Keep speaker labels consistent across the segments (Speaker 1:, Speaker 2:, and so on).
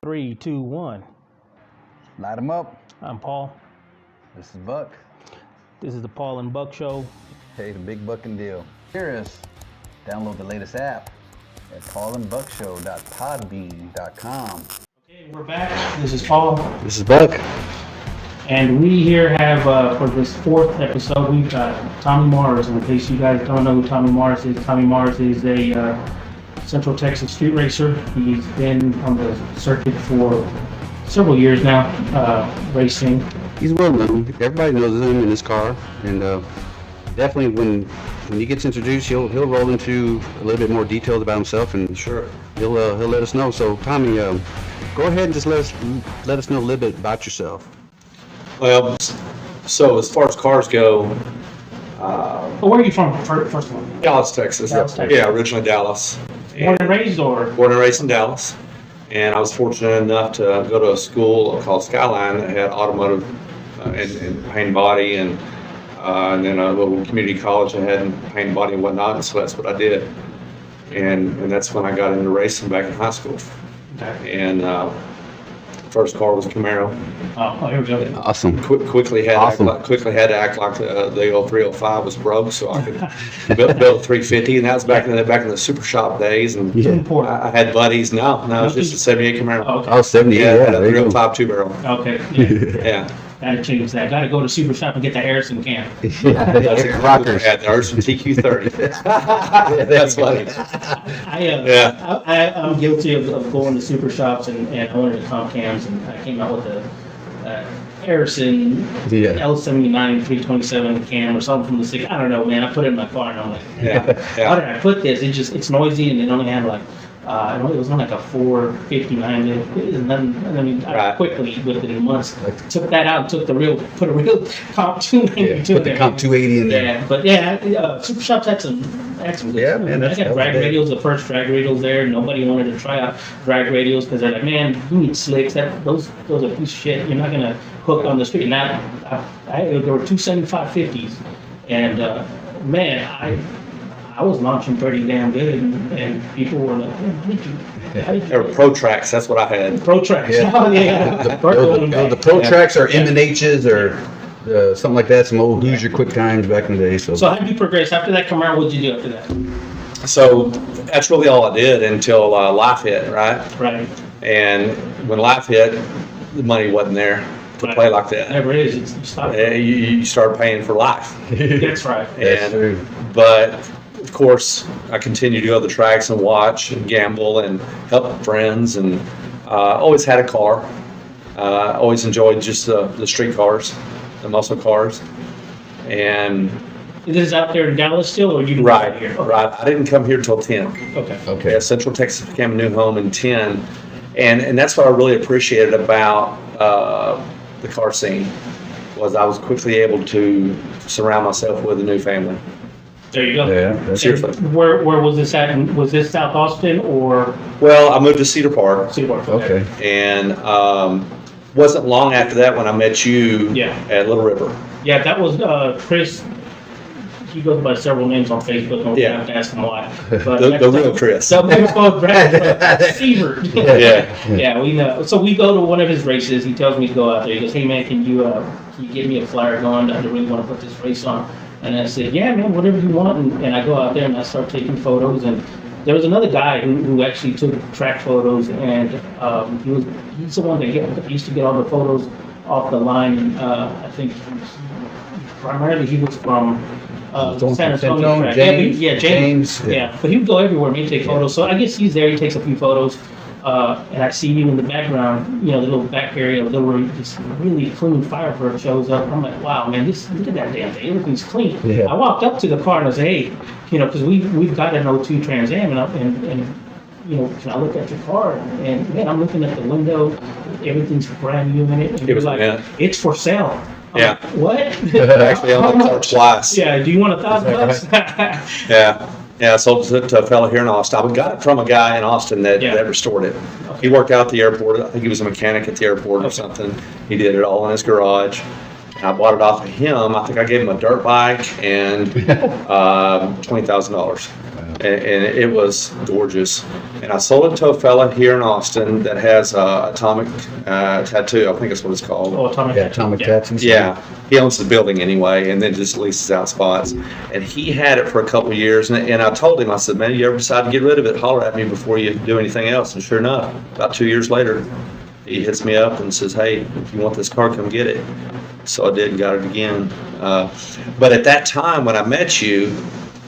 Speaker 1: 3, 2, 1.
Speaker 2: Light them up.
Speaker 1: I'm Paul.
Speaker 2: This is Buck.
Speaker 1: This is the Paul and Buck Show.
Speaker 2: Hey, the big Buckin deal. Hear us. Download the latest app at paulandbuckshow.podbean.com.
Speaker 1: Okay, we're back. This is Paul.
Speaker 2: This is Buck.
Speaker 1: And we here have, for this fourth episode, we've got Tommy Mars. In case you guys don't know who Tommy Mars is a Central Texas street racer. He's been on the circuit for several years now, racing.
Speaker 3: He's well known. Everybody knows him in his car, and definitely when he gets introduced, he'll roll into a little bit more details about himself, and
Speaker 4: sure,
Speaker 3: he'll let us know. So Tommy, go ahead and just let us know a little bit about yourself.
Speaker 4: Well, so as far as cars go,
Speaker 1: Where are you from, first of all?
Speaker 4: Dallas, Texas.
Speaker 1: Dallas, Texas.
Speaker 4: Yeah, originally Dallas.
Speaker 1: Born and raised, or?
Speaker 4: Born and raised in Dallas. And I was fortunate enough to go to a school called Skyline that had automotive and paint body, and then a little community college that had paint body and whatnot. So that's what I did. And that's when I got into racing back in high school.
Speaker 1: Okay.
Speaker 4: And first car was a Camaro.
Speaker 1: Oh, here we go.
Speaker 3: Awesome.
Speaker 4: Quickly had to act like the old 305 was broke, so I could build a 350, and that was back in the super shop days. And I had buddies. No, it was just a 78 Camaro.
Speaker 1: Okay.
Speaker 3: Oh, 78.
Speaker 4: Yeah,
Speaker 3: Yeah,
Speaker 4: a 305 2-barrel.
Speaker 1: Okay. Yeah.
Speaker 4: Yeah.
Speaker 1: Gotta change that. Gotta go to Super Shop and get the Harrison can.
Speaker 4: That's
Speaker 3: rockers.
Speaker 4: Had ours from TQ30. That's funny.
Speaker 1: I'm guilty of going to super shops and owning the comp cams, and I came out with a Harrison L79 327 cam or something from the 60s. I don't know, man. I put it in my car and I'm like, how did I put this? It's noisy, and it only had like it was on like a 459. It was nothing. I mean, I quickly within months took that out, put a real comp 290
Speaker 3: put the comp 280 in there.
Speaker 1: Yeah, but super shops had some good.
Speaker 3: Yeah, man,
Speaker 1: I got drag radials, the first drag radials there. Nobody wanted to try out drag radials because they're like, man, you need slicks. Those are a piece of shit. You're not gonna hook on the street. Now, there were 275/50s, and man, I was launching pretty damn good, and people were like,
Speaker 4: They were Pro Tracks. That's what I had.
Speaker 1: Pro Tracks.
Speaker 3: Yeah.
Speaker 1: Oh, yeah.
Speaker 3: The Pro Tracks or M&H's or something like that. Some old Hoosier quick times back in the day. So
Speaker 1: how did you progress after that Camaro? What did you do after that?
Speaker 4: So that's really all I did until life hit, right?
Speaker 1: Right.
Speaker 4: And when life hit, the money wasn't there to play like that.
Speaker 1: Never is. You stop.
Speaker 4: You start paying for life.
Speaker 1: That's right.
Speaker 3: That's true.
Speaker 4: But of course, I continued to go to the tracks and watch and gamble and help friends, and always had a car. Always enjoyed just the street cars, the muscle cars, and.
Speaker 1: Is this out there in Dallas still, or you
Speaker 4: Right
Speaker 1: here?
Speaker 4: Okay. Right. I didn't come here till 10.
Speaker 1: Okay.
Speaker 4: Yeah, Central Texas became a new home in 10, and that's what I really appreciated about the car scene, was I was quickly able to surround myself with a new family.
Speaker 1: There you go.
Speaker 3: Yeah.
Speaker 4: Seriously.
Speaker 1: Where was this at? Was this South Austin or?
Speaker 4: Well, I moved to Cedar Park.
Speaker 1: Cedar Park.
Speaker 3: Okay.
Speaker 4: And wasn't long after that when I met you at Little River.
Speaker 1: Yeah, that was Chris. He goes by several names on Facebook. I don't have to ask him why. But
Speaker 4: the real Chris.
Speaker 1: So maybe called Brad Sievert.
Speaker 4: Yeah,
Speaker 1: we know. So we go to one of his races. He tells me to go out there. He goes, "Hey man, can you give me a flyer going? I really want to put this race on." And I said, "Yeah, man, whatever you want." And I go out there and I start taking photos. And there was another guy who actually took track photos, and he's the one that used to get all the photos off the line. And I think primarily he was from San Antonio track. James. Yeah, but he would go everywhere, maybe take photos. So I guess he's there. He takes a few photos. And I see you in the background, the little back area, this really clean Firebird shows up. I'm like, wow, man, look at that damn thing. Everything's clean.
Speaker 3: Yeah.
Speaker 1: I walked up to the car and I said, hey, because we've got an 02 Trans Am, and can I look at your car? And man, I'm looking at the window. Everything's brand new in it. And you're like, it's for sale. I'm like, what?
Speaker 4: Actually, I owned the car twice.
Speaker 1: Yeah. Do you want $1,000?
Speaker 4: Yeah, I sold it to a fellow here in Austin. I got it from a guy in Austin that restored it. Okay. He worked out at the airport. I think he was a mechanic at the airport or something. He did it all in his garage. And I bought it off of him. I think I gave him a dirt bike and $20,000. and it was gorgeous. And I sold it to a fella here in Austin that has Atomic Tattoo, I think that's what it's called.
Speaker 1: Oh, Atomic.
Speaker 3: Yeah, Atomic Tattoos.
Speaker 4: Yeah, he owns the building anyway, and then just leases out spots. And he had it for a couple of years, and I told him, I said, man, you ever decide to get rid of it, holler at me before you do anything else. And sure enough, about 2 years later, he hits me up and says, hey, if you want this car, come get it. So I did and got it again. But at that time when I met you,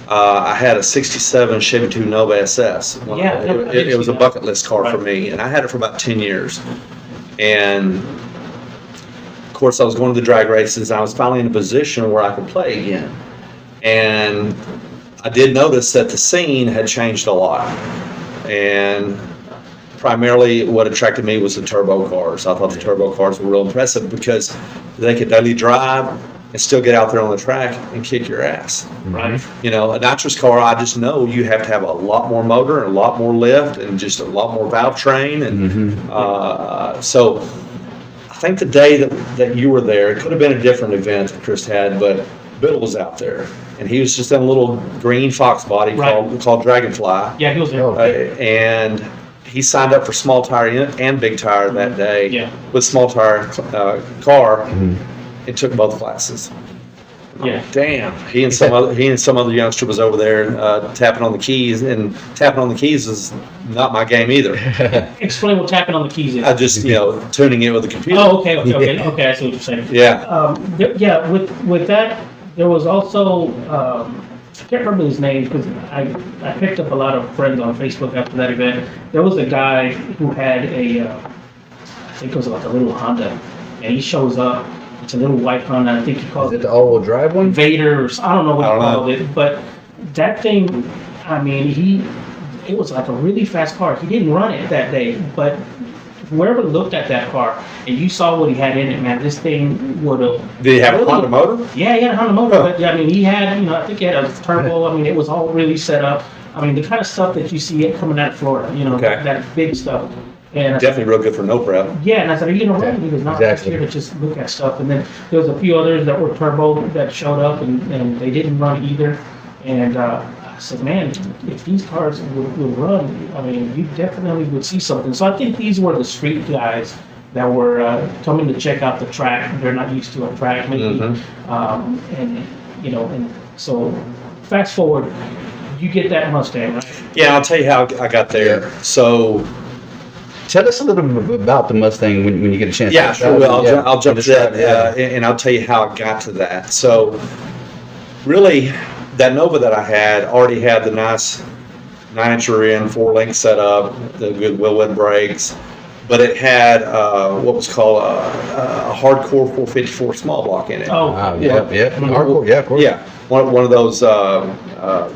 Speaker 4: I had a 67 Chevy 2 Nova SS.
Speaker 1: Yeah,
Speaker 4: It was a
Speaker 1: that.
Speaker 4: bucket list car for
Speaker 1: Right.
Speaker 4: me, and I had it for about 10 years. And of course, I was going to the drag races, and I was finally in a position where I could play again. And I did notice that the scene had changed a lot. And primarily what attracted me was the turbo cars. I thought the turbo cars were real impressive because they could daily drive and still get out there on the track and kick your ass.
Speaker 1: Right.
Speaker 4: You know, a nitrous car, I just know you have to have a lot more motor and a lot more lift and just a lot more valve train. And so I think the day that you were there, it could have been a different event that Chris had, but Bill was out there. And he was just in a little green Fox body
Speaker 1: Right.
Speaker 4: called Dragonfly.
Speaker 1: Yeah, he was there.
Speaker 4: And he signed up for small tire and big tire that day
Speaker 1: Yeah.
Speaker 4: with small tire car. And took both classes.
Speaker 1: Yeah.
Speaker 4: Damn. He and some other youngster was over there tapping on the keys, and tapping on the keys is not my game either.
Speaker 1: Explain what tapping on the keys is.
Speaker 4: I just tuning it with the computer.
Speaker 1: Oh, okay, I see what you're saying.
Speaker 4: Yeah.
Speaker 1: Yeah, with that, there was also, I can't remember his name because I picked up a lot of friends on Facebook after that event. There was a guy who had I think it was like a little Honda, and he shows up. It's a little white Honda. I think he called
Speaker 3: Is it the all-wheel drive one?
Speaker 1: Vader, or I don't know what
Speaker 4: I
Speaker 1: he
Speaker 4: don't
Speaker 1: called it, but that thing, I mean, it was like a really fast car. He didn't run it that day, but whoever looked at that car and you saw what he had in it, man, this thing would have.
Speaker 4: Did he have a Honda motor?
Speaker 1: Yeah, he had a Honda motor,
Speaker 4: Huh.
Speaker 1: but I mean, he had, I think he had a turbo. I mean, it was all really set up. I mean, the kind of stuff that you see it coming out of Florida,
Speaker 4: Okay.
Speaker 1: that big stuff. And I said,
Speaker 4: Definitely real good for no prep.
Speaker 1: yeah, and I said, are you gonna run? He goes, no, I'm just
Speaker 3: Exactly.
Speaker 1: here to just look at stuff. And then there was a few others that were turbo that showed up and they didn't run either. And I said, man, if these cars would run, I mean, you definitely would see something. So I think these were the street guys that were coming to check out the track. They're not used to a track, maybe. And so fast forward, you get that Mustang, right?
Speaker 4: Yeah, I'll tell you how I got there.
Speaker 3: Yeah.
Speaker 4: So,
Speaker 3: Tell us a little bit about the Mustang when you get a chance.
Speaker 4: yeah, sure. Well, I'll jump to
Speaker 3: Describe
Speaker 4: that,
Speaker 3: it,
Speaker 4: and I'll tell you how I got to that. So, really, that Nova that I had already had the nice 9-inch rear end, 4-link setup, the good Willwood brakes, but it had what was called a hardcore 454 small block in it.
Speaker 1: Oh,
Speaker 3: Wow, yeah. Hardcore, yeah, of course.
Speaker 4: Yeah, one of those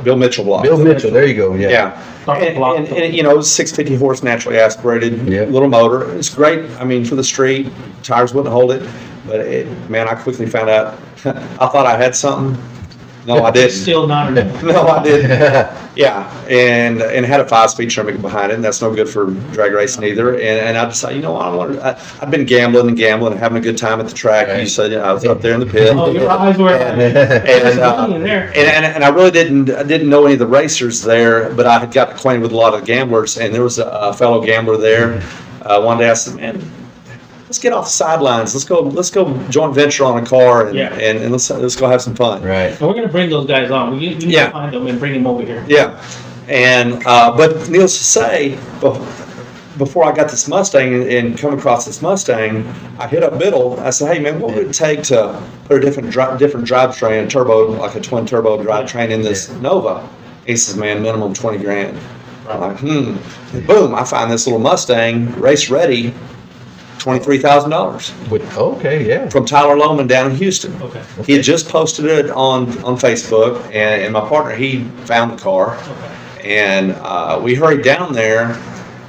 Speaker 4: Bill Mitchell blocks.
Speaker 3: Bill Mitchell, there you go, yeah.
Speaker 4: Yeah.
Speaker 1: Buckin block.
Speaker 4: And it was 650 horse naturally aspirated
Speaker 3: Yeah.
Speaker 4: little motor. It's great. I mean, for the street, tires wouldn't hold it. But man, I quickly found out. I thought I had something. No, I didn't.
Speaker 1: still not enough.
Speaker 4: No, I didn't. Yeah, and had a 5-speed Tremec behind it, and that's no good for drag racing either. And I decided, I've been gambling and having a good time at the track.
Speaker 3: Right.
Speaker 4: You said I was up there in the pit.
Speaker 1: Oh, your eyes were.
Speaker 4: And I really didn't know any of the racers there, but I had gotten acquainted with a lot of the gamblers, and there was a fellow gambler there. One day I said, man, let's get off the sidelines. Let's go joint venture on a car and let's go have some fun.
Speaker 3: Right.
Speaker 1: And we're gonna bring those guys on. We need
Speaker 4: Yeah.
Speaker 1: to find them and bring them over here.
Speaker 4: Yeah, and but needless to say, before I got this Mustang and come across this Mustang, I hit up Biddle. I said, "Hey man, what would it take to put a different drivetrain, turbo, like a twin turbo drivetrain in this Nova?" He says, "Man, minimum 20 grand." I'm like, And boom! I find this little Mustang, race ready, $23,000
Speaker 3: Okay, yeah.
Speaker 4: from Tyler Lohman down in Houston.
Speaker 1: Okay.
Speaker 4: He had just posted it on Facebook, and my partner, he found the car. And we hurried down there.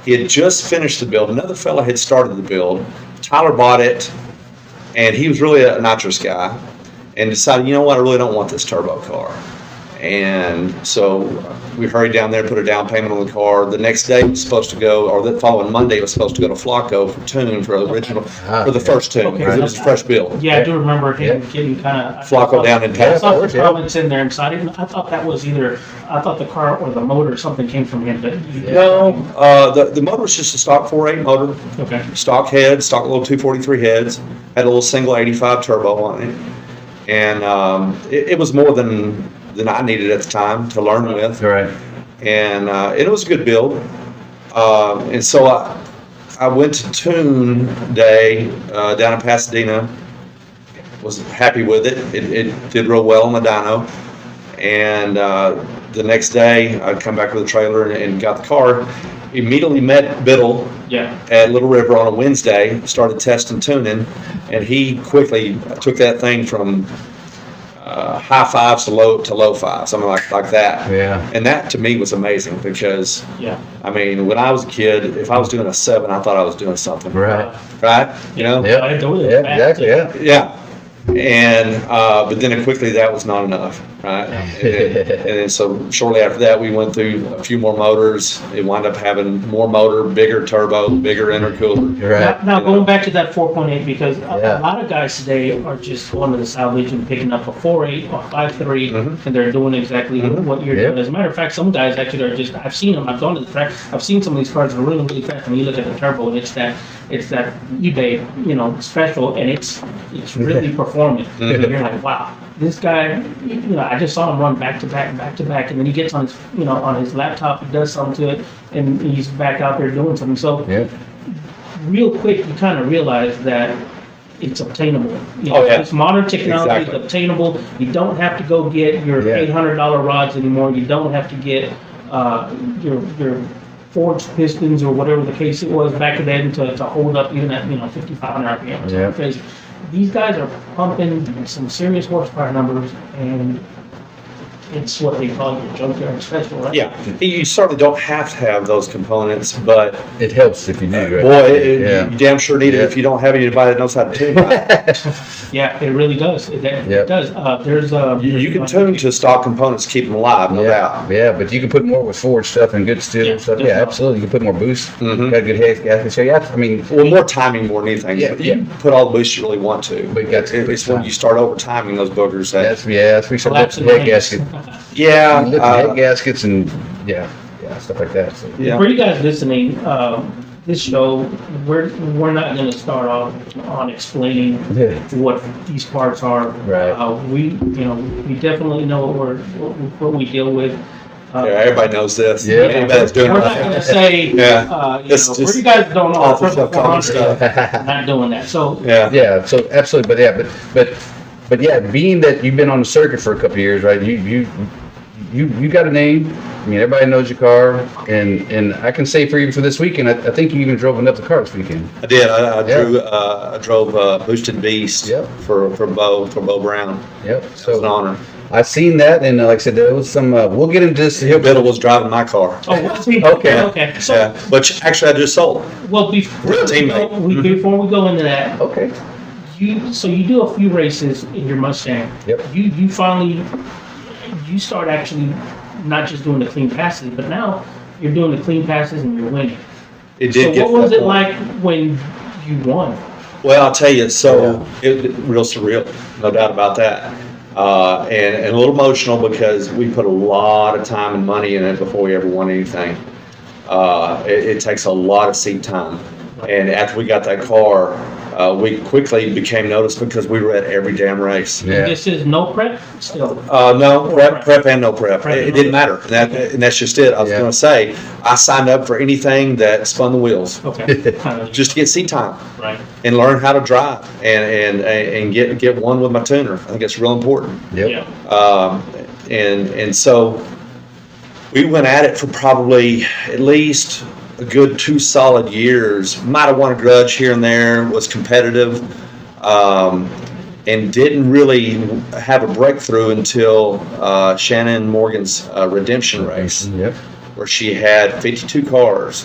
Speaker 4: He had just finished the build. Another fella had started the build. Tyler bought it, and he was really a nitrous guy, and decided, you know what, I really don't want this turbo car. And so we hurried down there, put a down payment on the car. The next day it was supposed to go, or the following Monday it was supposed to go to Flacco for tune for the original, for the first tune,
Speaker 1: Okay.
Speaker 4: because it was a fresh build.
Speaker 1: Yeah, I do remember him getting kind of.
Speaker 4: Flacco down in
Speaker 1: I
Speaker 4: town.
Speaker 1: saw the comments in there inside. I thought that was either, I thought the car or the motor or something came from him, but.
Speaker 4: No, the motor was just a stock 4.8 motor,
Speaker 1: Okay.
Speaker 4: stock head, stock little 243 heads, had a little single 85 turbo on it. And it was more than I needed at the time to learn with.
Speaker 3: Right.
Speaker 4: And it was a good build. And so I went to Tune Day down in Pasadena. Was happy with it. It did real well on the dyno. And the next day, I'd come back with a trailer and got the car. Immediately met Biddle at Little River on a Wednesday, started testing tuning, and he quickly took that thing from high fives to low fives, something like that.
Speaker 3: Yeah.
Speaker 4: And that to me was amazing because,
Speaker 1: Yeah.
Speaker 4: I mean, when I was a kid, if I was doing a 7, I thought I was doing something.
Speaker 3: Right.
Speaker 4: Right? You know?
Speaker 3: Yeah.
Speaker 1: I do it.
Speaker 3: Yeah, exactly, yeah.
Speaker 4: Yeah. And but then quickly that was not enough, right? And then so shortly after that we went through a few more motors. It wound up having more motor, bigger turbo, bigger intercooler.
Speaker 3: Right.
Speaker 1: Now going back to that 4.8, because
Speaker 3: Yeah.
Speaker 1: a lot of guys today are just going to the salvage and picking up a 4.8 or 5.3, and they're doing exactly what you're doing. As a matter of fact, some guys actually are just, I've seen them, I've gone to the track, I've seen some of these cars that are really, really fast, and you look at the turbo, and it's that eBay, special, and it's really performant. And you're like, wow, this guy, I just saw him run back to back, and then he gets on his, on his laptop, he does something to it, and he's back out there doing something. So
Speaker 3: Yeah.
Speaker 1: real quick, you kind of realize that it's obtainable.
Speaker 4: Oh, yeah.
Speaker 1: This modern technology
Speaker 4: Exactly.
Speaker 1: is obtainable. You don't have to go get your
Speaker 3: Yeah.
Speaker 1: $800 rods anymore. You don't have to get your forged pistons or whatever the case it was back then to hold up even at 5,500 RPM.
Speaker 3: Yeah.
Speaker 1: Because these guys are pumping some serious horsepower numbers, and it's what they call your junkyard special, right?
Speaker 4: Yeah, you certainly don't have to have those components, but
Speaker 3: It helps if you do, right?
Speaker 4: boy,
Speaker 3: Yeah.
Speaker 4: you damn sure need it
Speaker 3: Yeah.
Speaker 4: if you don't have anybody that knows how to tune. Right?
Speaker 1: Yeah, it really does. It
Speaker 3: Yep.
Speaker 1: does. There's
Speaker 4: You can tune to stock components, keep them alive, no doubt.
Speaker 3: Yeah, but you can put more with forward stuff and good steel
Speaker 1: Yeah,
Speaker 3: stuff. Yeah,
Speaker 1: definitely.
Speaker 3: absolutely. You can put more boost.
Speaker 4: Mhm.
Speaker 3: Got good head gaskets. So yeah, I mean,
Speaker 4: Well, more timing more than anything.
Speaker 3: Yeah,
Speaker 4: You can put all the boosts you really want to.
Speaker 3: But you got to
Speaker 4: It's when you start over timing those boogers.
Speaker 3: that's we start
Speaker 1: collapsing
Speaker 3: lifting head
Speaker 1: lanes.
Speaker 3: gaskets.
Speaker 4: Yeah.
Speaker 3: Lifting head gaskets and yeah, stuff like that. So.
Speaker 4: Yeah.
Speaker 1: For you guys listening, this show, we're not going to start off on explaining what these parts are.
Speaker 3: Right.
Speaker 1: We definitely know what we deal with.
Speaker 4: Yeah, everybody knows this.
Speaker 3: Yeah.
Speaker 4: Anybody that's doing
Speaker 1: We're not going to say,
Speaker 4: Yeah. It's
Speaker 1: for
Speaker 4: just
Speaker 1: you guys that don't know,
Speaker 4: awful
Speaker 1: triple
Speaker 4: stuff, common
Speaker 1: 400, not doing that. So
Speaker 4: Yeah.
Speaker 3: Yeah, so absolutely, but yeah, being that you've been on the circuit for a couple of years, right? You got a name. I mean, everybody knows your car, and I can say for even for this weekend, I think you even drove another car this weekend.
Speaker 4: I did. I
Speaker 3: Yeah.
Speaker 4: drove Boosted Beast
Speaker 3: Yep.
Speaker 4: for Bo Brown.
Speaker 3: Yep.
Speaker 4: It was an
Speaker 3: So
Speaker 4: honor.
Speaker 3: I seen that, and like I said, there was some. We'll get into this.
Speaker 4: Biddle was driving my car.
Speaker 3: Okay.
Speaker 1: Okay. So,
Speaker 4: Yeah, which actually I just sold.
Speaker 1: well,
Speaker 4: Real teammate.
Speaker 1: before we go into that,
Speaker 3: Okay.
Speaker 1: you do a few races in your Mustang.
Speaker 3: Yep.
Speaker 1: You finally start actually not just doing the clean passes, but now you're doing the clean passes and you're winning.
Speaker 4: It did
Speaker 1: So
Speaker 4: get
Speaker 1: what
Speaker 4: to
Speaker 1: was
Speaker 4: that
Speaker 1: it
Speaker 4: point.
Speaker 1: like when you won?
Speaker 4: Well, I'll tell you. So it real surreal, no doubt about that. And a little emotional because we put a lot of time and money in it before we ever won anything. It takes a lot of seat time. And after we got that car, we quickly became noticed because we were at every damn race.
Speaker 3: Yeah.
Speaker 1: This is no prep still.
Speaker 4: No, prep and no prep. It didn't matter. And that's just it. I was
Speaker 3: Yeah.
Speaker 4: going to say, I signed up for anything that spun the wheels
Speaker 1: Okay.
Speaker 4: just to get seat time
Speaker 1: right.
Speaker 4: and learn how to drive and get one with my tuner. I think it's real important.
Speaker 3: Yep.
Speaker 1: Yeah.
Speaker 4: And so we went at it for probably at least a good 2 solid years. Might have won a grudge here and there, was competitive, and didn't really have a breakthrough until Shannon Morgan's redemption race,
Speaker 3: Yep.
Speaker 4: where she had 52 cars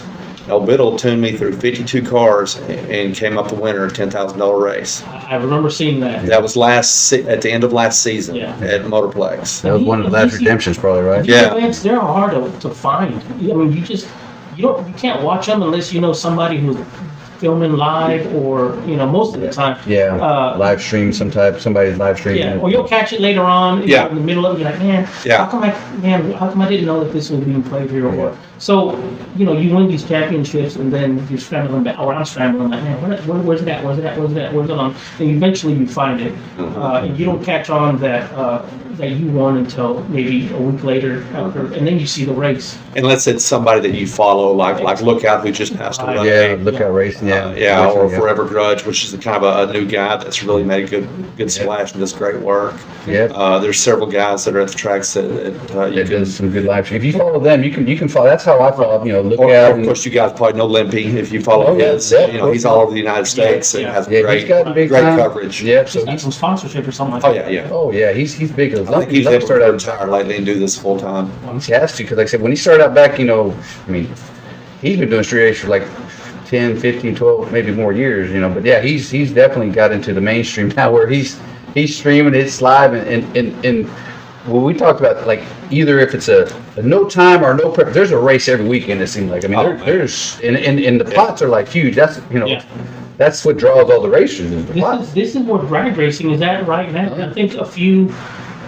Speaker 4: El Biddle tuned me through 52 cars and came up the winner, a $10,000 race.
Speaker 1: I remember seeing that.
Speaker 4: That was at the end of last season at Motorplex.
Speaker 3: That was one of the last redemptions, probably, right?
Speaker 1: These
Speaker 4: Yeah.
Speaker 1: events, they're hard to find. I mean, you can't watch them unless you know somebody who's filming live, or most of the time.
Speaker 3: Yeah, live stream somebody's live streaming.
Speaker 1: Yeah, or you'll catch it later on.
Speaker 4: Yeah.
Speaker 1: In the middle of it, you're like, man,
Speaker 4: Yeah.
Speaker 1: how come I didn't know that this was being played here? Or so you win these championships, and then you're scrambling back, or I'm scrambling like, man, where's it at? Where's it at? Where's it at? Where's it on? And eventually you find it, and you don't catch on that you won until maybe a week later after, and then you see the race.
Speaker 4: Unless it's somebody that you follow, like Lookout, who just passed away.
Speaker 3: Yeah, Lookout Racing. Yeah,
Speaker 4: or Forever Grudge, which is kind of a new guy that's really made a good splash and does great work.
Speaker 3: Yeah.
Speaker 4: There's several guys that are at the tracks that you
Speaker 3: It
Speaker 4: can.
Speaker 3: does some good live stream. If you follow them, you can follow. That's how I follow. Lookout.
Speaker 4: Of course, you guys probably know Limpy if you follow
Speaker 3: Oh, yeah,
Speaker 4: his.
Speaker 3: yeah.
Speaker 4: He's all over the United States and has
Speaker 3: Yeah,
Speaker 4: great
Speaker 3: he's got big
Speaker 4: great
Speaker 3: time
Speaker 4: coverage.
Speaker 3: Yeah, so
Speaker 1: He's got some sponsorship or something like
Speaker 4: Oh
Speaker 1: that.
Speaker 4: yeah.
Speaker 3: Oh yeah, he's big.
Speaker 4: I think he's able to retire lately and do this full time.
Speaker 3: He has to, because like I said, when he started out back, I mean, he's been doing street race for like 10, 15, 12, maybe more years, but yeah, he's definitely got into the mainstream now, where he's streaming, it's live, and when we talked about, like, either if it's a no time or no prep, there's a race every weekend, it seems like. I mean, there's and the pots are like huge. That's that's what draws all the racers, is the pots.
Speaker 1: This is what drag racing is at right now. I think a few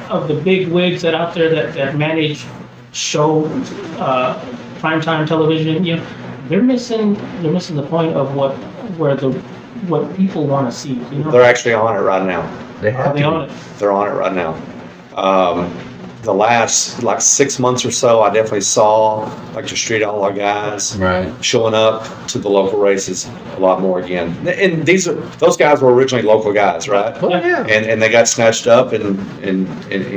Speaker 1: of the big wigs that out there that manage show primetime television, they're missing the point of what people want to see.
Speaker 4: They're actually on it right now.
Speaker 3: They have
Speaker 1: Are they
Speaker 3: to.
Speaker 1: on it?
Speaker 4: They're on it right now. The last 6 months or so, I definitely saw the street outlaw guys
Speaker 3: Right.
Speaker 4: showing up to the local races a lot more again. And those guys were originally local guys, right?
Speaker 3: Well, yeah.
Speaker 4: And they got snatched up and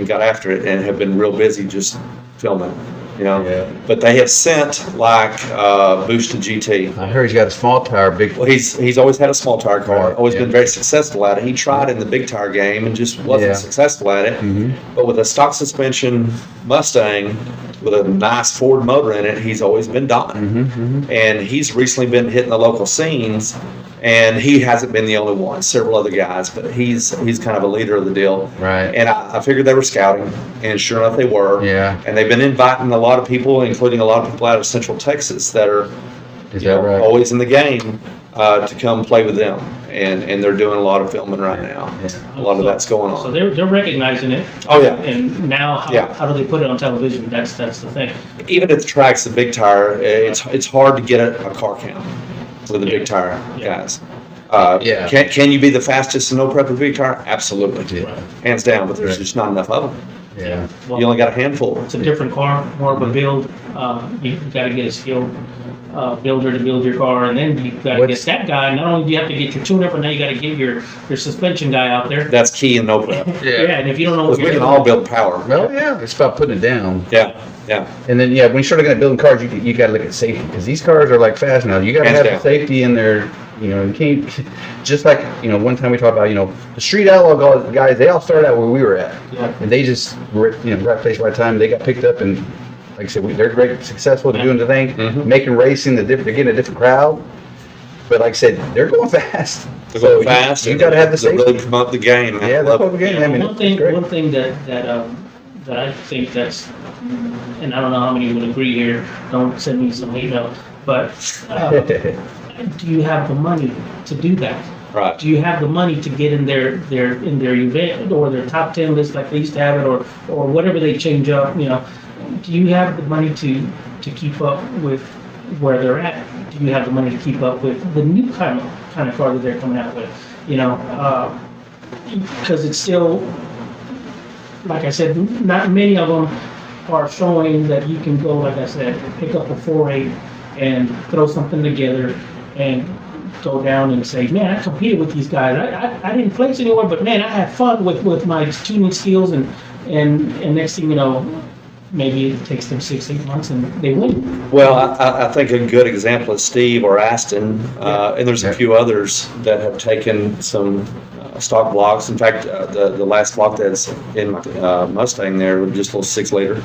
Speaker 4: got after it and have been real busy just filming.
Speaker 3: Yeah.
Speaker 4: But they have sent boosted GT.
Speaker 3: I heard he's got a small tire, big.
Speaker 4: Well, he's always had a small tire car,
Speaker 3: Right,
Speaker 4: always
Speaker 3: yeah.
Speaker 4: been very successful at it. He tried in the big tire game and just wasn't
Speaker 3: Yeah.
Speaker 4: successful at it.
Speaker 3: Mhm.
Speaker 4: But with a stock suspension Mustang with a nice Ford motor in it, he's always been dominant. And he's recently been hitting the local scenes, and he hasn't been the only one. Several other guys, but he's kind of a leader of the deal.
Speaker 3: Right.
Speaker 4: And I figured they were scouting, and sure enough, they were.
Speaker 3: Yeah.
Speaker 4: And they've been inviting a lot of people, including a lot of people out of Central Texas that are
Speaker 3: Is that right?
Speaker 4: always in the game, to come play with them. And they're doing a lot of filming right now.
Speaker 3: Yeah.
Speaker 4: A lot of that's going
Speaker 1: So
Speaker 4: on.
Speaker 1: they're recognizing it.
Speaker 4: Oh, yeah.
Speaker 1: And now, how do they put it on television? That's the thing.
Speaker 4: Even at the tracks, the big tire, it's hard to get a car count with the big tire
Speaker 1: Yeah.
Speaker 4: guys.
Speaker 3: Yeah.
Speaker 4: Can you be the fastest in no prep with big tire? Absolutely.
Speaker 3: Yeah.
Speaker 4: Hands down, but there's
Speaker 3: Right.
Speaker 4: just not enough of them.
Speaker 3: Yeah.
Speaker 1: Well,
Speaker 4: You only got a handful.
Speaker 1: it's a different car, more of a build. You got to get a skilled builder to build your car, and then you got to get that guy. Not only do you have to get your tuner, but now you got to get your suspension guy out there.
Speaker 4: That's key in no prep.
Speaker 1: Yeah, and if you don't know
Speaker 4: Because
Speaker 1: what
Speaker 4: we
Speaker 1: you're
Speaker 4: can
Speaker 1: doing,
Speaker 4: all build power.
Speaker 3: Well, yeah. It's about putting it down.
Speaker 4: Yeah, yeah.
Speaker 3: And then, when you start looking at building cars, you got to look at safety, because these cars are like fast now. You got to
Speaker 4: Hands
Speaker 3: have
Speaker 4: down.
Speaker 3: the safety in there. You can't, just like, one time we talked about, the street outlaw guys, they all started out where we were at.
Speaker 1: Yeah.
Speaker 3: And they just were, right place, right time. They got picked up, and like I said, they're great, successful at doing the thing, making racing, they're getting a different crowd. But like I said, they're going fast.
Speaker 4: They're
Speaker 3: So
Speaker 4: going fast.
Speaker 3: You got to have the
Speaker 4: They
Speaker 3: safety.
Speaker 4: really promote the game. Man.
Speaker 3: Yeah,
Speaker 4: I
Speaker 3: that's
Speaker 4: love
Speaker 3: what
Speaker 4: it.
Speaker 3: we're getting. I mean,
Speaker 1: one
Speaker 3: it's
Speaker 1: thing,
Speaker 3: great.
Speaker 1: one thing that I think that's, and I don't know how many would agree here. Don't send me some email, but do you have the money to do that?
Speaker 4: Right.
Speaker 1: Do you have the money to get in their event or their top 10 list like they used to have it, or whatever they change up? Do you have the money to keep up with where they're at? Do you have the money to keep up with the new kind of car that they're coming out with? Because it's still, like I said, not many of them are showing that you can go, like I said, pick up a 4.8 and throw something together and go down and say, man, I competed with these guys. I didn't place anywhere, but man, I had fun with my tuning skills, and next thing you know, maybe it takes them 6-8 months and they win.
Speaker 4: Well, I think a good example is Steve or Aston, and there's a few others that have taken some stock blocks. In fact, the last block that's in my Mustang there was just a little 6-liter.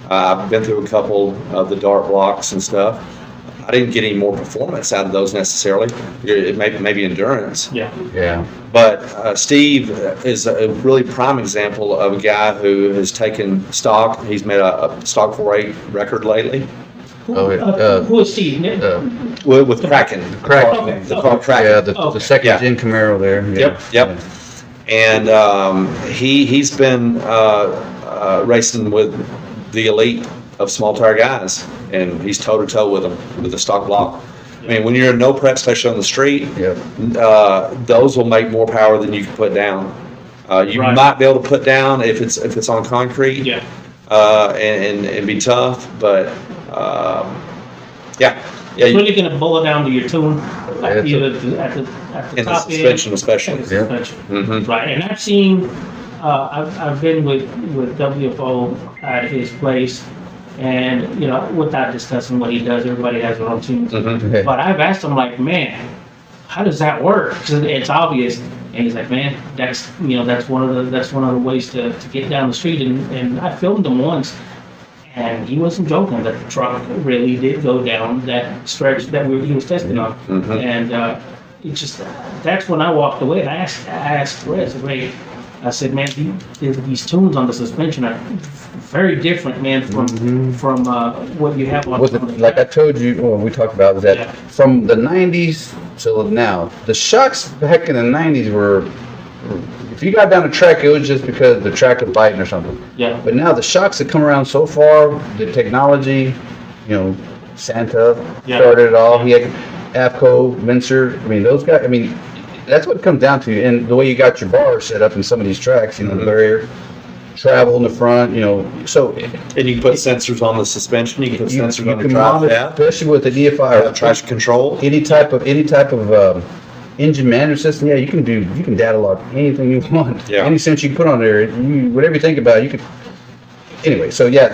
Speaker 4: I've been through a couple of the dart blocks and stuff. I didn't get any more performance out of those necessarily. It maybe endurance.
Speaker 1: Yeah.
Speaker 3: Yeah.
Speaker 4: But Steve is a really prime example of a guy who has taken stock. He's made a stock 4.8 record lately
Speaker 3: Oh, yeah.
Speaker 1: Who is Steve?
Speaker 4: with Kraken.
Speaker 3: Kraken.
Speaker 4: The car Kraken.
Speaker 3: Yeah, the second
Speaker 4: Yeah.
Speaker 3: gen Camaro there. Yeah.
Speaker 4: Yep. And he's been racing with the elite of small tire guys, and he's toe to toe with them with the stock block. I mean, when you're in no prep, especially on the street,
Speaker 3: Yep.
Speaker 4: those will make more power than you can put down. You
Speaker 1: Right.
Speaker 4: might be able to put down if it's on concrete,
Speaker 1: Yeah.
Speaker 4: and be tough, but yeah,
Speaker 1: It's really going to boil down to your tune,
Speaker 3: Yeah, it's
Speaker 1: either at the
Speaker 4: in the
Speaker 1: top end.
Speaker 4: suspension especially.
Speaker 1: and the
Speaker 3: Yeah.
Speaker 1: suspension.
Speaker 4: Mhm.
Speaker 1: Right, and I've seen, I've been with WFO at his place, and, you know, without discussing what he does, everybody has their own tunes.
Speaker 4: Mhm.
Speaker 1: But I've asked him, like, man, how does that work? 'Cause it's obvious. And he's like, man, that's, you know, that's one of the ways to get down the street. And I filmed him once, and he wasn't joking that the truck really did go down that stretch that he was testing on.
Speaker 4: Mhm.
Speaker 1: And it just, that's when I walked away. And I asked Ray, I said, Ray, I said, man, these tunes on the suspension are very different, man, from what you have on.
Speaker 3: Was
Speaker 1: on
Speaker 3: it,
Speaker 1: the
Speaker 3: like I told you, well, we talked about, was that
Speaker 1: Yeah.
Speaker 3: from the 90s till now, the shocks back in the 90s were, if you got down the track, it was just because the track was biting or something.
Speaker 1: Yeah.
Speaker 3: But now the shocks that come around so far, the technology, you know, Santa
Speaker 1: Yeah.
Speaker 3: started it all. He had AFCO, Mincer. I mean, those guys. I mean, that's what it comes down to. And the way you got your bars set up in some of these tracks, you know, the barrier, travel in the front, you know. So
Speaker 4: And you can put sensors on the suspension. You can put sensors on the
Speaker 3: can
Speaker 4: drive
Speaker 3: monitor,
Speaker 4: shaft,
Speaker 3: especially with the DFI or
Speaker 4: traction control.
Speaker 3: any type of engine management system. Yeah, you can data log anything you want.
Speaker 4: Yeah.
Speaker 3: Any sense you can put on there, whatever you think about, you could. Anyway, so yeah,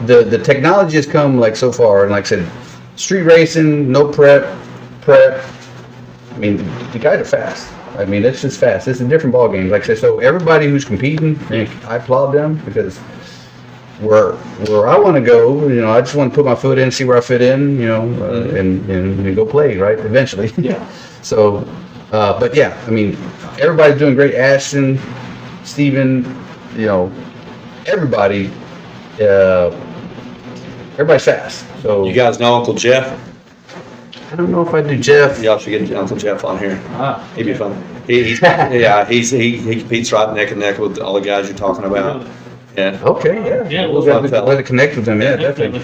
Speaker 3: the technology has come like so far, and like I said, street racing, no prep. I mean, the guys are fast. I mean, it's just fast. It's a different ball game. Like I said, so everybody who's competing, I applaud them because where I want to go, you know, I just want to put my foot in, see where I fit in, you know, and go play, right? Eventually.
Speaker 1: Yeah.
Speaker 3: So, but yeah, I mean, everybody's doing great. Ashton, Steven, you know, everybody, everybody's fast. So
Speaker 4: You guys know Uncle Jeff?
Speaker 3: I don't know if I do Jeff.
Speaker 4: Y'all should get Uncle Jeff on here.
Speaker 1: Ah,
Speaker 4: He'd be fun. He competes right neck and neck with all the guys you're talking about. Yeah.
Speaker 3: Okay, yeah.
Speaker 1: Yeah,
Speaker 3: we'll
Speaker 1: we'll
Speaker 3: have to connect with them. Yeah, definitely.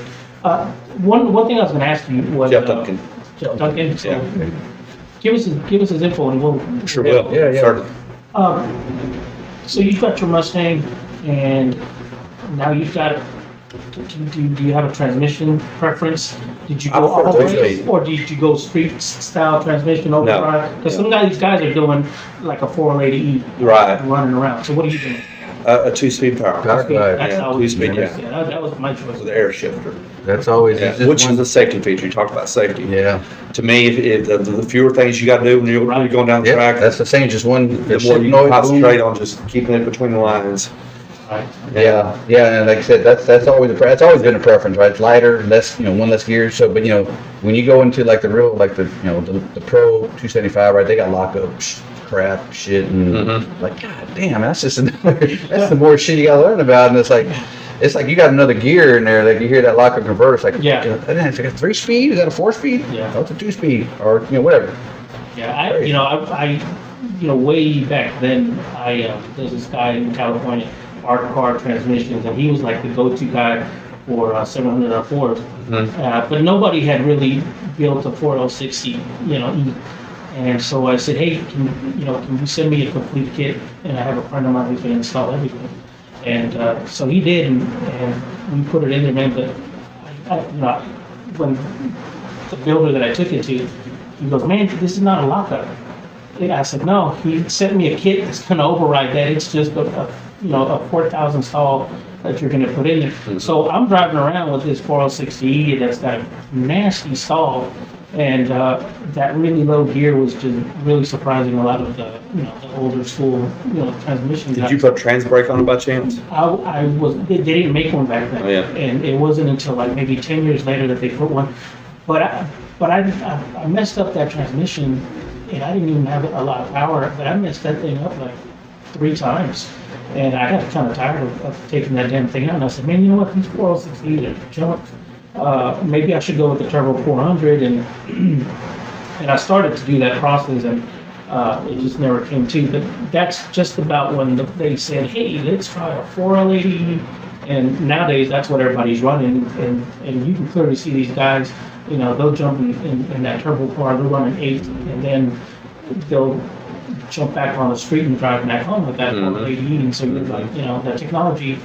Speaker 1: One thing I was going to ask you was
Speaker 4: Jeff Duncan.
Speaker 1: Jeff Duncan. So
Speaker 4: Yeah.
Speaker 1: give us his info and we'll.
Speaker 4: Sure will.
Speaker 3: Yeah, yeah.
Speaker 4: Certainly.
Speaker 1: So you've got your Mustang, and now you've got. Do you have a transmission preference? Did you go
Speaker 4: I prefer
Speaker 1: all
Speaker 3: two-speed.
Speaker 1: or did you go street style transmission overdrive? Because some these guys are doing like a 480E
Speaker 4: Right.
Speaker 1: running around. So what are you doing?
Speaker 4: A two-speed power.
Speaker 3: Power drive.
Speaker 1: That's
Speaker 4: Yeah,
Speaker 1: always
Speaker 4: two-speed,
Speaker 1: yeah.
Speaker 4: yeah.
Speaker 1: That was my choice.
Speaker 4: With the air shifter.
Speaker 3: That's always
Speaker 4: Yeah.
Speaker 3: it's just
Speaker 4: Which
Speaker 3: one-
Speaker 4: is a safety feature. You talked about safety.
Speaker 3: Yeah,
Speaker 4: To me, if the fewer things you got to do when you're
Speaker 1: Right.
Speaker 4: going down the
Speaker 3: yeah.
Speaker 4: track,
Speaker 3: That's the same. Just one.
Speaker 4: the more you can concentrate on just keeping it between the lines.
Speaker 1: Right.
Speaker 3: Yeah, yeah, and like I said, that's always that's always been a preference, right? It's lighter, less, you know, one less gear. So, but you know, when you go into like the real, like the Pro 275, right? They got lockup crap, shit, and like, god damn, that's just another, that's the more shit you gotta learn about, and it's like you got another gear in there. Like you hear that lockup converter, it's like,
Speaker 1: Yeah.
Speaker 3: you know, it's like a 3-speed. Is that a 4-speed?
Speaker 1: Yeah.
Speaker 3: Oh, it's a 2-speed, or you know, whatever.
Speaker 1: Yeah, I way back then, there's this guy in California, Art Car Transmissions, and he was like the go-to guy for 704s. But nobody had really built a 4L60, you know, E. And so I said, hey, can you send me a complete kit? And I have a friend of mine who's going to install everything. And so he did, and we put it in there, man. But when the builder that I took it to, he goes, man, this is not a lockup. I said, no. He sent me a kit that's going to override that. It's just a 4,000 stall that you're going to put in there. So I'm driving around with this 406E that's got a nasty stall, and that really low gear was just really surprising a lot of the older school transmission
Speaker 4: Did
Speaker 1: guys.
Speaker 4: you put a trans brake on it by chance?
Speaker 1: They didn't make one back then.
Speaker 4: Oh, yeah.
Speaker 1: And it wasn't until like maybe 10 years later that they put one. But but I messed up that transmission, and I didn't even have a lot of power, but I messed that thing up like 3 times. And I got kind of tired of taking that damn thing out. And I said, man, you know what? These 406Ds are junk. Maybe I should go with the Turbo 400. And and I started to do that process, and it just never came to. But that's just about when they said, hey, let's try a 4L80. And nowadays, that's what everybody's running. And you can clearly see these guys, you know, they'll jump in that turbo car, they're running 8, and then they'll jump back on the street and drive back home with that 480. And so, you know, the technology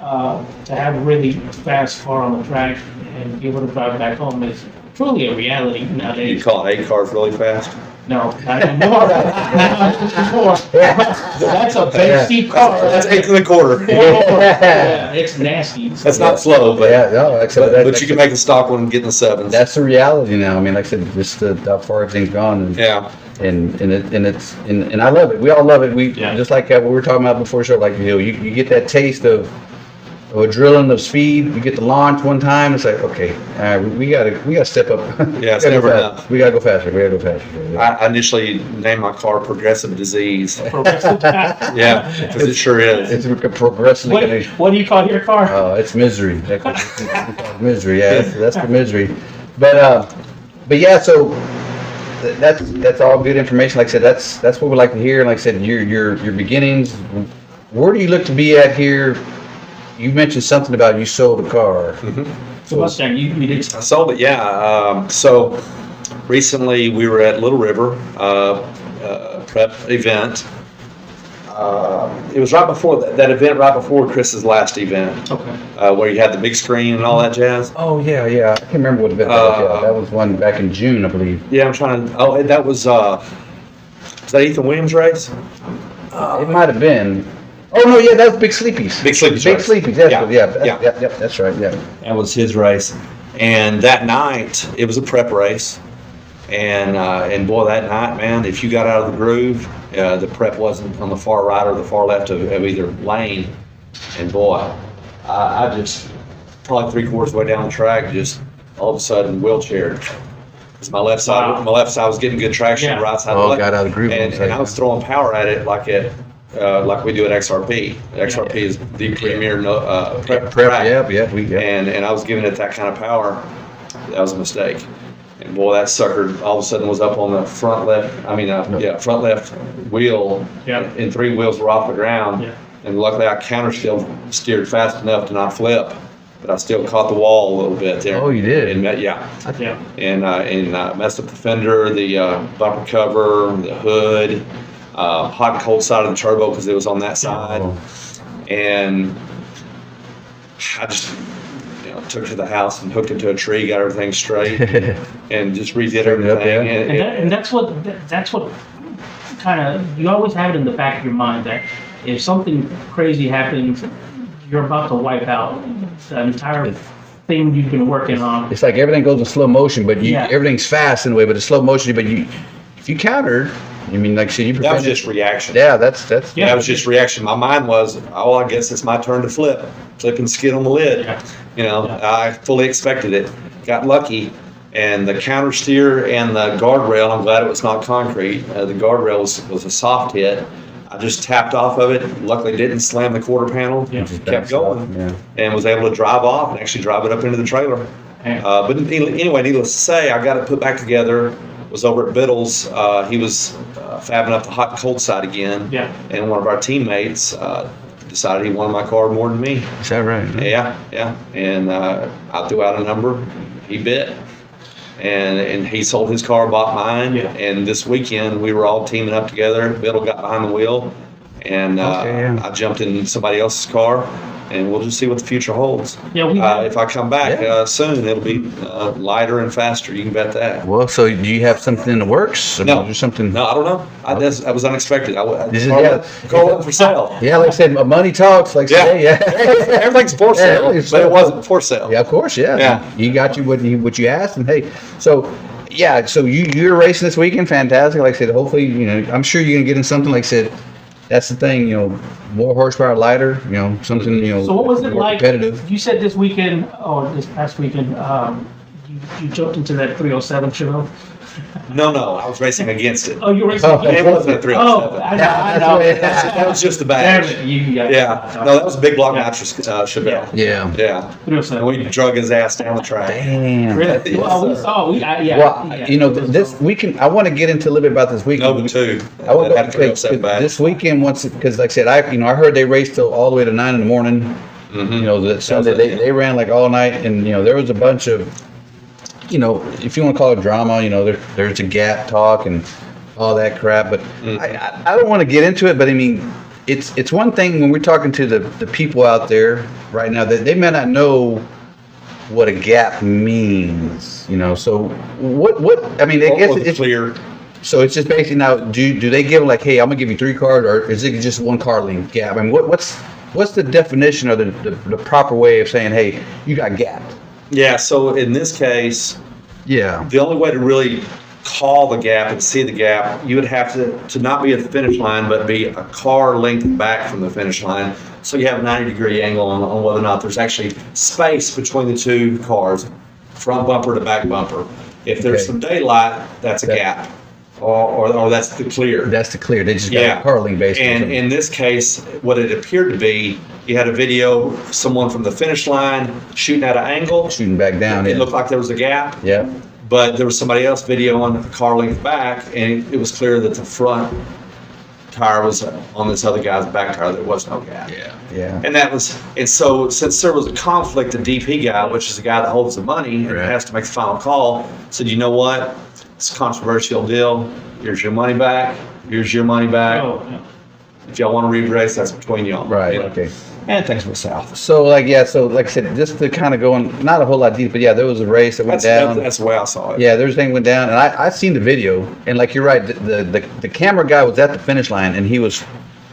Speaker 1: to have a really fast car on the track and be able to drive back home is truly a reality nowadays.
Speaker 4: You call 8 cars really fast?
Speaker 1: No, not anymore. Not anymore. That's a big steep car.
Speaker 4: That's 8 to the quarter.
Speaker 1: Yeah, it's nasty.
Speaker 4: That's not slow, but
Speaker 3: Yeah, no,
Speaker 4: but you can make a stock one and get in the 7s.
Speaker 3: that's the reality now. I mean, like I said, just how far everything's gone. And,
Speaker 4: Yeah.
Speaker 3: and I love it. We all love it. Just like what we were talking about before the show, like, you know, you get that taste of adrenaline of speed. You get the launch one time, it's like, okay, we gotta step up.
Speaker 4: Yeah, it's
Speaker 3: We gotta
Speaker 4: never
Speaker 3: go
Speaker 4: enough.
Speaker 3: fast. We gotta go faster.
Speaker 4: I initially named my car Progressive Disease.
Speaker 1: Progressive.
Speaker 4: Yeah, because it sure is.
Speaker 3: It's progressively.
Speaker 1: What do you call your car?
Speaker 3: Oh, it's misery. Misery. Yeah, that's the misery. But yeah, so that's all good information. Like I said, that's what we like to hear. And like I said, your beginnings. Where do you look to be at here? You mentioned something about you sold a car.
Speaker 1: So Mustang, you did.
Speaker 4: I sold it, yeah. So recently we were at Little River prep event. It was right before that event, right before Chris's last event,
Speaker 1: Okay.
Speaker 4: where you had the big screen and all that jazz.
Speaker 3: Oh yeah. I can't remember what event that was. Yeah, that was one back in June, I believe.
Speaker 4: Yeah, I'm trying to. Oh, that was that Ethan Williams race?
Speaker 3: It might have been. Oh no, yeah, that was Big Sleepies.
Speaker 4: Big Sleepies
Speaker 3: Big
Speaker 4: race.
Speaker 3: Sleepies. That's right. Yeah.
Speaker 4: That was his race. And that night, it was a prep race. And boy, that night, man, if you got out of the groove, the prep wasn't on the far right or the far left of either lane. And boy, I just, probably 3/4 of the way down the track, just all of a sudden wheelchaired. 'Cause my left side was getting good traction,
Speaker 1: Yeah.
Speaker 4: the right side.
Speaker 3: Oh,
Speaker 4: left.
Speaker 3: got out of the groove.
Speaker 4: And I was throwing power at it like we do at XRP. XRP is the premier prep track. And I was giving it that kind of power. That was a mistake. And boy, that sucker all of a sudden was up on the front left. Front left wheel.
Speaker 1: Yeah.
Speaker 4: And 3 wheels were off the ground.
Speaker 1: Yeah.
Speaker 4: And luckily, I steered fast enough to not flip, but I still caught the wall a little bit there.
Speaker 3: Oh, you did?
Speaker 4: And
Speaker 1: Yeah.
Speaker 4: and messed up the fender, the bumper cover, the hood, hot and cold side of the turbo because it was on that side.
Speaker 3: Oh.
Speaker 4: And I just took it to the house and hooked it to a tree, got everything straight, and just redid
Speaker 3: Straightened
Speaker 4: everything.
Speaker 3: it up, yeah.
Speaker 1: And that's what kind of, you always have it in the back of your mind that if something crazy happens, you're about to wipe out the entire thing you've been working on.
Speaker 3: It's like everything goes in slow motion, but
Speaker 1: Yeah.
Speaker 3: everything's fast in a way, but it's slow motion. But if you countered, I mean, like I said, you
Speaker 4: That was
Speaker 3: prevented.
Speaker 4: just reaction.
Speaker 3: Yeah, that's.
Speaker 1: Yeah.
Speaker 4: That was just reaction. My mind was, oh, I guess it's my turn to flip and skid on the lid.
Speaker 1: Yeah.
Speaker 4: Yeah. I fully expected it. Got lucky. And the counter steer and the guardrail, I'm glad it was not concrete. The guardrail was a soft hit. I just tapped off of it. Luckily, didn't slam the quarter panel.
Speaker 1: Yeah.
Speaker 3: Just
Speaker 4: Kept
Speaker 3: bounced off,
Speaker 4: going.
Speaker 3: yeah.
Speaker 4: And was able to drive off and actually drive it up into the trailer.
Speaker 1: Yeah.
Speaker 4: But anyway, needless to say, I got it put back together. Was over at Biddle's. He was fabbing up the hot and cold side again.
Speaker 1: Yeah.
Speaker 4: And one of our teammates decided he wanted my car more than me.
Speaker 3: Is that right?
Speaker 4: Yeah. And I threw out a number. He bid. And he sold his car, bought mine.
Speaker 1: Yeah.
Speaker 4: And this weekend we were all teaming up together. Biddle got behind the wheel, and
Speaker 3: Okay, yeah.
Speaker 4: I jumped in somebody else's car. And we'll just see what the future holds.
Speaker 1: Yeah,
Speaker 4: if I come back
Speaker 3: Yeah.
Speaker 4: soon, it'll be lighter and faster. You can bet that.
Speaker 3: Well, so do you have something in the works?
Speaker 4: No.
Speaker 3: Or something?
Speaker 4: No, I don't know. That was unexpected.
Speaker 3: This is-
Speaker 4: Car
Speaker 3: yeah.
Speaker 4: wasn't for sale.
Speaker 3: Yeah, like I said, money talks. Like
Speaker 4: Yeah.
Speaker 3: say, yeah.
Speaker 4: Everything's for
Speaker 3: Yeah,
Speaker 4: sale,
Speaker 3: everything's
Speaker 4: but it
Speaker 3: for-
Speaker 4: wasn't for sale.
Speaker 3: Yeah, of course, yeah.
Speaker 4: Yeah.
Speaker 3: You got what you asked, and hey, so yeah, so you're racing this weekend, fantastic. Like I said, hopefully, I'm sure you're gonna get in something. Like I said, that's the thing, more horsepower, lighter, something,
Speaker 1: So what was it
Speaker 3: more
Speaker 1: like?
Speaker 3: competitive.
Speaker 1: You said this weekend, or this past weekend, you You jumped into that 307 Chevelle?
Speaker 4: No, I was racing against it.
Speaker 1: Oh, you were racing?
Speaker 4: It wasn't a 307.
Speaker 1: Oh, I know.
Speaker 4: That was just the
Speaker 1: Damn
Speaker 4: badge.
Speaker 1: it, you got
Speaker 4: Yeah, no, that was a big block
Speaker 1: Yeah.
Speaker 4: nitrous Chevelle.
Speaker 3: Yeah.
Speaker 4: Yeah,
Speaker 1: 307.
Speaker 4: and we drug his ass down the track.
Speaker 3: Damn.
Speaker 1: Really?
Speaker 4: Yes,
Speaker 1: Well, we
Speaker 4: sir.
Speaker 1: saw, yeah.
Speaker 3: Well,
Speaker 1: yeah.
Speaker 3: you know, this weekend, I want to get into a little bit about this weekend.
Speaker 4: Nova 2.
Speaker 3: I want
Speaker 4: That had a
Speaker 3: to
Speaker 4: 307 badge.
Speaker 3: this weekend once because, like I said, I heard they raced till all the way to 9 in the morning.
Speaker 4: Mhm.
Speaker 3: You know, the Sunday they ran like all night, and you know there was a bunch of, you know, if you want to call it drama, you know, there's a gap talk and all that crap. But I don't want to get into it. But I mean, it's one thing when we're talking to the people out there right now that they may not know what a gap means. You know, so what I mean, I guess
Speaker 4: Or the
Speaker 3: it's
Speaker 4: clear.
Speaker 3: so it's just basically now. Do they give like, hey, I'm gonna give you 3 cars, or is it just 1 car length gap? I mean, what's the definition or the proper way of saying, hey, you got gapped?
Speaker 4: Yeah, so in this case,
Speaker 3: Yeah.
Speaker 4: the only way to really call the gap and see the gap, you would have to not be at the finish line, but be a car length back from the finish line. So you have a 90-degree angle on whether or not there's actually space between the 2 cars, front bumper to back bumper. If there's
Speaker 3: Okay.
Speaker 4: some daylight, that's a gap, or that's the clear.
Speaker 3: That's the clear. They just got
Speaker 4: Yeah.
Speaker 3: a car length basically.
Speaker 4: And in this case, what it appeared to be, you had a video, someone from the finish line shooting at an angle.
Speaker 3: shooting back down.
Speaker 4: It
Speaker 3: Yeah.
Speaker 4: looked like there was a gap.
Speaker 3: Yeah.
Speaker 4: But there was somebody else videoing the car length back, and it was clear that the front tire was on this other guy's back tire. There was no gap.
Speaker 3: Yeah.
Speaker 4: And so since there was a conflict, the DP guy, which is the guy that holds the money and
Speaker 3: Right.
Speaker 4: has to make the final call, said, you know what? It's a controversial deal. Here's your money back. Here's your money back.
Speaker 1: Oh, yeah.
Speaker 4: If y'all want to re-race, that's between y'all.
Speaker 3: Right.
Speaker 4: You know?
Speaker 3: Okay.
Speaker 4: And things went south.
Speaker 3: So like I said, just to kind of go on, not a whole lot deep, but yeah, there was a race that went down.
Speaker 4: That's the way I saw it.
Speaker 3: Yeah, there's a thing went down, and I seen the video, and like you're right, the camera guy was at the finish line, and he was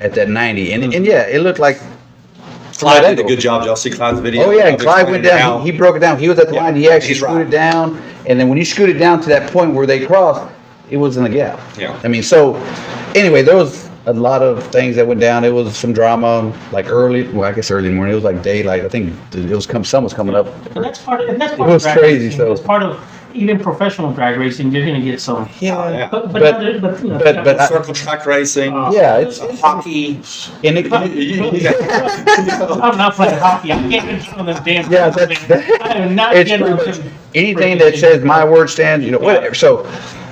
Speaker 3: at that 90, and yeah, it looked like.
Speaker 4: Clyde did a good job. Y'all see Clyde's video?
Speaker 3: Oh yeah, and
Speaker 4: Of
Speaker 3: Clyde went
Speaker 4: explaining
Speaker 3: down.
Speaker 4: how-
Speaker 3: He broke it down. He was at the
Speaker 4: Yeah,
Speaker 3: line. He actually
Speaker 4: he's right.
Speaker 3: scooted down, and then when he scooted down to that point where they crossed, it was in the gap.
Speaker 4: Yeah.
Speaker 3: I mean, so anyway, there was a lot of things that went down. It was some drama, like early. Well, I guess early in the morning. It was like daylight. I think it was sun was coming up.
Speaker 1: And that's part of
Speaker 3: It was
Speaker 1: drag
Speaker 3: crazy,
Speaker 1: racing.
Speaker 3: so-
Speaker 1: It's part of even professional drag racing. You're gonna get some.
Speaker 4: Yeah.
Speaker 1: But
Speaker 3: But-
Speaker 1: you know,
Speaker 3: but I-
Speaker 4: Circle track racing.
Speaker 3: Yeah, it's
Speaker 4: hockey.
Speaker 3: and it,
Speaker 1: I'm not playing hockey. I can't even get on them damn.
Speaker 3: Yeah,
Speaker 1: things,
Speaker 3: that's-
Speaker 1: man. I am not
Speaker 3: it's
Speaker 1: getting on
Speaker 3: pretty
Speaker 1: them.
Speaker 3: much anything that says my word stands, you know, whatever. So,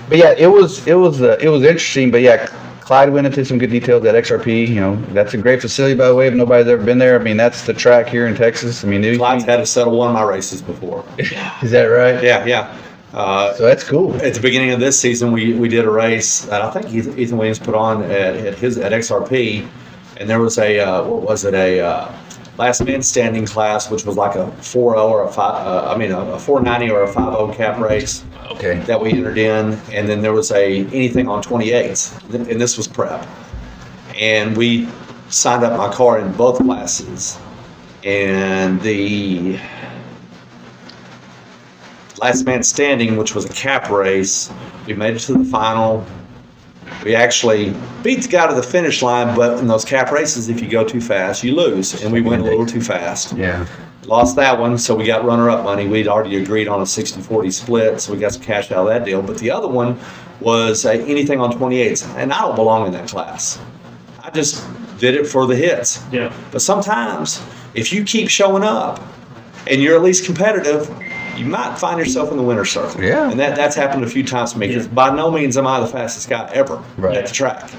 Speaker 3: but yeah, it was interesting. But yeah, Clyde went into some good details at XRP. You know, that's a great facility, by the way. If nobody's ever been there, I mean, that's the track here in Texas. I mean,
Speaker 4: Clyde's had to settle one of my races before.
Speaker 3: is that right?
Speaker 4: Yeah.
Speaker 3: So that's cool.
Speaker 4: At the beginning of this season, we did a race that I think Ethan Williams put on at XRP, and there was a a last man standing class, which was like a 4.0 or a 4.90 or a 5.0 cap race
Speaker 3: Okay.
Speaker 4: that we entered in, and then there was anything on 28s, and this was prep, and we signed up my car in both classes, and the last man standing, which was a cap race, we made it to the final. We actually beat the guy to the finish line, but in those cap races, if you go too fast, you lose, and we went a little too fast.
Speaker 3: Yeah.
Speaker 4: Lost that one, so we got runner-up money. We'd already agreed on a 60-40 split, so we got some cash out of that deal. But the other one was anything on 28s, and I don't belong in that class. I just did it for the hits.
Speaker 1: Yeah.
Speaker 4: But sometimes, if you keep showing up and you're at least competitive, you might find yourself in the winner's circle.
Speaker 3: Yeah.
Speaker 4: And that's happened a few times to me, because by no means am I the fastest guy ever
Speaker 3: Right.
Speaker 4: at the track.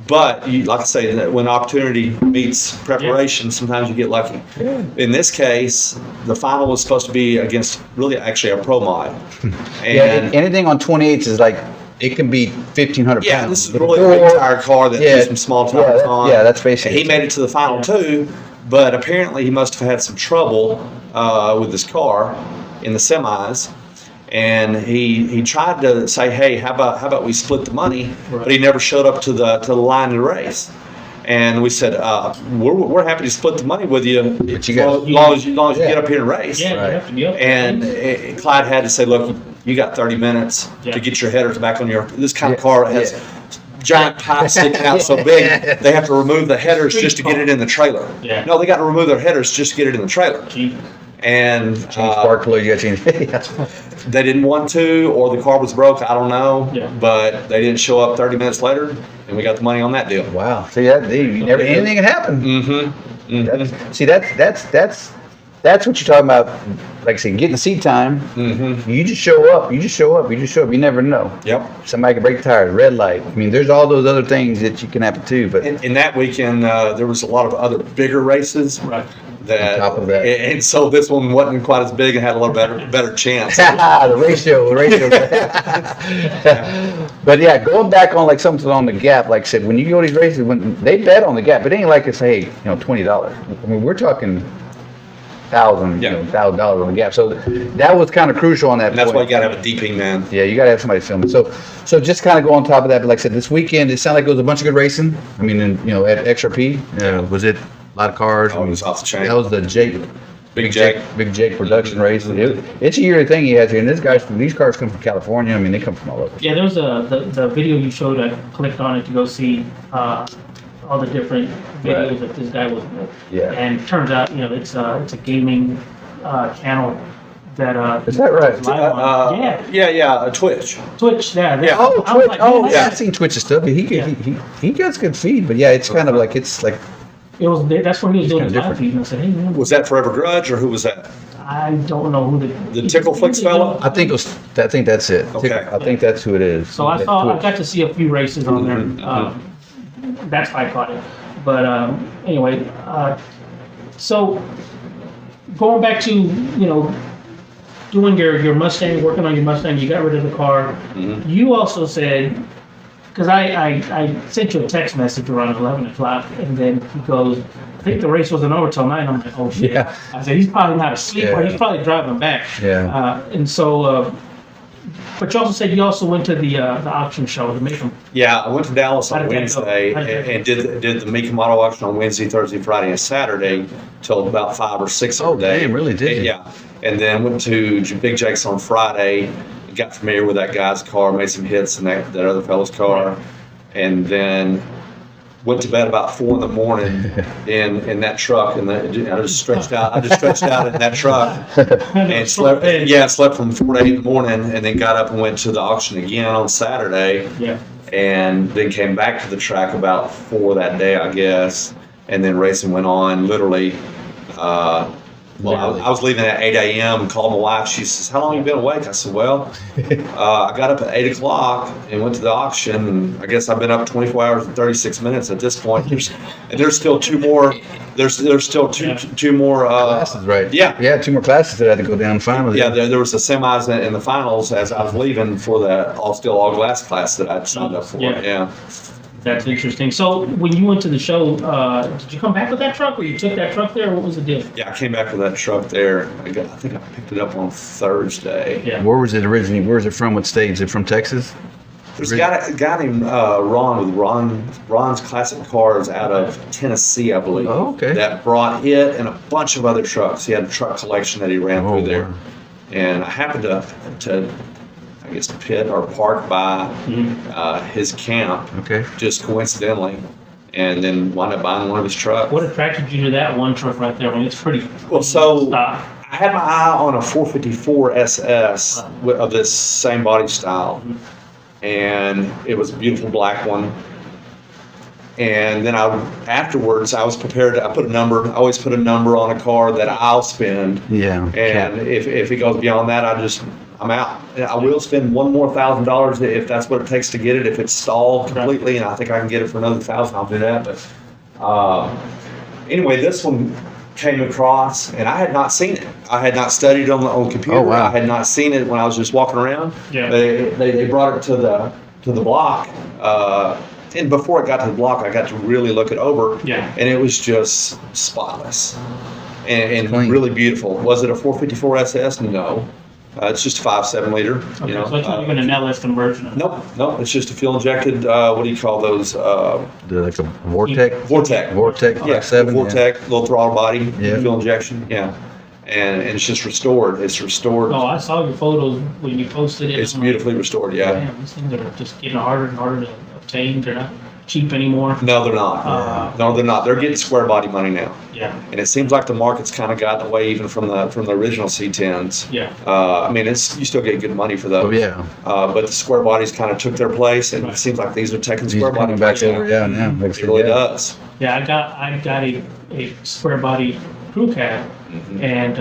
Speaker 4: But like I say, that when opportunity meets preparation, sometimes you get lucky. In this case, the final was supposed to be against actually a pro mod.
Speaker 3: Yeah.
Speaker 4: And
Speaker 3: Anything on 28s is like it can be 1,500
Speaker 4: yeah,
Speaker 3: pounds.
Speaker 4: this is
Speaker 3: The
Speaker 4: really a big
Speaker 3: door-
Speaker 4: tire car that
Speaker 3: Yeah,
Speaker 4: has some small
Speaker 3: yeah,
Speaker 4: tires
Speaker 3: that-
Speaker 4: on.
Speaker 3: yeah, that's basically
Speaker 4: And he made it to the final too, but apparently he must have had some trouble with his car in the semis. And he tried to say, hey, how about we split the money?
Speaker 1: Right.
Speaker 4: But he never showed up to the line of the race. And we said, we're happy to split the money with you,
Speaker 3: But you got-
Speaker 4: as long as you
Speaker 3: Yeah.
Speaker 4: get up here and race.
Speaker 1: Yeah,
Speaker 3: Right.
Speaker 1: you have to be up.
Speaker 4: And Clyde had to say, look, you got 30 minutes
Speaker 1: Yeah.
Speaker 4: to get your headers back on your. This kind of
Speaker 3: Yeah.
Speaker 4: car has
Speaker 3: Yeah.
Speaker 4: giant pipes sticking out so big, they have to remove the headers just to get it in the trailer.
Speaker 1: Yeah.
Speaker 4: No, they got to remove their headers just to get it in the trailer.
Speaker 1: Cheap.
Speaker 4: And
Speaker 3: Change spark plug, you got to change.
Speaker 4: they didn't want to, or the car was broke. I don't know.
Speaker 1: Yeah.
Speaker 4: But they didn't show up 30 minutes later, and we got the money on that deal.
Speaker 3: Wow. See that? You never anything can happen.
Speaker 4: Mm-hmm. Mm-hmm.
Speaker 3: See that's what you're talking about. Like I said, getting seat time.
Speaker 4: Mm-hmm.
Speaker 3: You just show up. You just show up. You never know.
Speaker 4: Yep.
Speaker 3: Somebody can break the tires, red light. I mean, there's all those other things that you can happen too. But
Speaker 4: In that weekend, there was a lot of other bigger races.
Speaker 1: Right.
Speaker 4: That,
Speaker 3: On top of that.
Speaker 4: and so this one wasn't quite as big and had a little better chance.
Speaker 3: the ratio. But yeah, going back on like something on the gap, like I said, when you go to these races, when they bet on the gap, it ain't like it's hey, $20. I mean, we're talking $1,000 on the gap. So that was kind of crucial on that.
Speaker 4: And that's why
Speaker 3: point.
Speaker 4: you got to have a DP man.
Speaker 3: Yeah, you got to have somebody filming. So just kind of go on top of that. But like I said, this weekend, it sounded like it was a bunch of good racing. I mean, at XRP, was it a lot of cars?
Speaker 4: Oh, it was off the chain.
Speaker 3: That was the
Speaker 4: Big Jake.
Speaker 3: Big Jake production race. It's a yearly thing he has here. And these cars come from California. I mean, they come from all over.
Speaker 1: Yeah, there was the video you showed. I clicked on it to go see all the different videos
Speaker 3: Right.
Speaker 1: that this guy was with.
Speaker 3: Yeah.
Speaker 1: And it turns out, it's a gaming channel that
Speaker 3: Is that right?
Speaker 1: is live on.
Speaker 4: Twitch.
Speaker 1: Twitch. Yeah.
Speaker 4: Yeah.
Speaker 3: Oh,
Speaker 1: I was
Speaker 3: Twitch.
Speaker 1: like,
Speaker 3: Oh,
Speaker 1: man,
Speaker 3: yeah. I've seen Twitch's stuff. He gets good feed, but yeah, it's kind of like
Speaker 1: That's where he was doing his
Speaker 3: kinda
Speaker 1: live feed. And I said, hey man,
Speaker 4: Was that Forever Grudge or who was that?
Speaker 1: I don't know who
Speaker 4: The Tickle Flicks fella?
Speaker 3: I think that's it.
Speaker 4: Okay.
Speaker 3: I think that's who it is.
Speaker 1: So I got to see a few races on there. That's why I caught it. But anyway, so going back to doing your Mustang, working on your Mustang, you got rid of the car.
Speaker 4: Mm-hmm.
Speaker 1: You also said, because I sent you a text message around 11 o'clock, and then he goes, I think the race wasn't over till 9. I'm like, oh shit.
Speaker 3: Yeah.
Speaker 1: I said, he's probably not asleep or he's probably driving back.
Speaker 3: Yeah.
Speaker 1: And so, but you also said you also went to the auction show to make them.
Speaker 4: Yeah, I went to Dallas
Speaker 1: How
Speaker 4: on
Speaker 1: did that go?
Speaker 4: Wednesday
Speaker 1: How did that
Speaker 4: and did the Mika Model auction on Wednesday, Thursday, Friday, and Saturday till about 5 or 6
Speaker 3: Oh,
Speaker 4: of the day.
Speaker 3: damn, really, did you?
Speaker 4: Yeah, and then went to Big Jake's on Friday, got familiar with that guy's car, made some hits in that other fellow's car, and then went to bed about 4 in the morning in that truck, and I just stretched out in that truck and slept. Yeah, slept from 4 to 8 in the morning, and then got up and went to the auction again on Saturday.
Speaker 1: Yeah.
Speaker 4: And then came back to the track about 4 that day, I guess, and then racing went on literally. I was leaving at 8 a.m. and called my wife. She says, "How long have you been awake?" I said, "Well, I got up at 8 o'clock and went to the auction, and I guess I've been up 24 hours and 36 minutes at this point." There's still 2 more. There's still two more
Speaker 3: Classes, right?
Speaker 4: Yeah.
Speaker 3: 2 more classes that I had to go down finally.
Speaker 4: Yeah, there was the semis and the finals as I was leaving for the all glass class that I'd signed up for. Yeah.
Speaker 1: That's interesting. So when you went to the show, did you come back with that truck, or you took that truck there? What was the deal?
Speaker 4: Yeah, I came back with that truck there. I think I picked it up on Thursday.
Speaker 1: Yeah.
Speaker 3: Where was it originally? Where is it from? What state? Is it from Texas?
Speaker 4: There's a guy named Ron with Ron's Classic Cars out of Tennessee, I believe.
Speaker 3: Oh, okay.
Speaker 4: That brought it and a bunch of other trucks. He had a truck collection that he ran through there.
Speaker 3: Wow.
Speaker 4: And I happened to I guess, pit or park by his camp,
Speaker 3: Okay.
Speaker 4: just coincidentally, and then wound up buying one of his trucks.
Speaker 1: What attracted you to that one truck right there? I mean, it's pretty.
Speaker 4: Well, so
Speaker 1: stock.
Speaker 4: I had my eye on a 454 SS of this same body style, and it was a beautiful black one. And then afterwards, I was prepared to. I always put a number on a car that I'll spend.
Speaker 3: Yeah.
Speaker 4: And if it goes beyond that, I'm out. I will spend one more $1,000 if that's what it takes to get it. If it's stalled completely, and I think I can get it for another $1,000, I'll do that. But anyway, this one came across, and I had not seen it. I had not studied it on the computer.
Speaker 3: Oh, wow.
Speaker 4: I had not seen it when I was just walking around.
Speaker 1: Yeah.
Speaker 4: They brought it to the block. And before it got to the block, I got to really look it over.
Speaker 1: Yeah.
Speaker 4: And it was just spotless and
Speaker 3: Clean.
Speaker 4: really beautiful. Was it a 454 SS? No. It's just a 5.7 liter.
Speaker 1: Okay, so it's not even an LS conversion.
Speaker 4: Nope. It's just a fuel injected. What do you call those?
Speaker 3: Like a Vortec.
Speaker 4: Vortec. Yeah,
Speaker 3: 7.
Speaker 4: Vortec, little throttle body,
Speaker 3: Yeah.
Speaker 4: fuel injection. Yeah, and it's just restored. It's restored.
Speaker 1: Oh, I saw your photos when you posted it.
Speaker 4: It's beautifully restored. Yeah.
Speaker 1: Damn, these things are just getting harder and harder to obtain. They're not. cheap anymore.
Speaker 4: No, they're not. No, they're not. They're getting square body money now.
Speaker 1: Yeah.
Speaker 4: And it seems like the market's kind of gotten away even from the original C10s.
Speaker 1: Yeah.
Speaker 4: I mean, you still get good money for those.
Speaker 3: Oh, yeah.
Speaker 4: But the square bodies kind of took their place, and it seems like these are taking
Speaker 3: He's
Speaker 4: square body
Speaker 3: coming back
Speaker 4: place now.
Speaker 3: over, yeah, now. Like I
Speaker 4: It
Speaker 3: said,
Speaker 4: really
Speaker 3: yeah.
Speaker 4: does.
Speaker 1: Yeah, I got a square body crew cab, and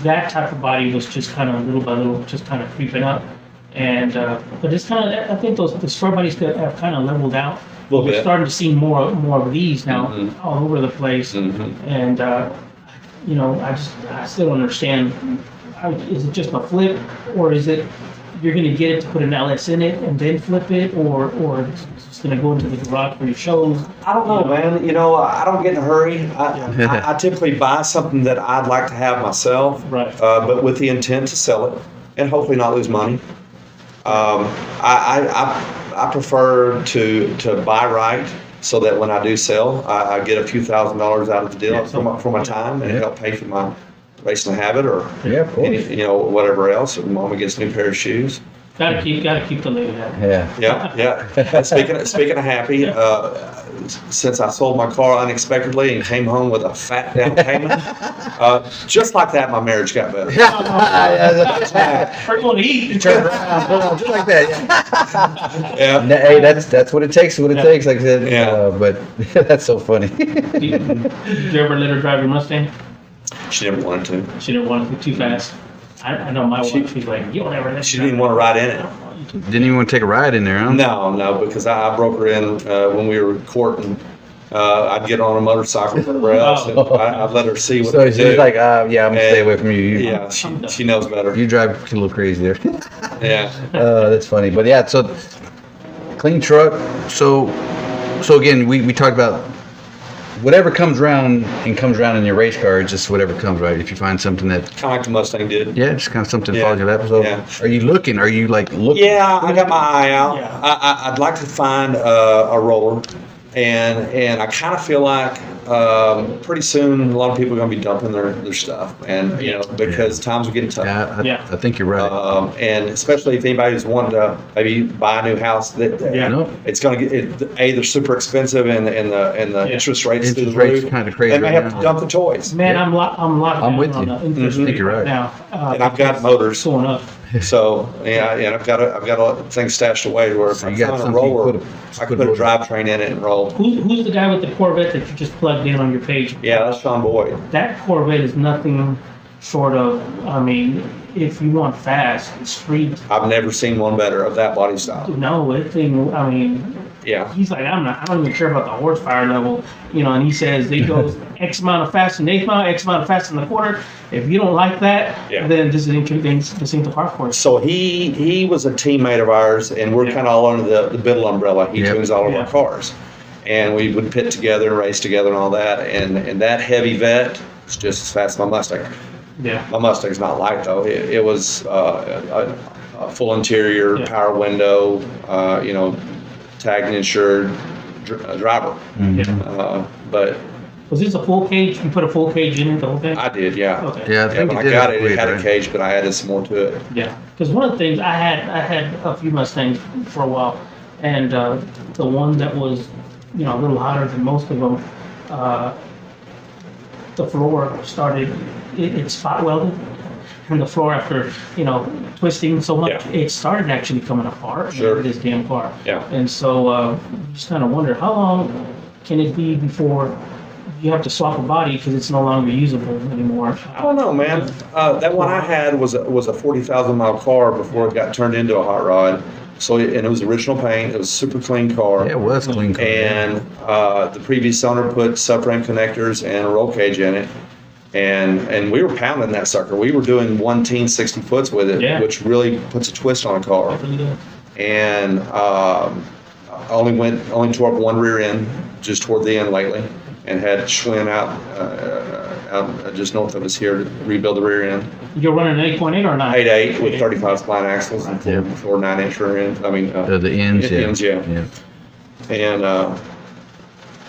Speaker 1: that type of body was just kind of little by little, just kind of creeping up, and but it's kind of, I think the square bodies have kind of leveled out.
Speaker 4: Little
Speaker 1: We're
Speaker 4: bit.
Speaker 1: starting to see more of these now all over the place, and you know, I still don't understand. Is it just a flip, or is it you're going to get it to put an LS in it and then flip it, or it's just going to go into the garage for your shows?
Speaker 4: I don't know, man. You know, I don't get in a hurry. I typically buy something that I'd like to have myself,
Speaker 1: Right.
Speaker 4: But with the intent to sell it and hopefully not lose money. I prefer to buy right, so that when I do sell, I get a few $1,000s out of the deal
Speaker 1: Yeah.
Speaker 4: for my time and help pay for my racing habit or
Speaker 3: Yeah, of course.
Speaker 4: you know, whatever else. Or mama gets a new pair of shoes.
Speaker 1: Gotta keep the lady happy.
Speaker 3: Yeah.
Speaker 4: Yeah. Speaking of happy, since I sold my car unexpectedly and came home with a fat down payment, just like that, my marriage got better.
Speaker 1: First one to eat.
Speaker 3: Turn around, just like that.
Speaker 4: Yeah.
Speaker 3: Hey, that's what it takes. What it
Speaker 1: Yeah.
Speaker 3: takes, like I said.
Speaker 4: Yeah.
Speaker 3: But that's so funny.
Speaker 1: Did you ever let her drive your Mustang?
Speaker 4: She never wanted to.
Speaker 1: She didn't want to be too fast. I know my wife. She's like, you don't ever let.
Speaker 4: She didn't even want to ride in it.
Speaker 3: Didn't even want to take a ride in there, huh?
Speaker 4: No, because I broke her in when we were courting. I'd get on a motorcycle or whatever else, and I'd let her see what
Speaker 3: So
Speaker 4: to
Speaker 3: she's
Speaker 4: do.
Speaker 3: like, yeah, I'm gonna stay away from you.
Speaker 4: Yeah, she knows better.
Speaker 3: You drive a little crazy there.
Speaker 4: Yeah.
Speaker 3: That's funny. But yeah, so clean truck. So again, we talked about whatever comes around in your race car, it's just whatever comes, right? If you find something that,
Speaker 4: Kind of like the Mustang did.
Speaker 3: yeah, just kind of something that
Speaker 4: Yeah.
Speaker 3: follows your lap. So
Speaker 4: Yeah.
Speaker 3: are you looking? Are you like looking?
Speaker 4: Yeah, I got my eye out.
Speaker 1: Yeah.
Speaker 4: I'd like to find a roller, and I kind of feel like pretty soon a lot of people are going to be dumping their stuff, and you know, because times are getting tough.
Speaker 3: Yeah, I think you're right.
Speaker 4: And especially if anybody's wanting to maybe buy a new house, that
Speaker 1: Yeah.
Speaker 3: No.
Speaker 4: it's going to get they're super expensive, and the interest rates through the
Speaker 3: Interest rates
Speaker 4: roof.
Speaker 3: kinda crazy
Speaker 4: They may
Speaker 3: right
Speaker 4: have
Speaker 3: now.
Speaker 4: to dump the toys.
Speaker 1: Man, I'm locked
Speaker 3: I'm with
Speaker 1: on
Speaker 3: you.
Speaker 1: the interest
Speaker 3: I think
Speaker 1: rate
Speaker 3: you're right.
Speaker 1: now.
Speaker 4: And I've got motors.
Speaker 1: It's going up.
Speaker 4: So yeah, and I've got a lot of things stashed away where if
Speaker 3: So
Speaker 4: I
Speaker 3: you got
Speaker 4: found a
Speaker 3: something you
Speaker 4: roller,
Speaker 3: put
Speaker 4: I could put a drivetrain in it and roll.
Speaker 1: Who's the guy with the Corvette that you just plugged in on your page?
Speaker 4: Yeah, that's Sean Boyd.
Speaker 1: That Corvette is nothing short of, I mean, if you want fast, street,
Speaker 4: I've never seen one better of that body style.
Speaker 1: no, it thing, I mean,
Speaker 4: Yeah.
Speaker 1: he's like, I don't even care about the horsepower level, you know, and he says it goes X amount of fast in the eighth mile, X amount of fast in the quarter. If you don't like that,
Speaker 4: Yeah.
Speaker 1: then this ain't the car for you.
Speaker 4: So he was a teammate of ours, and we're
Speaker 1: Yeah.
Speaker 4: kind of all under the Biddle umbrella. He
Speaker 3: Yep.
Speaker 4: tunes all of
Speaker 1: Yeah.
Speaker 4: our cars, and we would pit together and race together and all that. And that heavy vet is just as fast as my Mustang.
Speaker 1: Yeah.
Speaker 4: My Mustang's not light though. It was a full interior,
Speaker 1: Yeah.
Speaker 4: power window, you know, tagged and insured driver. But
Speaker 1: Was this a full cage? You put a full cage in it, the whole thing?
Speaker 4: I did, yeah.
Speaker 1: Okay.
Speaker 3: Yeah, I
Speaker 4: Yeah,
Speaker 3: think
Speaker 4: when
Speaker 3: you
Speaker 4: I
Speaker 3: did
Speaker 4: got
Speaker 3: it
Speaker 4: it, it
Speaker 3: weird,
Speaker 4: had a
Speaker 3: right?
Speaker 4: cage, but I added some more to it.
Speaker 1: Yeah, because one of the things I had a few Mustangs for a while, and the one that was, you know, a little hotter than most of them, the floor started, it spot welded, and the floor after, you know, twisting so much,
Speaker 4: Yeah.
Speaker 1: it started actually coming apart.
Speaker 4: Sure.
Speaker 1: This damn car.
Speaker 4: Yeah.
Speaker 1: And so just kind of wonder how long can it be before you have to swap a body because it's no longer usable anymore.
Speaker 4: I don't know, man. That one I had was a 40,000 mile car before it got turned into a hot rod. So and it was original paint. It was a super clean car.
Speaker 3: Yeah, it was clean car.
Speaker 4: And the previous owner put subframe connectors and a roll cage in it. And we were pounding that sucker. We were doing 60 foots with it,
Speaker 1: Yeah.
Speaker 4: which really puts a twist on a car.
Speaker 1: Really good.
Speaker 4: And only tore up one rear end just toward the end lately, and had Schwinn out just north of us here to rebuild the rear end.
Speaker 1: You're running an 8.8 or 9?
Speaker 4: 8.8 with 35 spline axles and
Speaker 3: Yep.
Speaker 4: four 9-inch rear ends. I mean,
Speaker 3: The ends, yeah.
Speaker 4: ends, yeah. And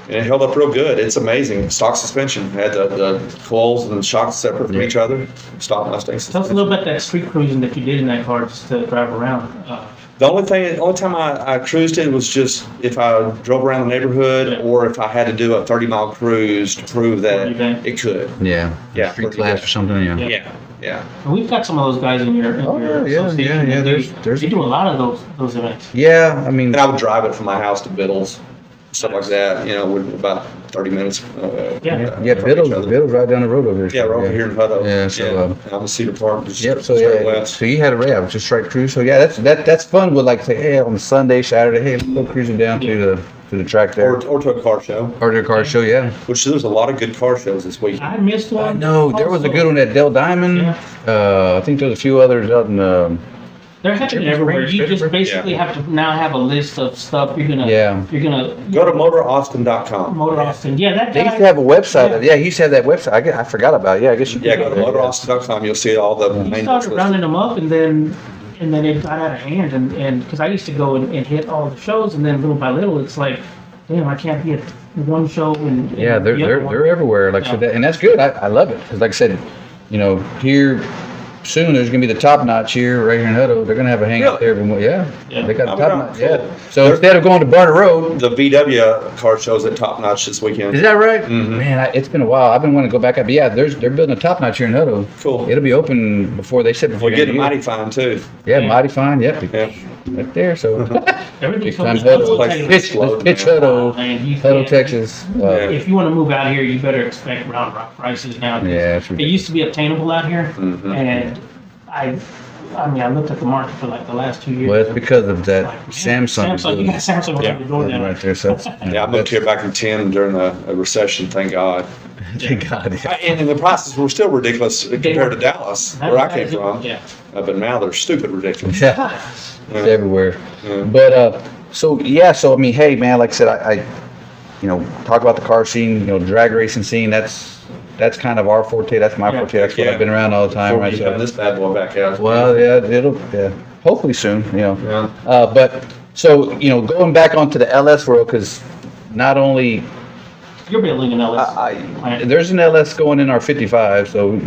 Speaker 4: And it held up real good. It's amazing. Stock suspension. Had the coils and the shocks separate from each other. Stock Mustang suspension.
Speaker 1: Tell us a little bit that street cruising that you did in that car just to drive around.
Speaker 4: The only time I cruised it was just if I drove around the neighborhood or if I had to do a 30-mile cruise to prove that it could.
Speaker 3: Yeah.
Speaker 4: Yeah,
Speaker 3: Street
Speaker 4: pretty
Speaker 3: class
Speaker 4: good.
Speaker 3: or something. Yeah.
Speaker 4: Yeah.
Speaker 1: And we've got some of those guys in your association.
Speaker 3: yeah. There's
Speaker 1: They do a lot of those events.
Speaker 3: Yeah. I mean,
Speaker 4: And I would drive it from my house to Biddle's, stuff like that. With about 30 minutes.
Speaker 1: Yeah.
Speaker 3: yeah.
Speaker 4: from each other.
Speaker 3: Biddle's right down the road over here.
Speaker 4: Yeah, we're over here in Hutto.
Speaker 3: Yeah, so,
Speaker 4: And I'm in Cedar Park. Just
Speaker 3: Yep. So
Speaker 4: straight
Speaker 3: yeah.
Speaker 4: west.
Speaker 3: So you had a just straight cruise. So yeah, that's fun. With like say, hey, on Sunday, Saturday, hey, let's go cruising down to the track there.
Speaker 4: Or to a car show,
Speaker 3: Or to a car show. Yeah.
Speaker 4: which there's a lot of good car shows this week.
Speaker 1: I missed one.
Speaker 3: No, there was a good one at Del Diamond.
Speaker 1: Yeah.
Speaker 3: I think there's a few others out in.
Speaker 1: They're happening everywhere. You just
Speaker 3: Pittsburgh?
Speaker 1: basically have to now have a list of stuff you're gonna.
Speaker 3: Yeah.
Speaker 1: You're gonna
Speaker 4: Go to motoroustin.com.
Speaker 1: Motor Austin. Yeah, that
Speaker 3: They
Speaker 1: guy.
Speaker 3: used to have a website. Yeah, he used to have that website. I forgot about it. Yeah, I guess you.
Speaker 4: Yeah, go to motoroustin.com. You'll see all the
Speaker 1: He
Speaker 4: main
Speaker 1: started
Speaker 4: lists.
Speaker 1: rounding them up, and then it got out of hand, and because I used to go and hit all the shows, and then little by little, it's like, damn, I can't be at one show and
Speaker 3: Yeah,
Speaker 1: the other one.
Speaker 3: they're everywhere. Like I said, and that's good. I love it because, like I said, here soon there's gonna be the Top Notch here right here in Hutto. They're gonna have a hangout there. Yeah,
Speaker 1: Yeah.
Speaker 3: they got
Speaker 4: Oh,
Speaker 3: the Top
Speaker 4: yeah,
Speaker 3: Notch.
Speaker 4: cool.
Speaker 3: Yeah. So instead of going to Barner Road,
Speaker 4: The VW car shows at Top Notch this weekend.
Speaker 3: is that right?
Speaker 4: Mhm.
Speaker 3: Man, it's been a while. I've been wanting to go back up. But yeah, they're building a Top Notch here in Hutto.
Speaker 4: Cool.
Speaker 3: It'll be open before they said before.
Speaker 4: We're
Speaker 3: the end
Speaker 4: getting
Speaker 3: of
Speaker 4: a
Speaker 3: the year.
Speaker 4: mighty fine too.
Speaker 3: Yeah, mighty fine. Yep.
Speaker 4: Yeah.
Speaker 3: Right there. So
Speaker 1: Everything's
Speaker 3: big time
Speaker 1: so
Speaker 3: Hutto.
Speaker 4: Like
Speaker 3: Pitch Hutto,
Speaker 1: Man, you
Speaker 3: Hutto,
Speaker 1: can't-
Speaker 3: Texas.
Speaker 4: Yeah.
Speaker 1: If you want to move out here, you better expect round rock prices now.
Speaker 3: Yeah, it's
Speaker 1: It
Speaker 3: ridiculous.
Speaker 1: used to be obtainable out here,
Speaker 4: Mhm.
Speaker 1: and I looked at the market for like the last 2 years.
Speaker 3: Well, it's because of that
Speaker 1: Like,
Speaker 3: Samsung.
Speaker 1: Samsung, you got Samsung right
Speaker 4: Yeah.
Speaker 1: at the door now.
Speaker 3: Right there. So
Speaker 4: Yeah, I moved here back in 10 during a recession, thank God.
Speaker 3: Thank God. Yeah.
Speaker 4: And the prices were still ridiculous compared to Dallas, where I came from.
Speaker 1: Yeah.
Speaker 4: But now they're stupid ridiculous.
Speaker 3: Yeah, it's everywhere.
Speaker 4: Yeah.
Speaker 3: But so I mean, hey man, like I said, I talk about the car scene, drag racing scene. That's kind of our forte. That's my
Speaker 1: Yeah.
Speaker 3: forte. That's what
Speaker 4: Yeah.
Speaker 3: I've been around all the time,
Speaker 4: Before
Speaker 3: right?
Speaker 4: you have
Speaker 3: So,
Speaker 4: this bad boy back out.
Speaker 3: well, yeah, hopefully soon,
Speaker 4: Yeah.
Speaker 3: But so going back onto the LS world, because not only
Speaker 1: You're building an LS.
Speaker 3: there's an LS going in our 55, so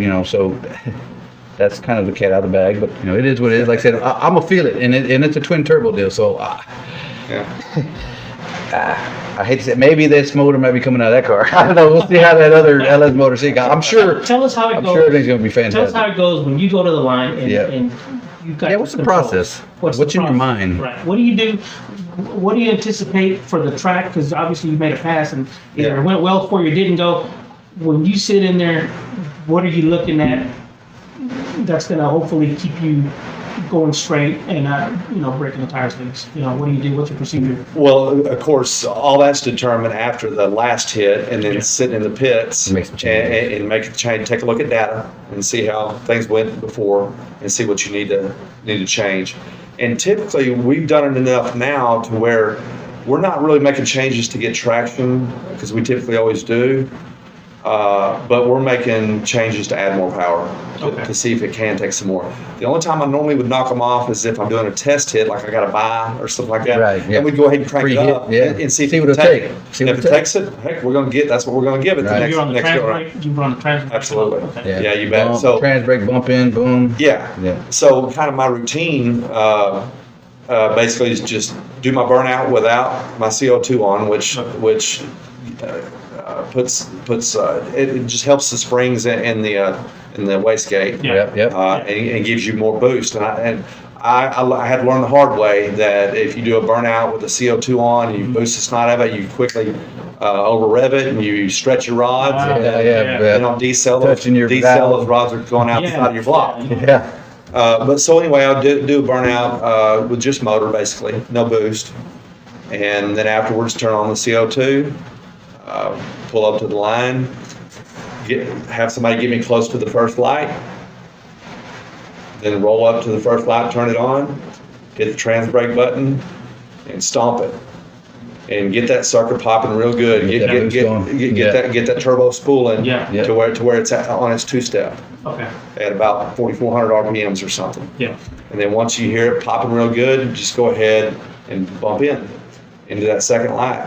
Speaker 3: that's kind of the cat out of the bag. But it is what it is. Like I said, I'm gonna feel it, and it's a twin turbo deal. So
Speaker 4: Yeah.
Speaker 3: I hate to say, maybe this motor might be coming out of that car. I don't know. We'll see how that other LS motor scene goes. I'm sure
Speaker 1: Tell us how it
Speaker 3: I'm
Speaker 1: goes.
Speaker 3: sure everything's gonna be
Speaker 1: Tell us
Speaker 3: fantastic.
Speaker 1: how it goes when you go to the line and,
Speaker 3: Yeah.
Speaker 1: and you've got.
Speaker 3: Yeah, what's the
Speaker 1: control.
Speaker 3: process?
Speaker 1: What's
Speaker 3: What's
Speaker 1: the
Speaker 3: in your
Speaker 1: process?
Speaker 3: mind?
Speaker 1: Right. What do you do? What do you anticipate for the track? Because obviously you made a pass and either
Speaker 4: Yeah.
Speaker 1: it went well for you or didn't go. When you sit in there, what are you looking at? That's gonna hopefully keep you going straight and not, breaking the tires loose. What do you do? What's your procedure?
Speaker 4: Well, of course, all that's determined after the last hit, and then sitting in the pits
Speaker 3: Make some changes.
Speaker 4: and make a change. Take a look at data and see how things went before, and see what you need to change. And typically, we've done it enough now to where we're not really making changes to get traction, because we typically always do. But we're making changes to add more power to see if it can take some more. The only time I normally would knock them off is if I'm doing a test hit, like I got to buy or something like that.
Speaker 3: Right, yeah.
Speaker 4: And we'd go ahead and crank
Speaker 3: Free
Speaker 4: it
Speaker 3: hit,
Speaker 4: up
Speaker 3: yeah.
Speaker 4: and see if
Speaker 3: See
Speaker 4: it
Speaker 3: what
Speaker 4: can
Speaker 3: it'll
Speaker 4: take
Speaker 3: take.
Speaker 4: it.
Speaker 3: See
Speaker 4: And
Speaker 3: what
Speaker 4: if
Speaker 3: it
Speaker 4: it takes it, heck, that's what we're going to get at
Speaker 3: Right.
Speaker 4: the
Speaker 1: You're on the
Speaker 4: next
Speaker 1: trans
Speaker 4: go around.
Speaker 1: brake. You run the trans brake.
Speaker 4: Absolutely.
Speaker 1: Okay.
Speaker 4: Yeah, you bet.
Speaker 3: Bump,
Speaker 4: So-
Speaker 3: trans brake, bump in, boom.
Speaker 4: Yeah.
Speaker 3: Yeah.
Speaker 4: So kind of my routine basically is just do my burnout without my CO2 on, which puts it just helps the springs in the wastegate.
Speaker 1: Yeah.
Speaker 3: Yep.
Speaker 4: And gives you more boost. And I had to learn the hard way that if you do a burnout with the CO2 on and you boost the snot of it, you quickly over rev it and you stretch your rods.
Speaker 1: Wow.
Speaker 3: Yeah.
Speaker 4: And on decel,
Speaker 3: Touching your
Speaker 4: those rods are going out the
Speaker 1: Yeah.
Speaker 4: side of your block.
Speaker 3: Yeah.
Speaker 4: But so anyway, I'll do a burnout with just motor, basically, no boost. And then afterwards, turn on the CO2, pull up to the line, have somebody get me close to the first light, then roll up to the first light, turn it on, hit the trans brake button, and stomp it. And get that sucker popping real good.
Speaker 3: Get that boost going.
Speaker 4: Get that turbo spooling
Speaker 1: Yeah.
Speaker 3: Yeah.
Speaker 4: to where it's on its two-step
Speaker 1: Okay.
Speaker 4: at about 4,400 RPMs or something.
Speaker 1: Yeah.
Speaker 4: And then once you hear it popping real good, just go ahead and bump into that second light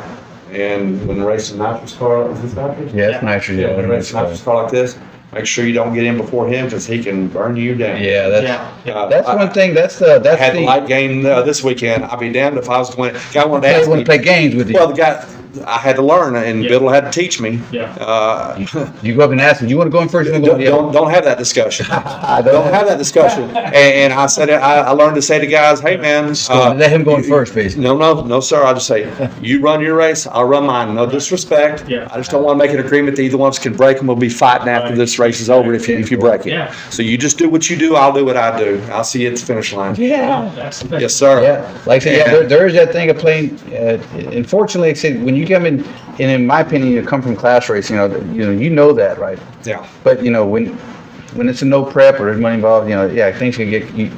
Speaker 4: And when racing a nitrous car, is this nitrous?
Speaker 3: Yeah, it's nitrogen.
Speaker 4: Yeah, when racing a nitrous car like this, make sure you don't get in before him because he can burn you down.
Speaker 3: Yeah, that's
Speaker 1: Yeah.
Speaker 3: that's one thing. That's
Speaker 4: I
Speaker 3: the
Speaker 4: had the light game this weekend. I'd be damned if I was going. Guy wanted to
Speaker 3: I
Speaker 4: ask
Speaker 3: want
Speaker 4: me.
Speaker 3: to play games with you.
Speaker 4: Well, the guy, I had to learn, and
Speaker 1: Yeah.
Speaker 4: Biddle had to teach me.
Speaker 1: Yeah.
Speaker 3: You go up and ask him, you want to go in first? You want to go?
Speaker 4: Don't have that discussion.
Speaker 3: I
Speaker 4: Don't have that discussion. And I said, I learned to say to guys, hey man,
Speaker 3: Let him go in first, basically.
Speaker 4: no, sir. I just say, you run your race, I'll run mine. No disrespect.
Speaker 1: Yeah.
Speaker 4: I just don't want to make an agreement that either one of us can break, and we'll be fighting after this race is over if you break it.
Speaker 1: Yeah.
Speaker 4: So you just do what you do, I'll do what I do. I'll see you at the finish line.
Speaker 3: Yeah.
Speaker 1: That's the best.
Speaker 4: Yes, sir.
Speaker 3: Yeah, like I said,
Speaker 4: Yeah.
Speaker 3: there is that thing of playing. Unfortunately, like I said, when you come in, and in my opinion, you come from class racing, you know that, right?
Speaker 4: Yeah.
Speaker 3: But when it's a no prep or there's money involved, things can get you.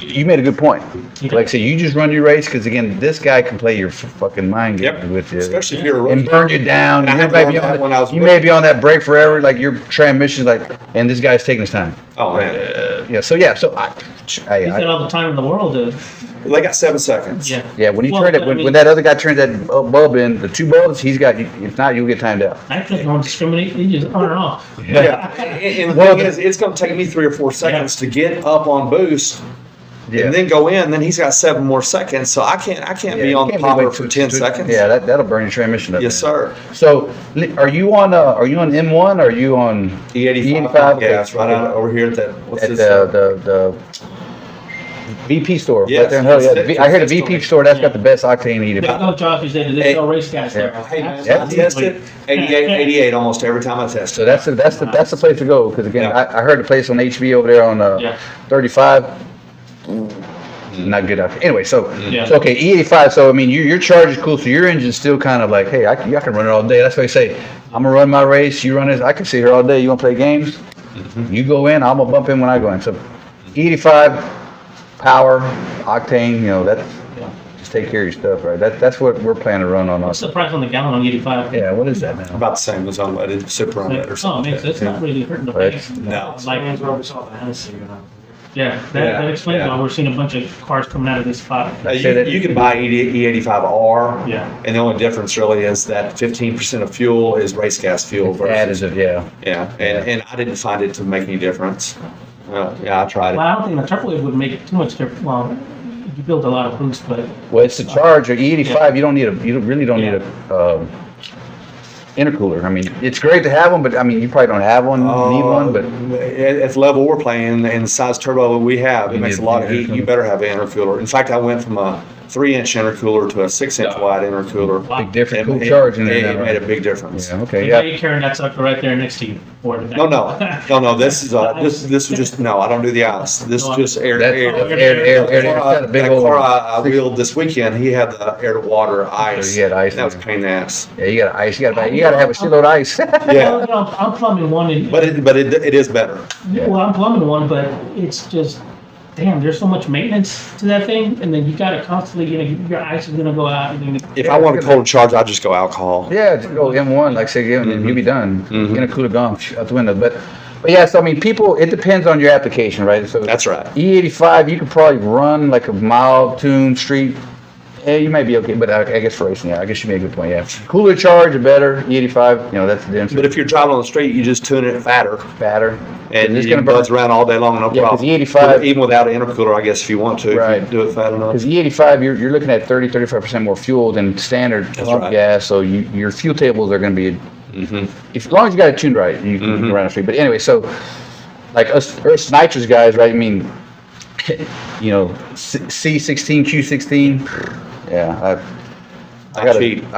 Speaker 3: You made a good point.
Speaker 1: Yeah.
Speaker 3: Like I said, you just run your race because again, this guy can play your fucking mind game
Speaker 4: Yep.
Speaker 3: with you,
Speaker 4: Especially if you're a
Speaker 3: and
Speaker 4: rookie.
Speaker 3: burn you down.
Speaker 4: And I
Speaker 3: You
Speaker 4: had
Speaker 3: may
Speaker 4: to
Speaker 3: be
Speaker 4: learn
Speaker 3: on
Speaker 4: that when I was
Speaker 3: you may be on that break forever, like your transmission's like, and this guy's taking his time.
Speaker 4: Oh man.
Speaker 3: So I
Speaker 1: He's got all the time in the world to.
Speaker 4: They got 7 seconds.
Speaker 1: Yeah.
Speaker 3: yeah, when he
Speaker 1: Well,
Speaker 3: turned it,
Speaker 1: but I mean-
Speaker 3: when that other guy turns that bulb in, the 2 bulbs, he's got. If not, you'll get timed out.
Speaker 1: I don't discriminate. You just on and off.
Speaker 4: Yeah. And the
Speaker 3: Well,
Speaker 4: thing is, it's going to take me 3 or 4 seconds to get up on boost.
Speaker 3: Yeah.
Speaker 4: And then go in. Then he's got 7 more seconds, so I can't be
Speaker 3: you
Speaker 4: on the
Speaker 3: can't
Speaker 4: popper
Speaker 3: waiting
Speaker 4: for 10 seconds.
Speaker 3: Yeah, that'll burn your transmission up.
Speaker 4: Yes,
Speaker 3: man.
Speaker 4: sir.
Speaker 3: So, are you on M1? Or are you on
Speaker 4: E85. Yeah, it's right out over here at that. What's
Speaker 3: at
Speaker 4: this?
Speaker 3: the VP store
Speaker 4: Yes,
Speaker 3: right there in Hell? Yeah,
Speaker 4: it's-
Speaker 3: I heard the
Speaker 4: it's-
Speaker 3: VP store. That's got the best octane
Speaker 1: There's
Speaker 3: eater.
Speaker 1: no job you said there's no race guys there.
Speaker 4: Hey man,
Speaker 3: Yeah.
Speaker 4: I tested 88 almost every time I tested.
Speaker 3: So that's the place to go because again,
Speaker 4: Yeah.
Speaker 3: I heard the place on HB over there on
Speaker 1: Yeah.
Speaker 3: 35. Not good out there. Anyway, so
Speaker 1: Yeah.
Speaker 3: so okay, E85. So I mean, your charge is cool. So your engine's still kind of like, hey, I can run it all day. That's why I say, I'm gonna run my race. You run this. I can sit here all day. You wanna play games? You go in. I'm gonna bump in when I go in. So E85, power, octane. That just take care of your stuff, right? That's what we're planning to run on.
Speaker 1: What's the price on the gallon on 85?
Speaker 3: Yeah. What is that now?
Speaker 4: About the same as unleaded super unleaded or
Speaker 1: Oh,
Speaker 4: something.
Speaker 1: man, so it's not really hurting the
Speaker 3: Right.
Speaker 1: banks.
Speaker 4: No.
Speaker 1: Like, yeah, that explains why we're seeing a bunch of cars coming out of this spot.
Speaker 4: You can buy E85R.
Speaker 1: Yeah.
Speaker 4: And the only difference really is that 15% of fuel is race gas fuel versus.
Speaker 3: Additive, yeah.
Speaker 4: Yeah, and I didn't find it to make any difference. Yeah, I tried
Speaker 1: Well,
Speaker 4: it.
Speaker 1: I don't think the turbo would make too much difference. Well, you build a lot of boost, but
Speaker 3: Well, it's the charge or E85. You really don't need a intercooler. I mean, it's great to have one, but I mean, you probably don't have one, need one, but
Speaker 4: At the level we're playing and the size turbo we have, it
Speaker 3: You
Speaker 4: makes a
Speaker 3: need
Speaker 4: lot of
Speaker 3: an
Speaker 4: heat. You
Speaker 3: intercooler.
Speaker 4: better have an intercooler. In fact, I went from a 3-inch intercooler to a 6-inch wide intercooler.
Speaker 3: big difference. Cool
Speaker 4: It-
Speaker 3: charge in
Speaker 4: it,
Speaker 3: there.
Speaker 4: it made a big difference.
Speaker 3: Yeah. Okay.
Speaker 1: yeah.
Speaker 3: Yeah.
Speaker 1: you're carrying that sucker right there next to you. Or
Speaker 4: No. This is this was just no. I don't do the ice. This is just air.
Speaker 3: That's
Speaker 4: air.
Speaker 3: air. It's got a big
Speaker 4: That
Speaker 3: old.
Speaker 4: car I wheeled this weekend, he had the air to water ice.
Speaker 3: he had ice
Speaker 4: That was
Speaker 3: in
Speaker 4: a pain in the ass.
Speaker 3: Yeah, you got ice. You got to have a shitload of ice.
Speaker 4: Yeah,
Speaker 1: I'm plumbing one, and
Speaker 4: but it is better.
Speaker 1: well, I'm plumbing one, but it's just, damn, there's so much maintenance to that thing, and then you got to constantly, your ice is gonna go out. And then,
Speaker 4: If I want a cold charge, I just go alcohol.
Speaker 3: Yeah, just go M1, like say, and you'll be done.
Speaker 4: Mhm.
Speaker 3: Intercooler gone out the window. But yeah, so I mean, people, it depends on your application, right? So
Speaker 4: That's right.
Speaker 3: E85, you could probably run like a mile tune street. Yeah, you might be okay, but I guess for racing, yeah, I guess you made a good point. Yeah, cooler charge or better. E85, that's the difference.
Speaker 4: But if you're driving on the street, you just tune it fatter,
Speaker 3: Batter,
Speaker 4: and
Speaker 3: it's
Speaker 4: you
Speaker 3: gonna
Speaker 4: can
Speaker 3: burn.
Speaker 4: buzz around all day long, no
Speaker 3: Yeah, 'cause
Speaker 4: problem.
Speaker 3: E85
Speaker 4: even without an intercooler, I guess if you want to, if
Speaker 3: Right.
Speaker 4: you do it fat enough.
Speaker 3: Because E85, you're looking at 35% more fuel than standard
Speaker 4: That's
Speaker 3: pump
Speaker 4: right.
Speaker 3: gas, so your fuel tables are going to be,
Speaker 4: Mm-hmm.
Speaker 3: as long as you got it tuned right, you can run the street. But anyway, so like us nitrous guys, right? I mean, C16, Q16, yeah. I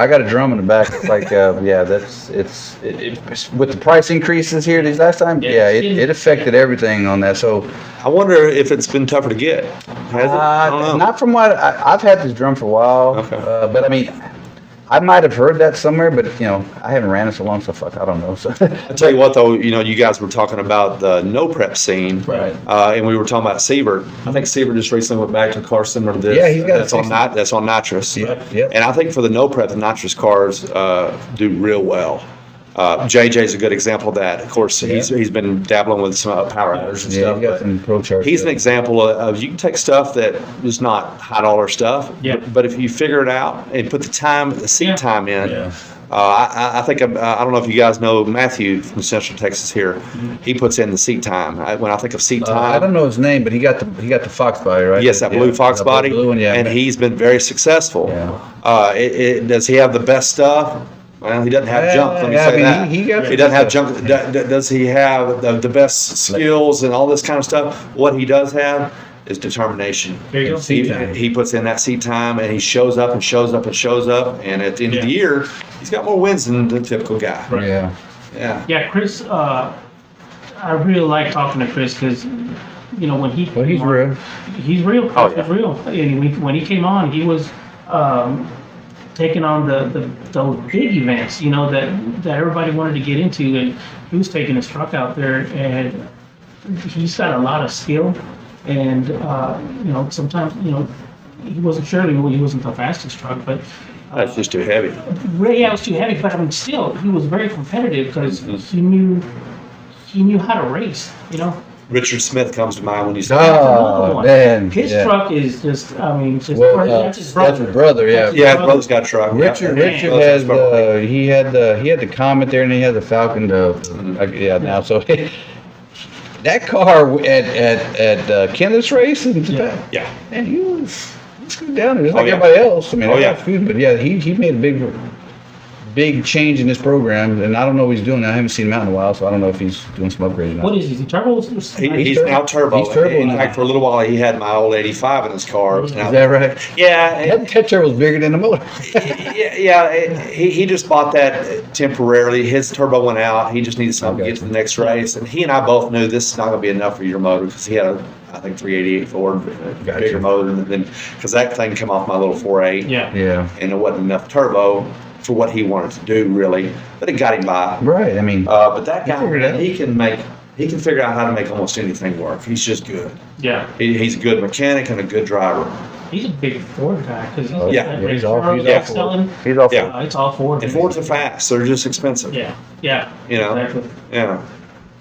Speaker 3: got a drum in the back. It's like, it's with the price increases here these last time. Yeah, it affected everything on that. So
Speaker 4: I wonder if it's been tougher to get. Has it? I don't know.
Speaker 3: not from what I've had this drum for a while.
Speaker 4: Okay.
Speaker 3: But I mean, I might have heard that somewhere, but I haven't ran it so long, so fuck, I don't know. So
Speaker 4: I tell you what, though, you guys were talking about the no prep scene,
Speaker 3: Right.
Speaker 4: And we were talking about Siebert. I think Siebert just recently went back to a car similar to this.
Speaker 3: Yeah, he's got
Speaker 4: that's on nitrous.
Speaker 3: Yep.
Speaker 4: And I think for the no prep, the nitrous cars do real well. JJ's a good example of that. Of course, he's been dabbling with some power hours and stuff.
Speaker 3: He's got
Speaker 4: but
Speaker 3: some pro charge.
Speaker 4: he's an example of you can take stuff that is not high dollar stuff,
Speaker 1: Yeah.
Speaker 4: but if you figure it out and put the seat time in,
Speaker 3: Yeah.
Speaker 4: I think I don't know if you guys know Matthew from Central Texas here. He puts in the seat time. When I think of seat
Speaker 3: I
Speaker 4: time,
Speaker 3: don't know his name, but he got the Fox body, right?
Speaker 4: yes, that blue Fox
Speaker 3: that
Speaker 4: body,
Speaker 3: blue one, yeah.
Speaker 4: and he's been very successful.
Speaker 3: Yeah.
Speaker 4: Does he have the best stuff? Well, he doesn't have junk. Let me
Speaker 3: Yeah, I
Speaker 4: say
Speaker 3: mean,
Speaker 4: that.
Speaker 3: he got
Speaker 4: He doesn't have junk. Does he have the best skills and all this kind of stuff? What he does have is determination.
Speaker 1: There you go.
Speaker 3: Seat time.
Speaker 4: He puts in that seat time, and he shows up and shows up and shows up. And at the end of the year, he's got more wins than the typical guy.
Speaker 1: Right.
Speaker 3: Yeah.
Speaker 4: Yeah.
Speaker 1: Yeah, Chris, I really like talking to Chris because, you know, when he
Speaker 3: Well, he's real.
Speaker 1: he's real.
Speaker 4: Oh,
Speaker 1: He's real. And when he came on, he was taking on those big events, you know, that everybody wanted to get into, and he was taking his truck out there, and he's got a lot of skill, and you know, sometimes, you know, he wasn't he wasn't the fastest truck, but
Speaker 4: That's just too heavy.
Speaker 1: yeah, it was too heavy. But I mean, still, he was very competitive because he knew how to race, you know.
Speaker 4: Richard Smith comes to mind when you say
Speaker 1: Another
Speaker 3: Oh,
Speaker 1: one.
Speaker 3: man.
Speaker 1: His
Speaker 3: yeah.
Speaker 1: truck is just, I mean, just
Speaker 3: Well,
Speaker 1: that's his
Speaker 3: that's his brother, yeah.
Speaker 4: Yeah, his brother's got a truck.
Speaker 3: Richard
Speaker 4: Brother's
Speaker 3: has
Speaker 4: brother.
Speaker 3: he had the Comet there, and he had the Falcon. Yeah, now so that car at Kenneth's race,
Speaker 4: Yeah.
Speaker 3: man, he was screwed down there just like
Speaker 4: yeah.
Speaker 3: everybody else. I mean,
Speaker 4: Oh, yeah.
Speaker 3: but yeah, he made a big change in this program, and I don't know what he's doing. I haven't seen him out in a while, so I don't know if he's doing some upgrading.
Speaker 1: What is he turbo?
Speaker 4: He's
Speaker 3: turbo.
Speaker 4: now turbo.
Speaker 3: He's turbo
Speaker 4: In
Speaker 3: now.
Speaker 4: fact, for a little while, he had my old 85 in his car.
Speaker 3: Is that right?
Speaker 4: Yeah.
Speaker 3: That turbo's bigger than the motor.
Speaker 4: He just bought that temporarily. His turbo went out. He just needed something to get to the next race. And he and I both knew this is not going to be enough for your motor because he had I think 388 Ford,
Speaker 3: Gotcha.
Speaker 4: bigger motor than because that thing came off my little 4.8.
Speaker 1: Yeah.
Speaker 3: Yeah.
Speaker 4: And it wasn't enough turbo for what he wanted to do really, but it got him by.
Speaker 3: Right. I mean,
Speaker 4: But that guy,
Speaker 3: figured it out.
Speaker 4: he can figure out how to make almost anything work. He's just good.
Speaker 1: Yeah.
Speaker 4: He's a good mechanic and a good driver.
Speaker 1: He's a big Ford guy because he's
Speaker 4: Yeah.
Speaker 3: He's all
Speaker 4: Yeah.
Speaker 1: selling.
Speaker 3: he's off.
Speaker 4: Yeah.
Speaker 1: It's all Ford.
Speaker 4: And Fords are fast. They're just expensive.
Speaker 1: Yeah. Yeah.
Speaker 4: You know.
Speaker 1: Exactly.
Speaker 4: Yeah.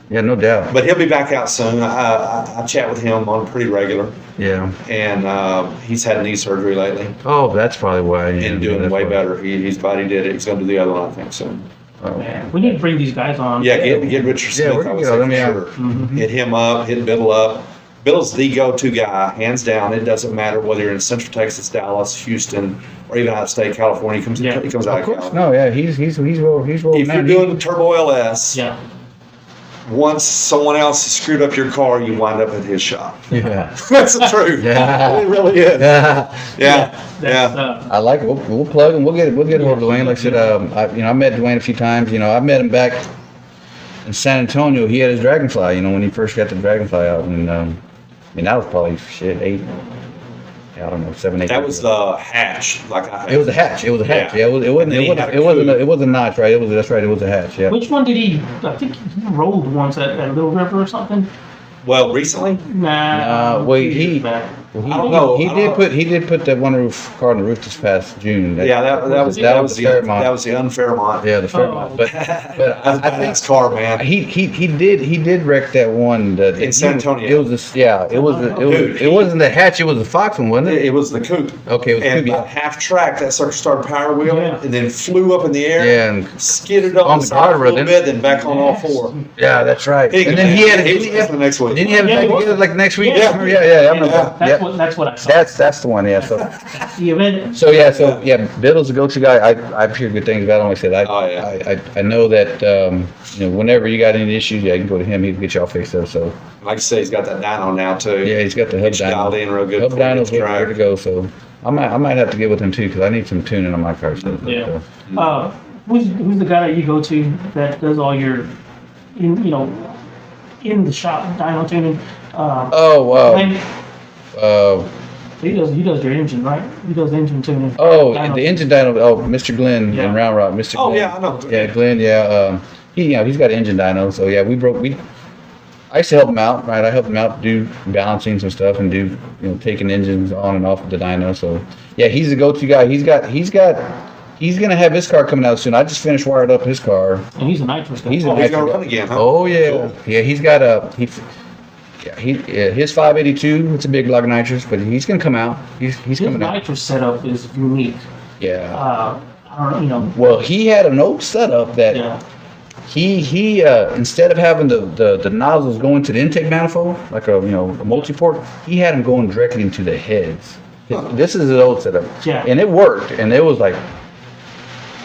Speaker 3: Yeah, no doubt.
Speaker 4: But he'll be back out soon. I chat with him on pretty regular,
Speaker 3: Yeah.
Speaker 4: and he's had knee surgery lately
Speaker 3: Oh, that's probably why.
Speaker 4: and doing way better. His body did it. He's going to do the other one, I think, soon.
Speaker 3: Oh.
Speaker 1: Man, we need to bring these guys on.
Speaker 4: Yeah, get Richard
Speaker 3: Yeah,
Speaker 4: Smith.
Speaker 3: we're
Speaker 4: I would
Speaker 3: gonna
Speaker 4: say
Speaker 3: get
Speaker 4: for
Speaker 3: him, yeah.
Speaker 4: sure. Hit him up. Hit Biddle up. Bill's the go-to guy, hands down. It doesn't matter whether you're in Central Texas, Dallas, Houston, or even out of state, California. He comes out
Speaker 3: Of
Speaker 4: of
Speaker 3: course.
Speaker 4: California.
Speaker 3: No, yeah, he's rolling.
Speaker 4: If you're doing the Turbo LS,
Speaker 1: Yeah.
Speaker 4: once someone else has screwed up your car, you wind up at his shop.
Speaker 3: Yeah.
Speaker 4: That's the truth.
Speaker 3: Yeah.
Speaker 4: It really is.
Speaker 3: Yeah.
Speaker 4: Yeah.
Speaker 1: That's,
Speaker 4: Yeah.
Speaker 3: I like it. We'll plug him. We'll get over to Dwayne. Like I said, I met Dwayne a few times. I met him back in San Antonio. He had his Dragonfly. When he first got the Dragonfly out, and that was probably 7, 8.
Speaker 4: That
Speaker 3: years
Speaker 4: was
Speaker 3: ago.
Speaker 4: the hatch.
Speaker 3: It was a hatch. It was a hatch.
Speaker 4: Yeah.
Speaker 3: Yeah. It wasn't.
Speaker 4: And then he had a
Speaker 3: It wasn't a notch, right? That's right. It was a hatch. Yeah.
Speaker 1: Which one did he? I think he rolled once at Little River or something.
Speaker 4: Well, recently,
Speaker 1: Nah.
Speaker 3: Well,
Speaker 1: a few
Speaker 3: he-
Speaker 1: years back.
Speaker 4: I don't know.
Speaker 3: He did put that one roof car on the roof this past June.
Speaker 4: yeah, that was
Speaker 3: that was
Speaker 4: the
Speaker 3: the Fairmont.
Speaker 4: that was the unfairmont.
Speaker 3: Yeah, the Fairmont. But
Speaker 4: That's
Speaker 3: I
Speaker 4: a
Speaker 3: think
Speaker 4: badass car, man.
Speaker 3: he did wreck that one.
Speaker 4: In San Antonio.
Speaker 3: It was it wasn't the hatch. It was the Fox one, wasn't it?
Speaker 4: It was the coupe.
Speaker 3: Okay, it was the
Speaker 4: And
Speaker 3: coupe,
Speaker 4: about
Speaker 3: yeah.
Speaker 4: half track, that sucker started power wheeling
Speaker 1: Yeah.
Speaker 4: and then flew up in the air.
Speaker 3: Yeah, and
Speaker 4: Skidded up
Speaker 3: on
Speaker 4: the
Speaker 3: the
Speaker 4: side a
Speaker 3: guardrail,
Speaker 4: little
Speaker 3: didn't
Speaker 4: bit, then back on all four.
Speaker 3: yeah, that's right.
Speaker 4: Big
Speaker 3: And then
Speaker 4: man.
Speaker 3: he had
Speaker 4: He was the next week.
Speaker 3: Didn't he have it
Speaker 1: Yeah,
Speaker 3: back
Speaker 1: he was.
Speaker 3: together like next week?
Speaker 1: Yeah.
Speaker 3: I remember, yeah. I remember.
Speaker 1: That's what I saw.
Speaker 3: That's the one. Yeah. So
Speaker 1: The event.
Speaker 3: Biddle's a go-to guy. I've heard good things about him. Like I said,
Speaker 4: Oh, yeah.
Speaker 3: I know that whenever you got any issues, you can go to him. He can get you all fixed up. So
Speaker 4: Like you say, he's got that dyno now too.
Speaker 3: yeah, he's got the hub
Speaker 4: Get you dialed in real good
Speaker 3: Hub
Speaker 4: before you
Speaker 3: dyno's
Speaker 4: get to
Speaker 3: ready to
Speaker 4: drive.
Speaker 3: go. So I might have to get with him too because I need some tuning on my car. So,
Speaker 1: Yeah. Who's the guy that you go to that does all your, in the shop dyno tuning? Glenn, he does your engine, right? He does engine tuning. Dyno.
Speaker 3: The engine dyno. Oh, Mr. Glenn
Speaker 1: Yeah.
Speaker 3: in Round Rock. Mr.
Speaker 4: Oh
Speaker 3: Glenn.
Speaker 4: yeah, I know.
Speaker 3: Yeah, Glenn. Yeah, he's got an engine dyno. So yeah, I used to help him out, right? I helped him out do balancing some stuff and do taking engines on and off of the dyno. So yeah, he's the go-to guy. He he's gonna have his car coming out soon. I just finished wired up his car.
Speaker 1: And he's a nitrous guy.
Speaker 3: He's a
Speaker 4: Oh, he's
Speaker 3: nitrous
Speaker 4: gonna
Speaker 3: guy.
Speaker 4: run again, huh?
Speaker 3: Oh yeah,
Speaker 4: Cool.
Speaker 3: yeah. He's got his 582. It's a big block of nitrous, but he's gonna come out. He's
Speaker 1: His
Speaker 3: coming out.
Speaker 1: nitrous setup is unique.
Speaker 3: Yeah.
Speaker 1: I don't,
Speaker 3: Well, he had an old setup that
Speaker 1: yeah.
Speaker 3: he instead of having the nozzles going to the intake manifold like a a multi-port, he had them going directly into the heads. This is his old setup.
Speaker 1: Yeah.
Speaker 3: And it worked, and it was like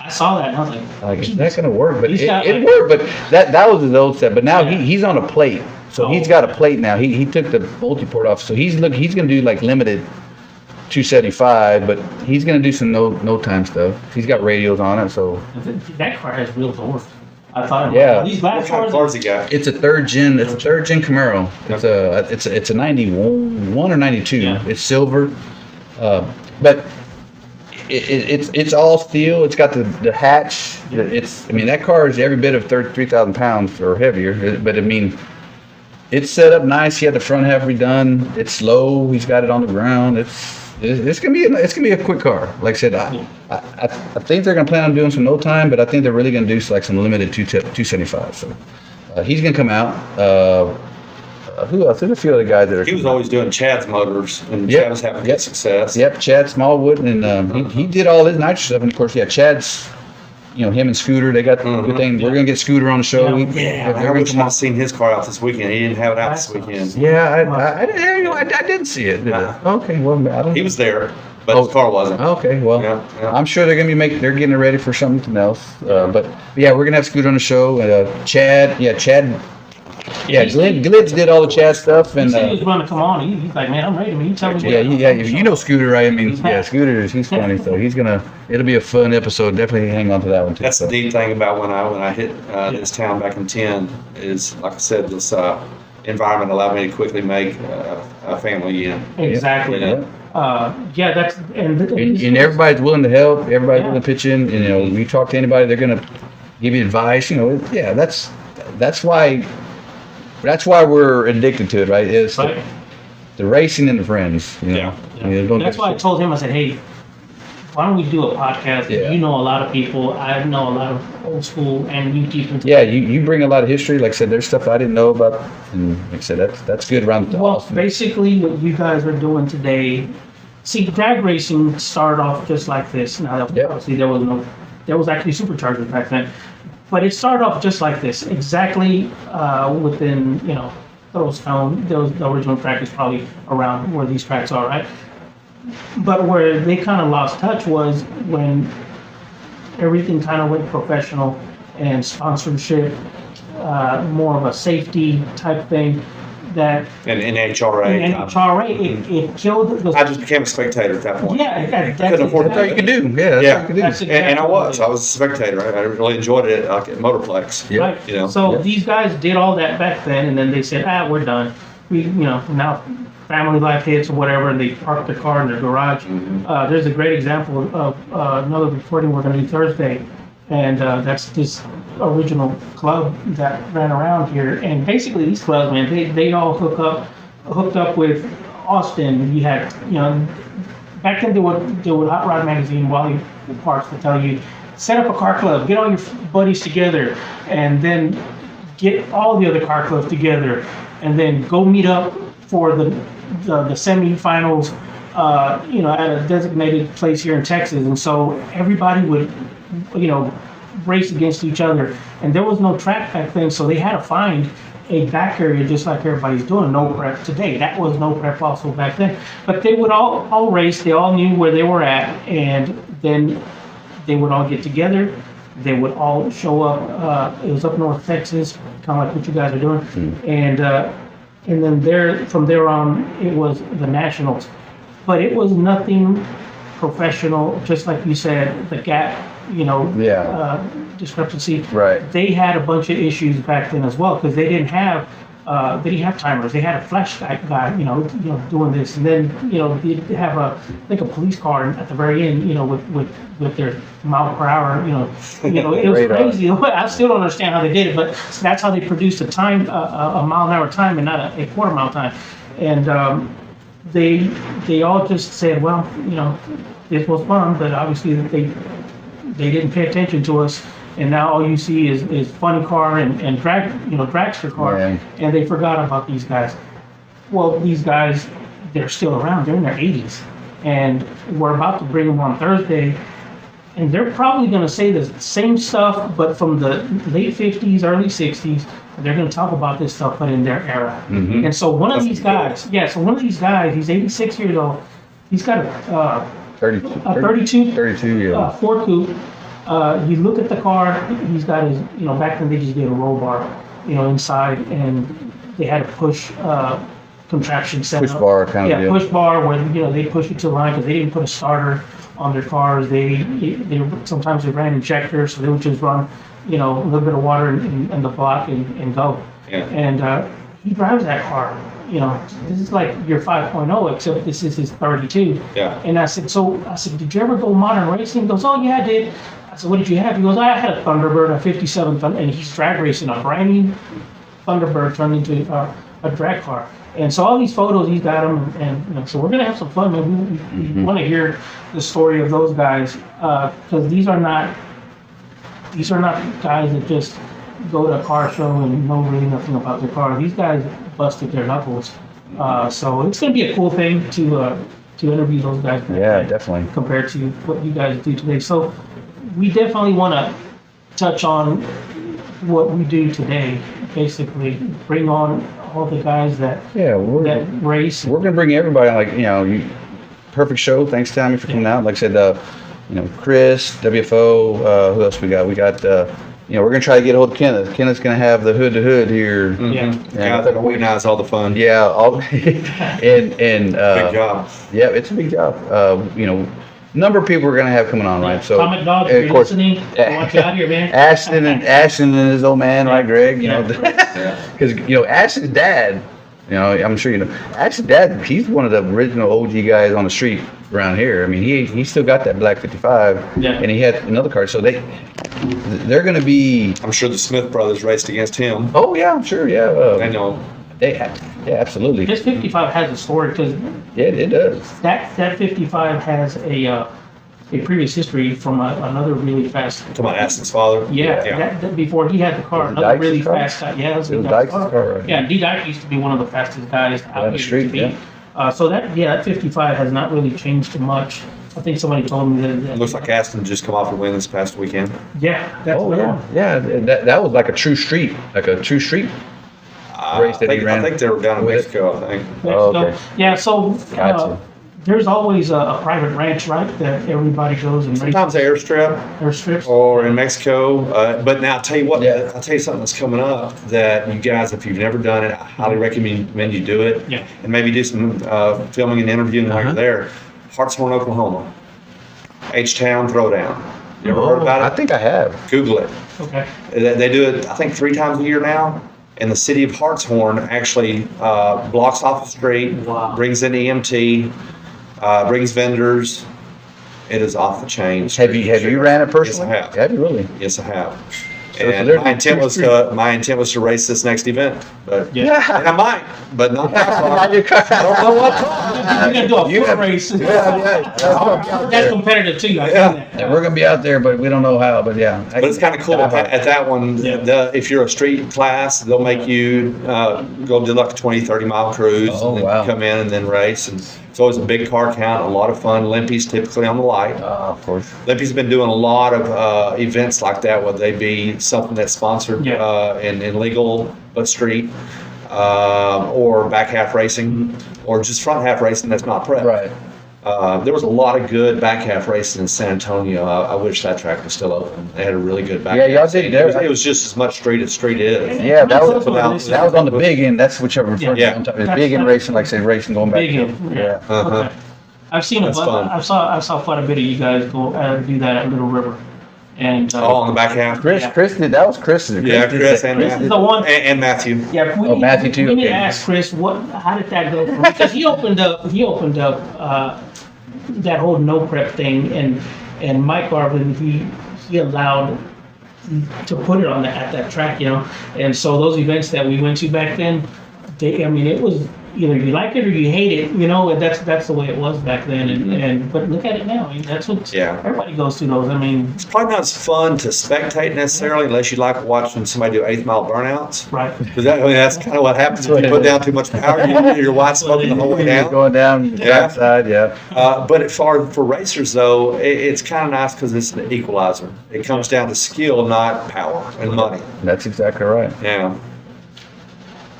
Speaker 1: I saw that and I was like,
Speaker 3: it's not gonna work, but
Speaker 1: He's
Speaker 3: it
Speaker 1: got,
Speaker 3: worked. But that was his old set. But now
Speaker 1: Yeah.
Speaker 3: he's on a plate, so he's got a plate now. He took the multi-port off, so he's gonna do like limited 275, but he's gonna do some no time stuff. He's got radios on it, so
Speaker 1: that car has real torque. I thought,
Speaker 3: Yeah.
Speaker 1: these
Speaker 4: What
Speaker 1: last
Speaker 4: kind of
Speaker 1: cars,
Speaker 4: cars he got?
Speaker 3: it's a third gen Camaro. It's a 91 or 92.
Speaker 1: Yeah.
Speaker 3: It's silver, but it's all steel. It's got the hatch. I mean that car is every bit of 3,000 pounds or heavier. But I mean, it's set up nice. He had the front half redone. It's slow. He's got it on the ground. It's gonna be a quick car. Like I said, I think they're gonna plan on doing some no time, but I think they're really gonna do like some limited 275. So he's gonna come out. Who else? There's a few other guys that are.
Speaker 4: He was always doing Chad's motors, and
Speaker 3: Yep,
Speaker 4: Chad was having
Speaker 3: yep.
Speaker 4: good success.
Speaker 3: Yep, Chad Smallwood, and he did all his nitrous stuff. And of course, yeah, Chad's, him and Scooter, they got the good thing. We're gonna get Scooter on the show.
Speaker 1: Yeah.
Speaker 4: Yeah,
Speaker 3: They're
Speaker 4: I
Speaker 3: gonna
Speaker 4: wish
Speaker 3: come
Speaker 4: I'd
Speaker 3: on.
Speaker 4: seen his car out this weekend. He didn't have it out this weekend.
Speaker 3: Yeah, I didn't see it. Did I? Okay, well, I don't.
Speaker 4: He was there, but his car wasn't.
Speaker 3: Okay, well,
Speaker 4: Yeah, yeah.
Speaker 3: I'm sure they're gonna be they're getting it ready for something else. But yeah, we're gonna have Scooter on the show. Chad. Yeah, Glitz did all the Chad stuff,
Speaker 1: he
Speaker 3: and
Speaker 1: said he was going to come on. He's like, man, I'm ready. Man, you tell me.
Speaker 3: you know Scooter, right? I mean, yeah, Scooter he's funny, so it'll be a fun episode. Definitely hang on to that one too.
Speaker 4: That's the neat thing about when I hit this town back in 10 is, like I said, this environment allowed me to quickly make a family in.
Speaker 1: Exactly.
Speaker 4: Yeah.
Speaker 1: That's
Speaker 3: And everybody's willing to help. Everybody's
Speaker 1: Yeah.
Speaker 3: willing to pitch in. You talk to anybody, they're gonna give you advice. Yeah, that's why we're addicted to it, right? It's
Speaker 1: Right.
Speaker 3: the racing and the friends.
Speaker 4: Yeah.
Speaker 1: That's why I told him, I said, hey, why don't we do a podcast?
Speaker 3: Yeah.
Speaker 1: You know a lot of people. I know a lot of old school and new people.
Speaker 3: Yeah, you bring a lot of history. Like I said, there's stuff I didn't know about, and like I said, that's good around the
Speaker 1: Well,
Speaker 3: Austin.
Speaker 1: basically what you guys are doing today, see, drag racing started off just like this. Now,
Speaker 3: Yep.
Speaker 1: obviously there was actually superchargers back then, but it started off just like this, exactly within, those the original track is probably around where these tracks are, right? But where they kind of lost touch was when everything kind of went professional and sponsorship, more of a safety type thing. That
Speaker 4: And NHRA.
Speaker 1: in NHRA, it killed the.
Speaker 4: I just became a spectator at that point.
Speaker 1: Yeah, that's
Speaker 4: Couldn't afford
Speaker 3: That's all you can do. Yeah, that's
Speaker 4: Yeah.
Speaker 3: all you can do.
Speaker 1: That's
Speaker 4: And I was.
Speaker 1: exactly
Speaker 4: I was a spectator. I really enjoyed it like at Motorplex.
Speaker 3: Yeah.
Speaker 1: Right.
Speaker 4: You know,
Speaker 1: So
Speaker 3: yeah.
Speaker 1: these guys did all that back then, and then they said, we're done. We, now family life hits or whatever, and they park their car in their garage.
Speaker 4: Mm-hmm.
Speaker 1: There's a great example of another recording we're going to do Thursday, and that's this original club that ran around here. And basically, these clubs, man, they all hooked up with Austin. You had, back then they would Hot Rod Magazine, Wally Parks would tell you, set up a car club, get all your buddies together, and then get all the other car clubs together, and then go meet up for the semifinals, at a designated place here in Texas. And so everybody would, race against each other. And there was no track back then, so they had to find a back area just like everybody's doing. No prep today. That was no prep also back then. But they would all race. They all knew where they were at, and then they would all get together. They would all show up. It was up North Texas, kind of like what you guys are doing. And then from there on, it was the nationals. But it was nothing professional, just like you said, the gap, discrepancy.
Speaker 3: Right.
Speaker 1: They had a bunch of issues back then as well, because they didn't have timers. They had a flash guy, doing this, and then they have I think a police car at the very end, with their mile per hour, it was
Speaker 3: Radar.
Speaker 1: crazy. I still don't understand how they did it, but that's how they produced a time, a mile an hour time, and not a quarter mile time. And they all just said, well, this was fun, but obviously they they didn't pay attention to us, and now all you see is funny car and dragster car,
Speaker 3: Yeah.
Speaker 1: and they forgot about these guys. Well, these guys, they're still around. They're in their 80s, and we're about to bring them on Thursday, and they're probably going to say the same stuff, but from the late 50s, early 60s. They're going to talk about this stuff, but in their era.
Speaker 3: Mhm.
Speaker 1: And so one of
Speaker 4: That's
Speaker 1: these guys, so one of these guys, he's 86 years old. He's got a 32
Speaker 3: 32 yeah.
Speaker 1: Ford Coupe. You look at the car, he's got his, back then they just did a roll bar, inside, and they had a push contraption set
Speaker 3: Push
Speaker 1: up.
Speaker 3: bar kind of
Speaker 1: Yeah,
Speaker 3: deal.
Speaker 1: push bar where, they push it to the line because they didn't put a starter on their cars. They sometimes they ran injectors, so they would just run, a little bit of water in the block and go.
Speaker 4: Yeah.
Speaker 1: And he drives that car. This is like your 5.0, except this is his 32.
Speaker 4: Yeah.
Speaker 1: And I said, did you ever go modern racing? He goes, oh yeah, I did. I said, what did you have? He goes, I had a Thunderbird, a 57 Thunder, and he's drag racing a brand new Thunderbird turned into a drag car. And so all these photos, he's got them, and so we're gonna have some fun, man. We want to hear the story of those guys, because these are not guys that just go to a car show and know really nothing about their car. These guys busted their knuckles. So it's gonna be a cool thing to interview those guys.
Speaker 3: Yeah, definitely.
Speaker 1: Compared to what you guys do today. So we definitely want to touch on what we do today. Basically, bring on all the guys that race.
Speaker 3: We're gonna bring everybody, perfect show. Thanks, Tommy, for coming out. Like I said, Chris, WFO, who else we got? We got, we're gonna try to get a hold of Kenneth. Kenneth's gonna have the hood to hood here.
Speaker 1: Yeah.
Speaker 4: Yeah, that organize all the fun.
Speaker 3: Yeah, and
Speaker 4: Big job.
Speaker 3: yeah, it's a big job. Number of people we're gonna have coming on, right? So,
Speaker 1: Comic Dog,
Speaker 3: and
Speaker 1: if
Speaker 3: of
Speaker 1: you're
Speaker 3: course,
Speaker 1: listening, I want you out here, man.
Speaker 3: Ashton and his old man, right, Greg?
Speaker 1: Yeah.
Speaker 3: Because Ashton's dad, I'm sure Ashton's dad. He's one of the original OG guys on the street around here. I mean, he still got that black 55, and he had another car. So they're gonna be.
Speaker 4: I'm sure the Smith brothers raced against him.
Speaker 3: Oh yeah, I'm sure. Yeah,
Speaker 4: I know.
Speaker 3: yeah, absolutely.
Speaker 1: This 55 has a story because
Speaker 3: Yeah, it does.
Speaker 1: that 55 has a previous history from another really fast.
Speaker 4: To my Aston's father.
Speaker 1: Yeah. That before he had the car,
Speaker 3: Was it
Speaker 1: another
Speaker 3: Dykes'
Speaker 1: really
Speaker 3: car?
Speaker 1: fast guy. Yeah,
Speaker 3: It was Dykes' car, right?
Speaker 1: Yeah, D. Dyke used to be one of the fastest guys out
Speaker 3: On the
Speaker 1: here
Speaker 3: street,
Speaker 1: to beat.
Speaker 3: yeah.
Speaker 1: So that 55 has not really changed much. I think somebody told me that.
Speaker 4: It looks like Aston just come off a win this past weekend.
Speaker 1: Yeah, that's
Speaker 3: Oh
Speaker 1: what.
Speaker 3: yeah, that was like a true street race that he ran.
Speaker 4: I think they were down in
Speaker 3: with it.
Speaker 4: Mexico, I think.
Speaker 3: Oh, okay.
Speaker 1: Yeah, so
Speaker 3: Gotcha.
Speaker 1: there's always a private ranch, right? That everybody goes and races.
Speaker 4: Sometimes airstrip
Speaker 1: Their strips.
Speaker 4: or in Mexico. But now I'll tell you what,
Speaker 3: Yeah.
Speaker 4: I'll tell you something that's coming up that you guys, if you've never done it, I highly recommend you do it.
Speaker 1: Yeah.
Speaker 4: And maybe do some filming and interviewing while you're there. Hartshorn, Oklahoma. H-Town Throwdown. You ever heard about it?
Speaker 3: I think I have.
Speaker 4: Google it.
Speaker 1: Okay.
Speaker 4: They do it, I think, 3 times a year now. And the city of Hartshorn actually blocks off the street,
Speaker 1: Wow.
Speaker 4: brings in EMT, brings vendors. It is off the chain.
Speaker 3: Have you ran it personally?
Speaker 4: Yes, I have.
Speaker 3: Have you really?
Speaker 4: Yes, I have.
Speaker 3: So
Speaker 4: And
Speaker 3: there's
Speaker 4: my intent was to race this next event, but
Speaker 1: Yeah.
Speaker 4: and I might, but not that far.
Speaker 3: Not your car.
Speaker 1: You're gonna do a
Speaker 3: You
Speaker 1: foot
Speaker 3: have-
Speaker 1: race.
Speaker 3: Yeah.
Speaker 1: That's competitive too. I've
Speaker 4: Yeah.
Speaker 1: seen that.
Speaker 3: And we're gonna be out there, but we don't know how. But yeah.
Speaker 4: But it's kind of cool at that one.
Speaker 1: Yeah.
Speaker 4: If you're a street class, they'll make you go do like a 20, 30-mile cruise
Speaker 3: Oh,
Speaker 4: and then
Speaker 3: wow.
Speaker 4: come in and then race. And it's always a big car count, a lot of fun. Limpy's typically on the light.
Speaker 3: Of course.
Speaker 4: Limpy's been doing a lot of events like that, whether they be something that's sponsored and legal but street, or back half racing, or just front half racing that's not prep.
Speaker 3: Right.
Speaker 4: There was a lot of good back half racing in San Antonio. I wish that track was still open. They had a really good back
Speaker 3: Yeah,
Speaker 4: half.
Speaker 3: y'all did there.
Speaker 4: It was just as much street as street is.
Speaker 3: Yeah, that was
Speaker 1: That
Speaker 3: on the big end. That's what you're referring
Speaker 4: Yeah.
Speaker 3: to. It's big end racing, like I said, racing going back.
Speaker 1: Big end, yeah.
Speaker 4: Uh-huh.
Speaker 1: Okay. I've seen
Speaker 4: That's fun.
Speaker 1: I saw quite a bit of you guys go do that at Little River, and
Speaker 4: All on the back half.
Speaker 3: Chris did. That was Chris's.
Speaker 4: Yeah, Chris and
Speaker 1: Chris is the one.
Speaker 4: and Matthew.
Speaker 1: Yeah, we,
Speaker 3: Oh, Matthew too?
Speaker 1: We need to
Speaker 3: Okay.
Speaker 1: ask Chris how did that go? Because he opened up that whole no prep thing, and Mike Garvin he allowed to put it on at that track, and so those events that we went to back then, it either you like it or you hate it, you know, and that's the way it was back then. And but look at it now. I mean, that's what everybody goes through those. I mean,
Speaker 4: It's probably not as fun to spectate necessarily unless you like watching somebody do 8th mile burnouts.
Speaker 1: right.
Speaker 4: Because that's kind of what happens if you put down too much power. Your wife's smoking the whole way down.
Speaker 3: Going down the
Speaker 4: Yeah.
Speaker 3: backside, yeah.
Speaker 4: But for racers, though, it's kind of nice because it's an equalizer. It comes down to skill, not power and money.
Speaker 3: That's exactly right.
Speaker 4: Yeah.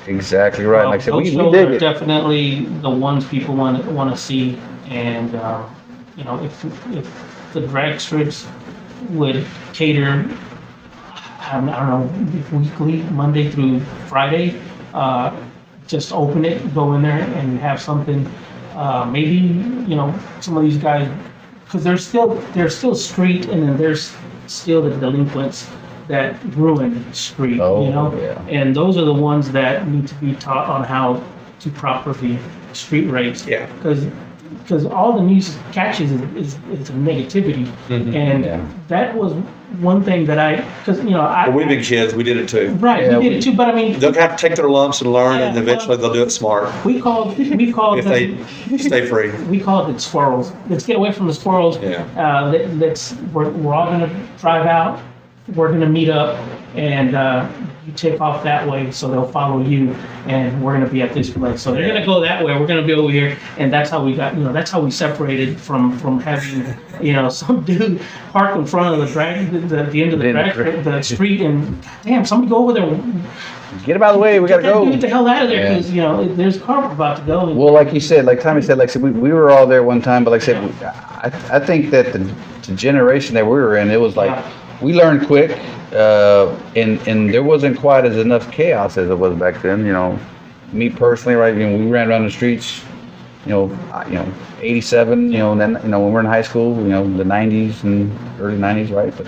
Speaker 3: Exactly right. Like I said,
Speaker 1: Those
Speaker 3: we
Speaker 1: shows
Speaker 3: dig
Speaker 1: are
Speaker 3: it.
Speaker 1: definitely the ones people want to see, and you know, if the drag strips would cater, I don't know, weekly, Monday through Friday, just open it, go in there, and have something. Maybe, you know, some of these guys, because they're still street, and then there's still the delinquents that ruin street,
Speaker 3: Oh,
Speaker 1: you know?
Speaker 3: yeah.
Speaker 1: And those are the ones that need to be taught on how to properly street race.
Speaker 4: Yeah.
Speaker 1: Because all the news catches is negativity. And
Speaker 3: Yeah.
Speaker 1: that was one thing that because, you know,
Speaker 4: Well, we've been kids. We did it too.
Speaker 1: right,
Speaker 3: Yeah,
Speaker 1: we did it too, but I mean,
Speaker 4: They'll have to take their lumps and learn, and
Speaker 1: Yeah,
Speaker 4: eventually they'll do it smart
Speaker 1: we called
Speaker 4: if they
Speaker 1: them,
Speaker 4: stay free.
Speaker 1: we called it squirrels. Let's get away from the squirrels.
Speaker 4: Yeah.
Speaker 1: We're all gonna drive out. We're gonna meet up, and you take off that way, so they'll follow you, and we're gonna be at this place. So they're gonna go that way. We're gonna be over here, and that's how we got. You know, that's how we separated from having, you know, some dude park in front of the end of the street, and damn, somebody go over there.
Speaker 3: Get him out of the way. We gotta go.
Speaker 1: Get the hell out of there,
Speaker 3: Yeah.
Speaker 1: because you know there's a car about to go.
Speaker 3: Well, like you said, like Tommy said, like I said, we were all there one time, but like I said, I think that the generation that we were in, it was like, we learned quick, and there wasn't quite as enough chaos as it was back then. You know, me personally, right? You know, we ran around the streets, you know, 87, you know, and then, you know, when we were in high school, you know, the 90s and early 90s, right? But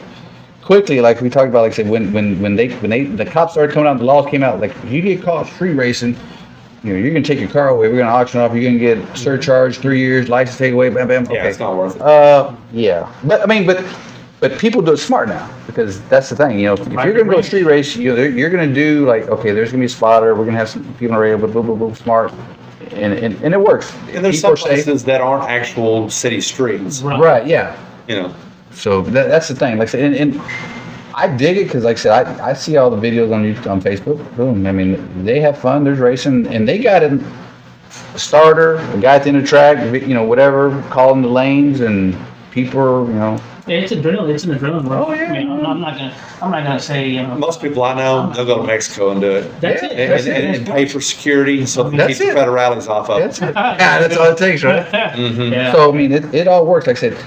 Speaker 3: quickly, like we talked about, like I said, when the cops started coming out, the laws came out, like if you get caught street racing, you know, you're gonna take your car away, we're gonna auction it off, you're gonna get surcharged, 3 years, license take away, bam, bam.
Speaker 4: Yeah,
Speaker 3: Okay.
Speaker 4: it's not worth it.
Speaker 3: Yeah, but I mean, but people do it smart now, because that's the thing, you know, if you're gonna go street race, you're gonna do like, okay, there's gonna be a spotter, we're gonna have some people on the radio, blah, blah, blah, blah, smart, and it works.
Speaker 4: And there's
Speaker 3: People
Speaker 4: some
Speaker 3: are safe.
Speaker 4: places that aren't actual city streets.
Speaker 3: Right, yeah.
Speaker 4: You know.
Speaker 3: So that's the thing. Like I said, and I dig it because, like I said, I see all the videos on YouTube, on Facebook. Boom. I mean, they have fun. There's racing, and they got a starter, a guy at the end of the track, you know, whatever, calling the lanes, and people are, you know.
Speaker 1: It's adrenaline. It's an adrenaline rush.
Speaker 3: Oh, yeah.
Speaker 1: I mean, I'm not gonna say, you know.
Speaker 4: Most people I know, they'll go to Mexico and do it.
Speaker 1: That's
Speaker 3: Yeah,
Speaker 1: it.
Speaker 4: And pay for security so they
Speaker 3: That's
Speaker 4: keep the
Speaker 3: it.
Speaker 4: federales off of
Speaker 3: That's
Speaker 4: it.
Speaker 3: it. Yeah, that's all it takes, right?
Speaker 4: Mhm.
Speaker 1: Yeah.
Speaker 3: So I mean, it all works. Like I said,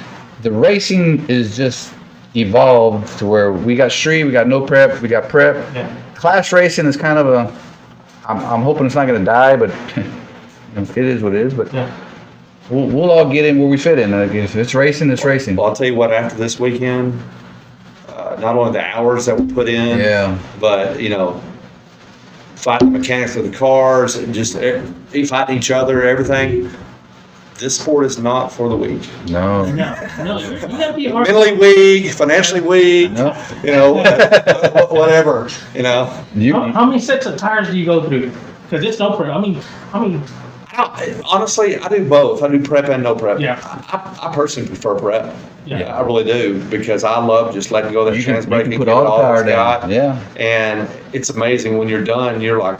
Speaker 3: the racing is just evolved to where we got street, we got no prep, we got prep.
Speaker 1: Yeah.
Speaker 3: Class racing is kind of I'm hoping it's not going to die, but you know, it is what it is. But
Speaker 1: Yeah.
Speaker 3: we'll all get in where we fit in. Like, if it's racing, it's racing.
Speaker 4: Well, I'll tell you what, after this weekend, not only the hours that we put in,
Speaker 3: Yeah.
Speaker 4: but, you know, fighting the mechanics of the cars and just fighting each other, everything. This sport is not for the weak.
Speaker 3: No.
Speaker 1: No, you gotta be hard.
Speaker 4: Mentally weak, financially weak,
Speaker 3: No.
Speaker 4: you know, whatever, you know.
Speaker 3: You,
Speaker 1: How many sets of tires do you go through? Because it's no prep. I mean,
Speaker 4: Honestly, I do both. I do prep and no prep.
Speaker 1: Yeah.
Speaker 4: I personally prefer prep.
Speaker 1: Yeah.
Speaker 4: I really do, because I love just letting go of that
Speaker 3: you can
Speaker 4: transbraking.
Speaker 3: put all the power
Speaker 4: it's
Speaker 3: down.
Speaker 4: got.
Speaker 3: Yeah.
Speaker 4: And it's amazing when you're done, you're like,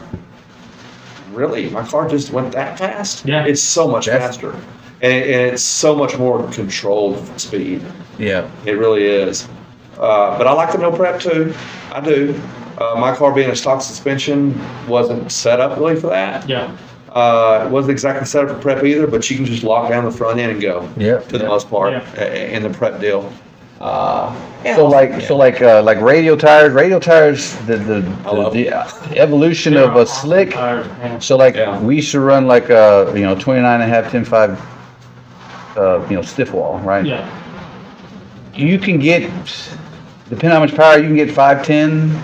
Speaker 4: really? My car just went that fast?
Speaker 1: Yeah.
Speaker 4: It's so much
Speaker 3: That's-
Speaker 4: faster. And it's so much more controlled speed.
Speaker 3: Yeah.
Speaker 4: It really is. But I like the no prep too. I do. My car being a stock suspension wasn't set up really for that.
Speaker 1: yeah.
Speaker 4: It wasn't exactly set up for prep either, but you can just lock down the front end and go.
Speaker 3: Yeah.
Speaker 4: To the most part,
Speaker 1: Yeah.
Speaker 4: in the prep deal.
Speaker 3: So like radial tires, the evolution of a slick.
Speaker 1: Tires, man.
Speaker 3: So like
Speaker 4: Yeah.
Speaker 3: we used to run like a 29.5 10.5 stiff wall, right?
Speaker 1: Yeah.
Speaker 3: You can get, depending on how much power, you can get 510.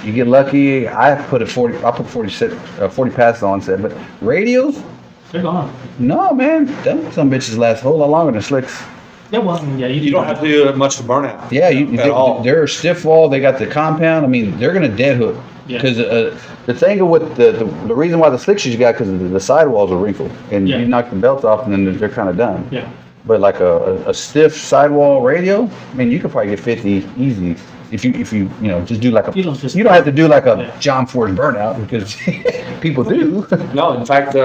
Speaker 3: You get lucky. I put 40 passes on set, but radials,
Speaker 1: They're gone.
Speaker 3: no man, them some bitches last a whole lot longer than slicks.
Speaker 1: Yeah, well, yeah,
Speaker 4: You don't have to do much of burnout.
Speaker 3: Yeah,
Speaker 4: at all.
Speaker 3: they're stiff wall. They got the compound. I mean, they're gonna dead hook.
Speaker 1: Yeah.
Speaker 3: Because the thing with the reason why the slicks you got because the sidewalls are wrinkled and
Speaker 1: Yeah.
Speaker 3: you knock the belts off and then they're kind of done.
Speaker 1: Yeah.
Speaker 3: But like a stiff sidewall radio, I mean, you could probably get 50 easy if you just do like a.
Speaker 1: You don't just-
Speaker 3: You don't have to do like a
Speaker 1: Yeah.
Speaker 3: John Ford burnout because people do.
Speaker 4: No, in fact,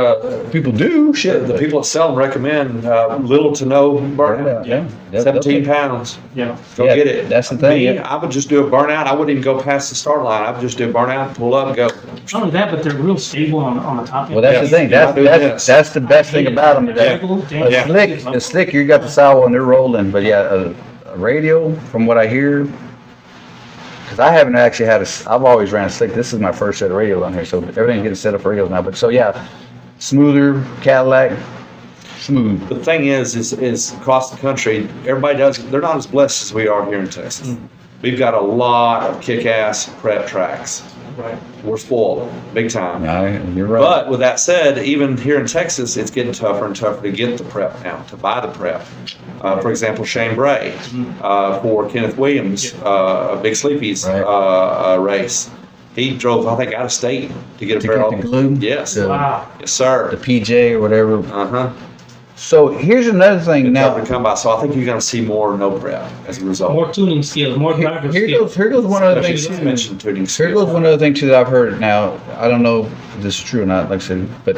Speaker 3: People do shit.
Speaker 4: the people that sell them recommend little to no burnout.
Speaker 3: Yeah.
Speaker 4: 17 pounds.
Speaker 1: Yeah.
Speaker 4: Go
Speaker 3: Yeah,
Speaker 4: get it.
Speaker 3: that's the thing,
Speaker 4: Me,
Speaker 3: yeah.
Speaker 4: I would just do a burnout. I wouldn't even go past the start line. I would just do a burnout, pull up, go.
Speaker 1: Not only that, but they're real stable on the top.
Speaker 3: Well, that's the thing.
Speaker 4: Yeah,
Speaker 3: That's the best thing about them. That
Speaker 4: Yeah.
Speaker 3: a slick, you got the sidewall and they're rolling. But yeah, a radio, from what I hear, because I haven't actually had I've always ran a slick. This is my first set of radios on here, so everything's getting set up for radios now. But so yeah, smoother Cadillac, smooth.
Speaker 4: The thing is across the country, everybody they're not as blessed as we are here in Texas.
Speaker 3: Mm.
Speaker 4: We've got a lot of kick-ass prep tracks.
Speaker 1: Right.
Speaker 4: We're spoiled, big time.
Speaker 3: Yeah, you're right.
Speaker 4: But with that said, even here in Texas, it's getting tougher and tougher to get the prep now, to buy the prep. For example, Shane Bray, for Kenneth Williams, Big Sleepy's
Speaker 3: Right.
Speaker 4: race. He drove, I think, out of state to get a
Speaker 3: To
Speaker 4: barrel.
Speaker 3: get the glue?
Speaker 4: Yes.
Speaker 3: The-
Speaker 1: Wow.
Speaker 4: Yes, sir.
Speaker 3: the PJ or whatever.
Speaker 4: Uh-huh.
Speaker 3: So here's another thing
Speaker 4: It's
Speaker 3: now.
Speaker 4: tough to come by. So I think you're going to see more no prep as a result.
Speaker 1: More tuning skills, more driver
Speaker 3: Here
Speaker 1: skills.
Speaker 3: goes one other thing.
Speaker 4: Especially
Speaker 3: too.
Speaker 4: you mentioned tuning
Speaker 3: Here
Speaker 4: skills.
Speaker 3: goes one other thing too that I've heard. Now I don't know if this is true or not. Like I said, but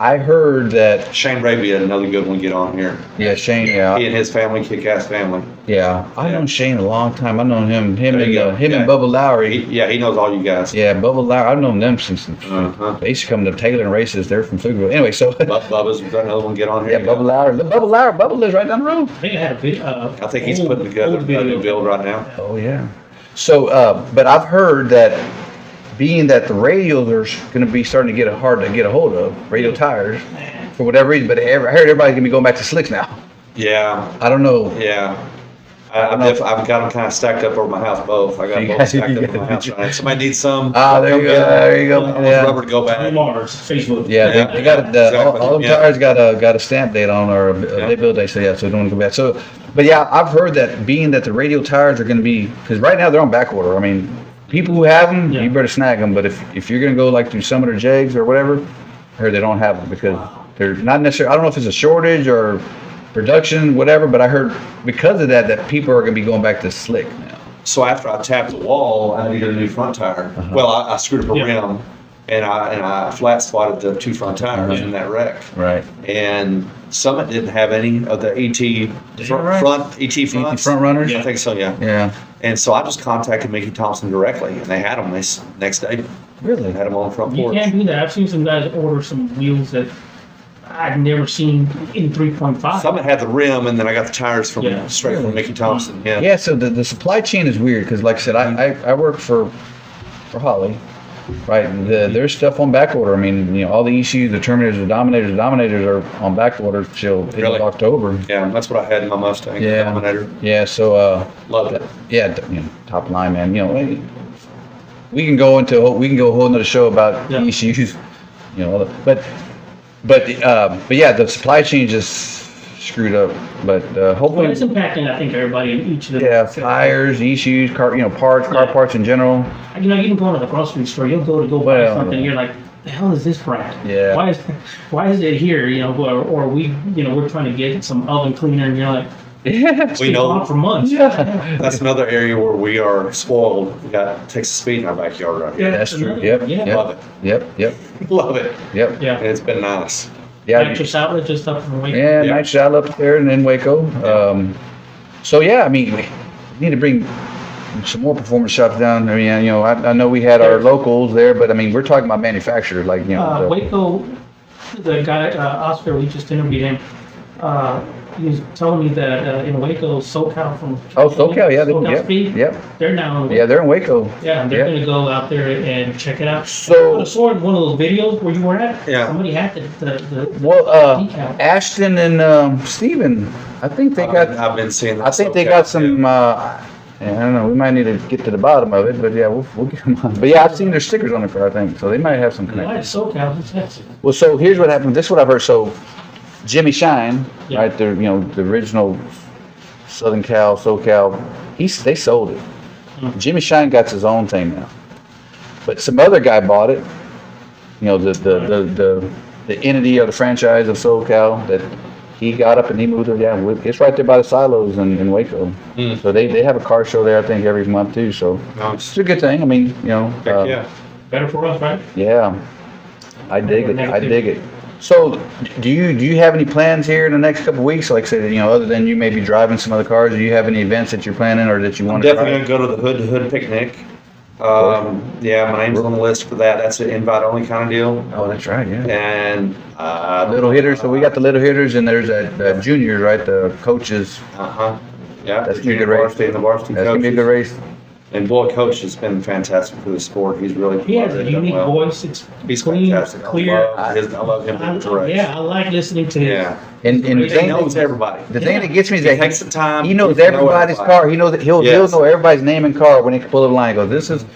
Speaker 3: I heard that
Speaker 4: Shane Bray be another good one to get on here.
Speaker 3: Shane.
Speaker 4: He
Speaker 3: Yeah,
Speaker 4: and his family, kick-ass family.
Speaker 3: yeah. I've known Shane a long time. I've known him
Speaker 4: There you go.
Speaker 3: and
Speaker 4: Yeah.
Speaker 3: Bubba Lowry.
Speaker 4: He knows all you guys.
Speaker 3: Yeah, Bubba Lowry. I've known them since
Speaker 4: Uh-huh.
Speaker 3: they used to come to Taylor and races. They're from Pflugerville. Anyway, so
Speaker 4: Bubba's got another one to get on here.
Speaker 3: yeah, Bubba Lowry. Bubba lives right down the road.
Speaker 1: I think I had a video.
Speaker 4: I think he's putting together a new build right now.
Speaker 3: Oh yeah. So, but I've heard that being that the radios are going to be starting to get hard to get a hold of, radio tires, for whatever reason. But I heard everybody's going to be going back to slicks now.
Speaker 4: Yeah,
Speaker 3: I don't know.
Speaker 4: yeah. I've got them kind of stacked up over my house, both. I got
Speaker 3: You
Speaker 4: both
Speaker 3: got-
Speaker 4: stacked
Speaker 3: you
Speaker 4: up over my
Speaker 3: got-
Speaker 4: house right now. Somebody needs some.
Speaker 3: There you go. There you go.
Speaker 4: I want
Speaker 3: Yeah.
Speaker 4: rubber to go back.
Speaker 1: Mars, Facebook.
Speaker 3: Yeah, they got all them
Speaker 4: Yeah.
Speaker 3: tires got a stamp date on or they build date. So yeah, so don't want to go back. So, but yeah, I've heard that being that the radio tires are going to be because right now they're on back order. I mean, people who have them,
Speaker 1: Yeah.
Speaker 3: you better snag them. But if you're going to go like through some of their Jags or whatever, I heard they don't have them because they're not necessarily. I don't know if it's a shortage or production, whatever. But I heard because of that people are going to be going back to slick now.
Speaker 4: So after I tapped the wall, I needed a new front tire. Well, I screwed up a
Speaker 1: Yeah.
Speaker 4: rim, and I flat spotted the two front tires in that wreck.
Speaker 3: Right.
Speaker 4: And Summit didn't have any of the ET front fronts.
Speaker 3: Front runners.
Speaker 4: I think so, yeah.
Speaker 3: Yeah.
Speaker 4: And so I just contacted Mickey Thompson directly, and they had them next day.
Speaker 3: Really.
Speaker 4: They had them on the front
Speaker 1: You
Speaker 4: porch.
Speaker 1: can't do that. I've seen some guys order some wheels that I'd never seen in 3.5.
Speaker 4: Summit had the rim, and then I got the tires from
Speaker 1: Yeah.
Speaker 4: straight from Mickey Thompson. Yeah.
Speaker 3: Yeah, so the supply chain is weird because, like I said, I work for Holly, right? There's stuff on back order. I mean, all the ECUs, the Terminators, the Dominators are on back order till
Speaker 4: Really?
Speaker 3: October.
Speaker 4: Yeah, that's what I had in my Mustang.
Speaker 3: Yeah.
Speaker 4: Dominator.
Speaker 3: Yeah, so
Speaker 4: Loved it.
Speaker 3: yeah, top line, man. We can go a whole nother show about
Speaker 1: Yeah.
Speaker 3: ECUs, but yeah, the supply chain just screwed up. But
Speaker 1: Well,
Speaker 3: hopefully.
Speaker 1: it's impacting, I think, everybody in each of the.
Speaker 3: Yeah, tires, ECUs, car parts in general.
Speaker 1: You can go into the grocery store. You'll go buy
Speaker 3: Well,
Speaker 1: something. And you're like, the hell is this brand?
Speaker 3: Yeah.
Speaker 1: Why is it here? Or we're trying to get some oven cleaner, and you're like,
Speaker 3: Yeah.
Speaker 1: it's been on for months.
Speaker 3: Yeah.
Speaker 4: That's another area where we are spoiled. We got Texas Speed in our backyard right here.
Speaker 3: That's true.
Speaker 1: another-
Speaker 3: Yep.
Speaker 1: Yeah.
Speaker 3: Yep.
Speaker 4: Love it.
Speaker 3: Yep.
Speaker 4: Love it.
Speaker 3: Yep.
Speaker 1: Yeah.
Speaker 4: And it's been nice.
Speaker 3: Yeah.
Speaker 1: Nitrous outlet just up from Waco.
Speaker 3: Yeah.
Speaker 4: Yeah.
Speaker 3: Night shot up there and then Waco. So yeah, I mean, we need to bring some more performance shops down. I mean, I know we had our locals there, but I mean, we're talking about manufacturers like
Speaker 1: Waco, the guy, Oscar, we just interviewed him. He was telling me that in Waco, SoCal from.
Speaker 3: SoCal, yeah,
Speaker 1: SoCal Speed,
Speaker 3: yep.
Speaker 1: they're now.
Speaker 3: Yeah, they're in Waco.
Speaker 1: Yeah, and they're
Speaker 3: Yep.
Speaker 1: gonna go out there and check it out.
Speaker 3: So-
Speaker 1: I saw in one of those videos where you were at.
Speaker 4: Yeah.
Speaker 1: Somebody had the
Speaker 3: Well,
Speaker 1: decal.
Speaker 3: Ashton and Steven, I think they got.
Speaker 4: I've been seeing that.
Speaker 3: I think they got some. I don't know. We might need to get to the bottom of it, but yeah, we'll get them on. But yeah, I've seen their stickers on the car. I think so. They might have some
Speaker 1: Why
Speaker 3: connection.
Speaker 1: is SoCal in Texas?
Speaker 3: Well, so here's what happened. This is what I've heard. So Jimmy Shine,
Speaker 1: Yeah.
Speaker 3: right? The original Southern Cal, SoCal. They sold it. Jimmy Shine got his own thing now. but some other guy bought it. You know, the entity of the franchise of SoCal that he got up and he moved it. Yeah, it's right there by the silos in Waco. So they have a car show there, I think, every month too. So it's a good thing. I mean, you know.
Speaker 4: Yeah.
Speaker 1: Better for us, right?
Speaker 3: Yeah, I dig it. I dig it. So, do you have any plans here in the next couple of weeks? Like, say, you know, other than you maybe driving some other cars, do you have any events that you're planning or that you want to try?
Speaker 4: Definitely going to go to the Hood to Hood picnic. Yeah, my name's on the list for that. That's an invite only kind of deal.
Speaker 3: Oh, that's right. Yeah.
Speaker 4: And
Speaker 3: Little hitters. So we got the little hitters, and there's that juniors, right? The coaches.
Speaker 4: Yeah,
Speaker 3: That's
Speaker 4: the
Speaker 3: gonna be a
Speaker 4: junior
Speaker 3: good race.
Speaker 4: varsity and the varsity
Speaker 3: That's gonna be a good
Speaker 4: coaches.
Speaker 3: race.
Speaker 4: And boy, coach has been fantastic for the sport. He's really
Speaker 1: He has a
Speaker 4: done
Speaker 1: unique
Speaker 4: well.
Speaker 1: voice. It's
Speaker 4: He's
Speaker 1: clean,
Speaker 4: fantastic.
Speaker 1: clear.
Speaker 4: I love him to race.
Speaker 1: Yeah, I like listening to him.
Speaker 4: Yeah.
Speaker 3: And the
Speaker 4: He
Speaker 3: thing,
Speaker 4: knows everybody.
Speaker 3: the thing that gets me is
Speaker 4: He
Speaker 3: that
Speaker 4: takes the time.
Speaker 3: he knows
Speaker 4: to know
Speaker 3: everybody's
Speaker 4: everybody.
Speaker 3: car. He knows that he'll
Speaker 4: Yes.
Speaker 3: know everybody's name and car when he can pull up the line. And go, this is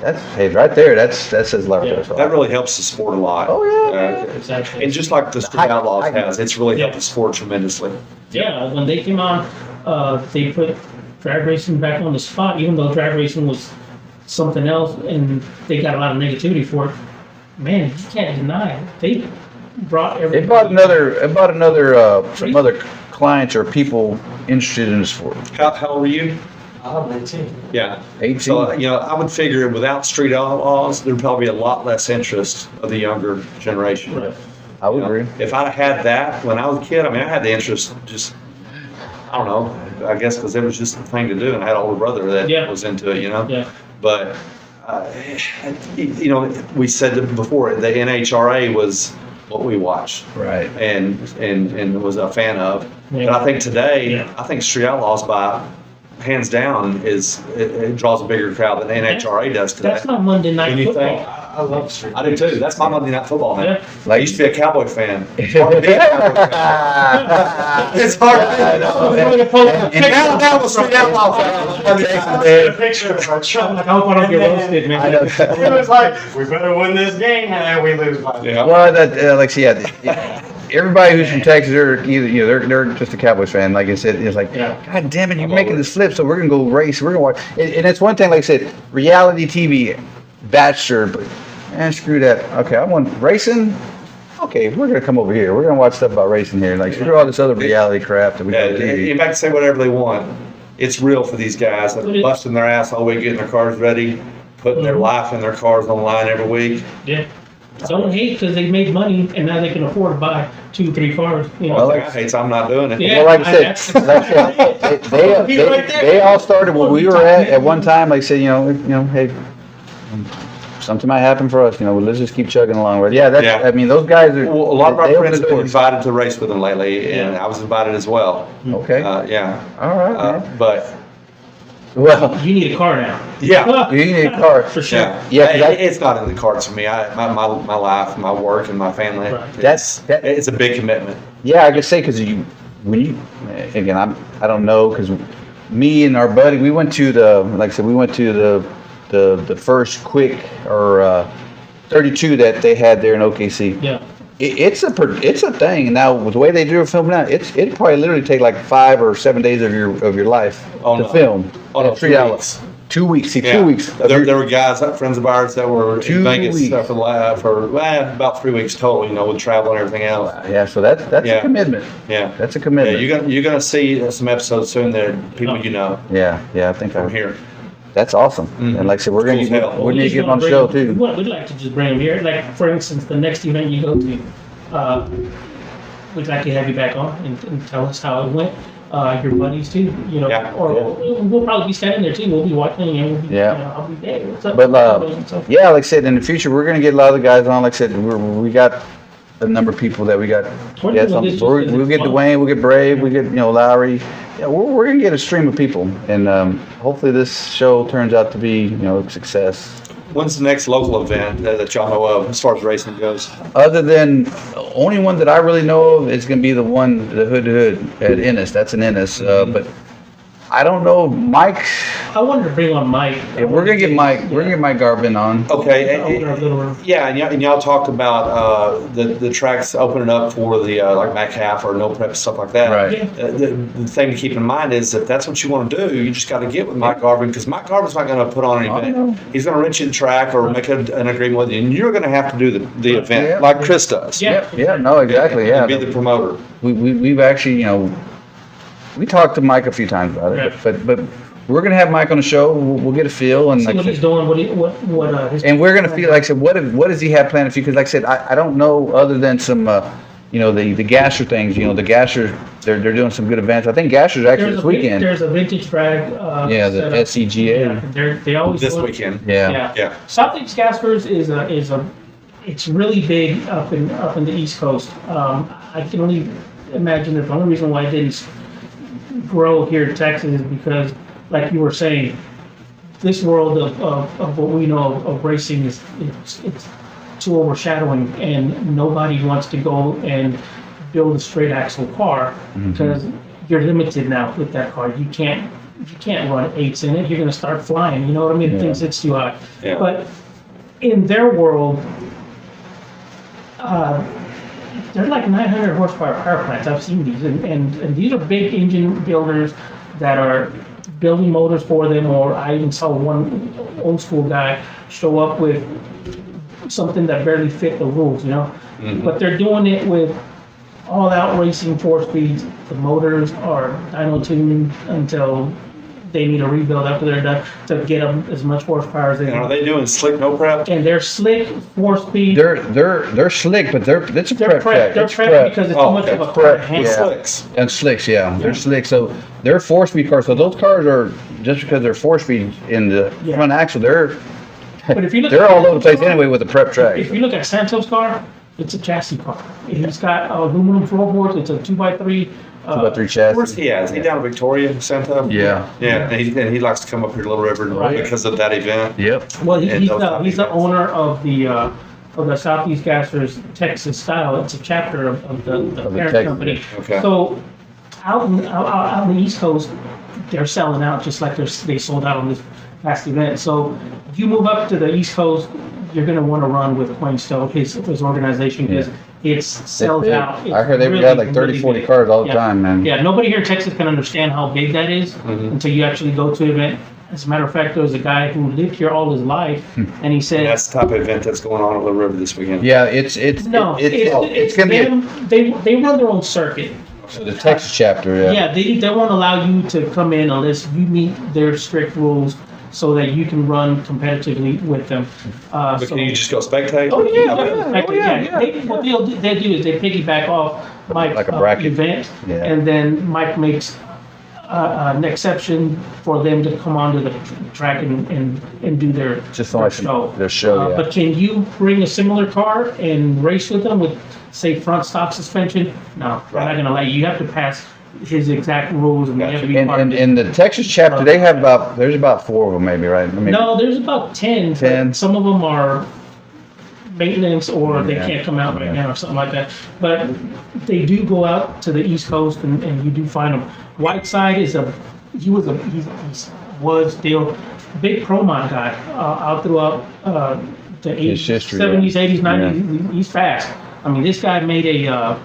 Speaker 3: that's hey right there. That says a lot.
Speaker 1: Yeah.
Speaker 4: That really helps the sport a lot.
Speaker 3: Oh, yeah.
Speaker 1: Exactly.
Speaker 4: And just like the Street Outlaws
Speaker 3: I-
Speaker 4: has, it's really helped
Speaker 1: Yeah.
Speaker 4: the sport tremendously.
Speaker 1: Yeah, when they came on, they put drag racing back on the spot, even though drag racing was something else, and they got a lot of negativity for it. Man, you can't deny it. They brought everything.
Speaker 3: It brought another some other clients or people interested in the sport.
Speaker 4: How old were you?
Speaker 1: I'm 19.
Speaker 4: Yeah.
Speaker 3: 18.
Speaker 4: So, you know, I would figure without Street Outlaws, there'd probably be a lot less interest of the younger generation.
Speaker 1: Right.
Speaker 3: I would
Speaker 4: You know,
Speaker 3: agree.
Speaker 4: If I'd had that when I was a kid, I mean, I had the interest just, I don't know, I guess because it was just the thing to do, and I had an older brother that
Speaker 1: Yeah.
Speaker 4: was into it, you know?
Speaker 1: Yeah.
Speaker 4: But, you know, we said it before, the NHRA was what we watched
Speaker 3: Right.
Speaker 4: and was a fan of.
Speaker 1: Yeah.
Speaker 4: But I think today,
Speaker 1: Yeah.
Speaker 4: I think Street Outlaws by hands down it draws a bigger crowd than NHRA does today.
Speaker 1: That's not Monday Night
Speaker 4: When you
Speaker 1: Football.
Speaker 4: think- I love Street. I do too. That's my Monday Night Football, man.
Speaker 1: Yeah.
Speaker 4: I used to be a Cowboy fan. It's hard to be a Cowboy fan. It's hard to be.
Speaker 3: I know.
Speaker 4: And now that was Street Outlaws.
Speaker 5: A picture of our truck.
Speaker 1: I hope I don't get roasted, man.
Speaker 3: I know.
Speaker 5: It was like, we better win this game, and we lose by.
Speaker 4: Yeah.
Speaker 3: Well, that like, everybody who's from Texas, they're either they're just a Cowboys fan. Like I said, it's like,
Speaker 1: Yeah.
Speaker 3: God damn it, you're
Speaker 4: I'm
Speaker 3: making
Speaker 4: over
Speaker 3: this flip, so we're gonna go race. We're gonna watch. And it's one thing, like I said, reality TV, Bachelor, but screw that. Okay, I want racing. Okay, we're gonna come over here. We're gonna watch stuff about racing here. Like screw all this other reality crap that we
Speaker 4: Yeah,
Speaker 3: got on
Speaker 4: in
Speaker 3: TV.
Speaker 4: fact, say whatever they want. It's real for these guys. They're
Speaker 1: But it-
Speaker 4: busting their ass all week, getting their cars ready, putting their life and their cars on the line every week.
Speaker 1: Yeah. Don't hate because they made money and now they can afford to buy 2-3 cars. You know.
Speaker 3: Well,
Speaker 4: Like, I hate, I'm not doing it.
Speaker 1: Yeah.
Speaker 3: Well, like I
Speaker 1: I-
Speaker 3: said, they
Speaker 1: Right there.
Speaker 3: they all started where we were at one time. Like I said, hey, something might happen for us. Let's just keep chugging along. But yeah,
Speaker 4: Yeah.
Speaker 3: I mean, those guys are.
Speaker 4: Well, a lot of our
Speaker 3: they open
Speaker 4: friends
Speaker 3: the
Speaker 4: have been
Speaker 3: doors.
Speaker 4: invited to race with them lately, and I was invited as well.
Speaker 3: Okay.
Speaker 4: Yeah.
Speaker 3: All right. Man.
Speaker 4: But
Speaker 3: Well,
Speaker 1: You need a car now.
Speaker 4: yeah.
Speaker 3: you need a car.
Speaker 1: For sure.
Speaker 3: Yeah, 'cause
Speaker 4: It's not in the cards for me. My life, my work, and my family.
Speaker 1: Right.
Speaker 3: That's that.
Speaker 4: It's a big commitment.
Speaker 3: Yeah, I could say because again, I don't know because me and our buddy we went to the first quick or 32 that they had there in OKC.
Speaker 1: Yeah.
Speaker 3: It's a thing now with the way they do a film now. It probably literally take like 5 or 7 days of your life
Speaker 4: Oh,
Speaker 3: to
Speaker 4: no.
Speaker 3: film.
Speaker 4: Oh, no,
Speaker 3: At 3
Speaker 4: 2
Speaker 3: hours.
Speaker 4: weeks.
Speaker 3: 2 weeks. See,
Speaker 4: Yeah.
Speaker 3: 2 weeks.
Speaker 4: There were guys, friends of ours, that were
Speaker 3: 2
Speaker 4: in Vegas
Speaker 3: weeks.
Speaker 4: for about 3 weeks total. With travel and everything else.
Speaker 3: Yeah, so that's
Speaker 4: Yeah.
Speaker 3: a commitment.
Speaker 4: Yeah.
Speaker 3: That's a
Speaker 4: Yeah,
Speaker 3: commitment.
Speaker 4: you're gonna see some episodes soon that people you know
Speaker 3: Yeah, I think
Speaker 4: from here.
Speaker 3: that's awesome.
Speaker 4: Mhm.
Speaker 3: And like I said, we're gonna
Speaker 4: Cool as
Speaker 3: get
Speaker 4: hell.
Speaker 3: we need to
Speaker 1: just
Speaker 3: get them
Speaker 1: wanna
Speaker 3: on the show
Speaker 1: bring-
Speaker 3: too.
Speaker 1: We'd like to just bring them here. Like, for instance, the next event you go to, we'd like to have you back on and tell us how it went. Your buddies too,
Speaker 4: Yeah.
Speaker 1: or we'll probably be standing there too. We'll be watching and we'll be,
Speaker 3: Yeah.
Speaker 1: I'll be there. What's up?
Speaker 3: But
Speaker 1: So,
Speaker 3: yeah, like I said, in the future we're gonna get a lot of the guys on. Like I said, we got a number of people that we got.
Speaker 1: We're
Speaker 3: Yeah,
Speaker 1: doing this just
Speaker 3: we'll
Speaker 1: 'cause
Speaker 3: get
Speaker 1: it's fun.
Speaker 3: Dwayne, we'll get Brave, we get Lowry. Yeah, we're gonna get a stream of people, and hopefully this show turns out to be a success.
Speaker 4: When's the next local event that y'all know of as far as racing goes?
Speaker 3: Other than the only one that I really know of is gonna be the Hood to Hood at Ennis. That's in Ennis, but I don't know, Mike.
Speaker 1: I wanted to bring on Mike.
Speaker 3: If we're gonna get Mike Garvin on.
Speaker 4: Okay,
Speaker 1: Owner of Little River.
Speaker 4: yeah, and y'all talked about the tracks opening up for the like back half or no prep stuff like that.
Speaker 3: Right.
Speaker 1: Yeah.
Speaker 4: The thing to keep in mind is if that's what you want to do, you just got to get with Mike Garvin because Mike Garvin's not going to put on an
Speaker 3: I
Speaker 4: event.
Speaker 3: know.
Speaker 4: He's going to rent you the track or make an agreement with you, and you're going to have to do the event
Speaker 3: Yeah.
Speaker 4: like Chris does.
Speaker 1: Yeah.
Speaker 3: Yeah, no, exactly,
Speaker 4: And
Speaker 3: yeah.
Speaker 4: be the promoter.
Speaker 3: We've actually, we talked to Mike a few times about it,
Speaker 1: Yeah.
Speaker 3: but we're gonna have Mike on the show. We'll get a feel and
Speaker 1: See
Speaker 3: like,
Speaker 1: what he's doing, what his.
Speaker 3: and we're gonna feel like I said, what does he have planned for you? Because like I said, I don't know other than some, the Gasher things. The Gasher, they're doing some good events. I think Gasher's actually this weekend.
Speaker 1: There's a vintage drag.
Speaker 3: Yeah, the
Speaker 1: set up.
Speaker 3: SCGA.
Speaker 1: Yeah, they always
Speaker 4: This
Speaker 1: do it.
Speaker 4: weekend.
Speaker 3: Yeah.
Speaker 4: Yeah.
Speaker 1: Southeast Gaspers it's really big up in the East Coast. I can only imagine that the only reason why it didn't grow here in Texas is because, like you were saying, this world of what we know of racing is it's too overshadowing, and nobody wants to go and build a straight axle car because you're limited now with that car. You can't run eights in it. You're going to start flying. You know what I mean?
Speaker 3: Yeah.
Speaker 1: Things it's too high.
Speaker 4: Yeah.
Speaker 1: But in their world, they're like 900 horsepower power plants. I've seen these, and these are big engine builders that are building motors for them. Or I even saw one old school guy show up with something that barely fit the rules, But they're doing it with all out racing 4-speeds. The motors are dyno tuned until they need a rebuild after they're done to get them as much horsepower as they
Speaker 4: And are
Speaker 1: want.
Speaker 4: they doing slick no prep?
Speaker 1: And they're slick 4-speed.
Speaker 3: They're slick, but it's a prep track.
Speaker 1: They're
Speaker 3: It's
Speaker 1: prep because it's too much of a car to
Speaker 3: prep,
Speaker 1: handle.
Speaker 3: yeah.
Speaker 4: Slicks.
Speaker 3: And slicks, yeah, they're slick. So they're 4-speed cars. So those cars are just because they're 4-speed in the
Speaker 1: Yeah.
Speaker 3: front axle,
Speaker 1: But if you look
Speaker 3: they're
Speaker 1: at
Speaker 3: all over the place
Speaker 1: Santos'
Speaker 3: anyway with the prep track.
Speaker 1: If you look at Santos' car, it's a chassis car. He's got aluminum floorboards. It's a 2x3.
Speaker 3: 2x3 chassis.
Speaker 4: Where's he at? Is he down in Victoria, Santa?
Speaker 3: Yeah.
Speaker 4: Yeah, and he likes to come up here to Little River
Speaker 1: Right.
Speaker 4: because of that event.
Speaker 3: Yep.
Speaker 1: Well,
Speaker 4: And
Speaker 1: he's
Speaker 4: those
Speaker 1: the
Speaker 4: type
Speaker 1: he's the
Speaker 4: events.
Speaker 1: owner of the Southeast Gassers Texas style. It's a chapter of the
Speaker 3: Of the
Speaker 1: parent
Speaker 3: Texas.
Speaker 1: company.
Speaker 4: Okay.
Speaker 1: So out in the East Coast, they're selling out just like they sold out on this past event. So you move up to the East Coast, you're going to want to run with Quayne Stowe, his organization, because it sells
Speaker 3: Big.
Speaker 1: out.
Speaker 3: I heard they've got like 30, 40
Speaker 1: big.
Speaker 3: cars all the
Speaker 1: Yeah.
Speaker 3: time, man.
Speaker 1: Yeah, nobody here in Texas can understand how big that is until you actually go to an event. As a matter of fact, there was a guy who lived here all his life, and he said,
Speaker 4: That's the type of event that's going on at Little River this weekend.
Speaker 3: Yeah, it's gonna be
Speaker 1: them. They run their own circuit.
Speaker 3: the Texas chapter. Yeah.
Speaker 1: Yeah, they won't allow you to come in unless you meet their strict rules, so that you can run competitively with them.
Speaker 4: But
Speaker 1: So-
Speaker 4: can you just go spectate?
Speaker 1: Oh yeah,
Speaker 4: Okay.
Speaker 1: yeah. What they do is they piggyback off Mike's
Speaker 3: Like a bracket.
Speaker 1: event,
Speaker 3: Yeah.
Speaker 1: and then Mike makes an exception for them to come onto the track and do their
Speaker 3: Just
Speaker 1: their
Speaker 3: like
Speaker 1: show.
Speaker 3: their show, yeah.
Speaker 1: But can you bring a similar car and race with them with, say, front stop suspension? No, they're not
Speaker 4: Right.
Speaker 1: going to let you. You have to pass his exact rules, and you have to be part of it.
Speaker 3: In the Texas chapter, they have there's about 4 of them, maybe, right? Maybe.
Speaker 1: No, there's about 10.
Speaker 3: 10.
Speaker 1: But some of them are maintenance or they
Speaker 3: Yeah. Mm-hmm.
Speaker 1: can't come out right now or something like that. But they do go out to the East Coast and you do find them. Whiteside is he was still a big pro mod guy out throughout the
Speaker 3: His
Speaker 1: 80s,
Speaker 3: history,
Speaker 1: 70s,
Speaker 3: yeah.
Speaker 1: 80s, 90s. He's fast. I mean, this guy made a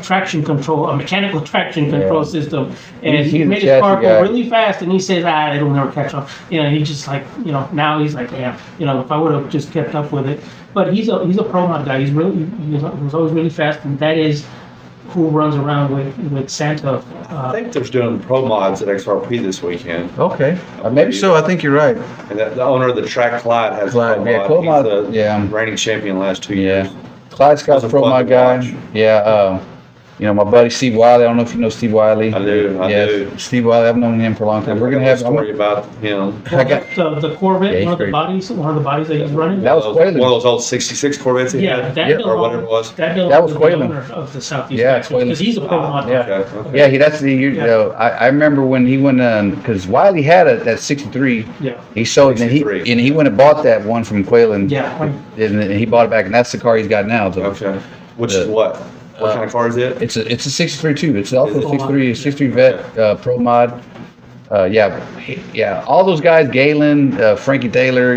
Speaker 1: traction control, a mechanical traction control system, and
Speaker 3: He's
Speaker 1: he
Speaker 3: a
Speaker 1: made his car
Speaker 3: chassis guy.
Speaker 1: go really fast. And he says, it'll never catch on. He just like, now he's like, if I would have just kept up with it. But he's a pro mod guy. He was always really fast, and that is who runs around with Santa.
Speaker 4: I think they're doing pro mods at XRP this weekend.
Speaker 3: Okay. Maybe so. I think you're right.
Speaker 4: And the owner of the track, Clyde, has
Speaker 3: Clyde,
Speaker 4: pro
Speaker 3: yeah,
Speaker 4: mod.
Speaker 3: pro mod,
Speaker 4: He's the
Speaker 3: yeah.
Speaker 4: reigning champion last 2
Speaker 3: Yeah.
Speaker 4: years.
Speaker 3: Clyde Scott's
Speaker 4: Wasn't
Speaker 3: pro
Speaker 4: fun
Speaker 3: my
Speaker 4: to
Speaker 3: guy.
Speaker 4: watch.
Speaker 3: Yeah. My buddy Steve Wiley. I don't know if you know Steve Wiley.
Speaker 4: I do, I do.
Speaker 3: Steve Wiley. I've known him for a long time. We're gonna have.
Speaker 4: a story about him.
Speaker 3: I got
Speaker 1: the Corvette,
Speaker 3: Yeah,
Speaker 1: one of the
Speaker 3: he's
Speaker 1: bodies that he's running.
Speaker 3: That was
Speaker 4: one
Speaker 3: Quaylen.
Speaker 4: of those old '66 Corvettes. he
Speaker 1: Yeah,
Speaker 4: had?
Speaker 1: that
Speaker 3: Yep.
Speaker 1: belongs-
Speaker 4: Or whatever it was.
Speaker 1: That belongs
Speaker 3: That was
Speaker 1: to the
Speaker 3: Quaylen.
Speaker 1: owner of the Southeast
Speaker 3: Yeah,
Speaker 1: Texas,
Speaker 3: Quaylen.
Speaker 1: because he's a pro mod.
Speaker 3: Yeah.
Speaker 4: Okay.
Speaker 3: Yeah, that's the. I remember when he went because Wiley had that '63.
Speaker 1: Yeah.
Speaker 3: He sold it, and
Speaker 4: 63.
Speaker 3: he went and bought that one from Quaylen.
Speaker 1: Yeah.
Speaker 3: And he bought it back, and that's the car he's got now. So.
Speaker 4: Okay. Which is what? What kind of car is it?
Speaker 3: It's a 63 too. It's also
Speaker 4: Is
Speaker 3: a
Speaker 4: it?
Speaker 3: 63 Vet Pro Mod. Yeah. All those guys, Galen, Frankie Taylor,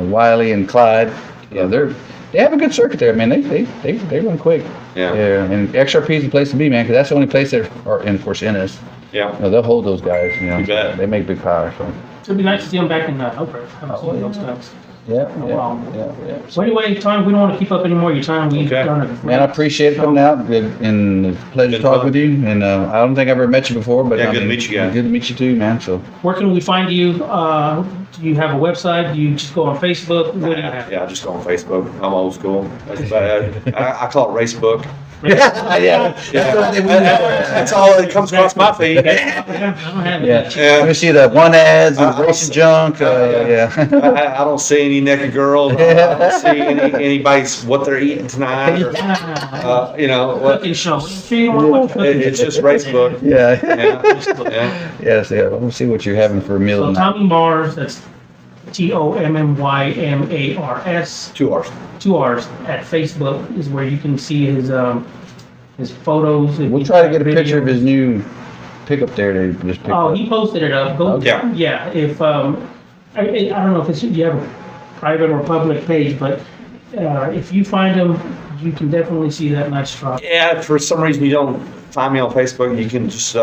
Speaker 3: Wiley and Clyde. Yeah, they have a good circuit there, man. They run quick.
Speaker 4: Yeah.
Speaker 3: Yeah, and XRP is the place to be, man, because that's the only place that are, and of course, Ennis.
Speaker 4: Yeah.
Speaker 3: They'll hold those guys.
Speaker 4: You bet.
Speaker 3: They make big power. So.
Speaker 1: It'd be nice to see them back in Elbert. Haven't seen those guys.
Speaker 3: Yeah.
Speaker 1: So anyway, Tom, we don't want to keep up any more of your time. We've
Speaker 4: Okay.
Speaker 1: done it.
Speaker 3: Man, I appreciate coming out, and it's a pleasure to
Speaker 4: Been
Speaker 3: talk
Speaker 4: fun.
Speaker 3: with you. And I don't think I've ever met you before, but
Speaker 4: Yeah, good to meet you guys.
Speaker 3: Good to meet you too, man. So
Speaker 1: Where can we find you? Do you have a website? Do you just go on Facebook? What do you have?
Speaker 4: Yeah, just go on Facebook. I'm old school. I call it Racebook.
Speaker 3: yeah.
Speaker 4: That's all that comes across my feed.
Speaker 1: I don't have it.
Speaker 3: Yeah. Let me see the one ads and
Speaker 4: I-
Speaker 3: racing junk. Yeah.
Speaker 4: I don't see any naked girls. I don't see anybody's what they're eating tonight. Or, what,
Speaker 1: Cooking show. Sure you don't want to watch
Speaker 4: it's just Racebook.
Speaker 3: Yeah.
Speaker 4: Yeah.
Speaker 3: Yes. Yeah. Let me see what you're having for a meal
Speaker 1: So
Speaker 3: tonight.
Speaker 1: Tommy Mars, that's TOMMYMARS,
Speaker 4: 2 hours.
Speaker 1: 2 R's at Facebook is where you can see his photos. If
Speaker 3: We'll
Speaker 1: he's
Speaker 3: try to
Speaker 1: got
Speaker 3: get a picture of
Speaker 1: videos.
Speaker 3: his new pickup there to just pick
Speaker 1: Oh,
Speaker 3: up.
Speaker 1: he posted it up. Go,
Speaker 3: Okay.
Speaker 1: yeah. If I don't know if it's you have a private or public page, but if you find him, you can definitely see that nice truck.
Speaker 4: Yeah, if for some reason you don't find me on Facebook, you can just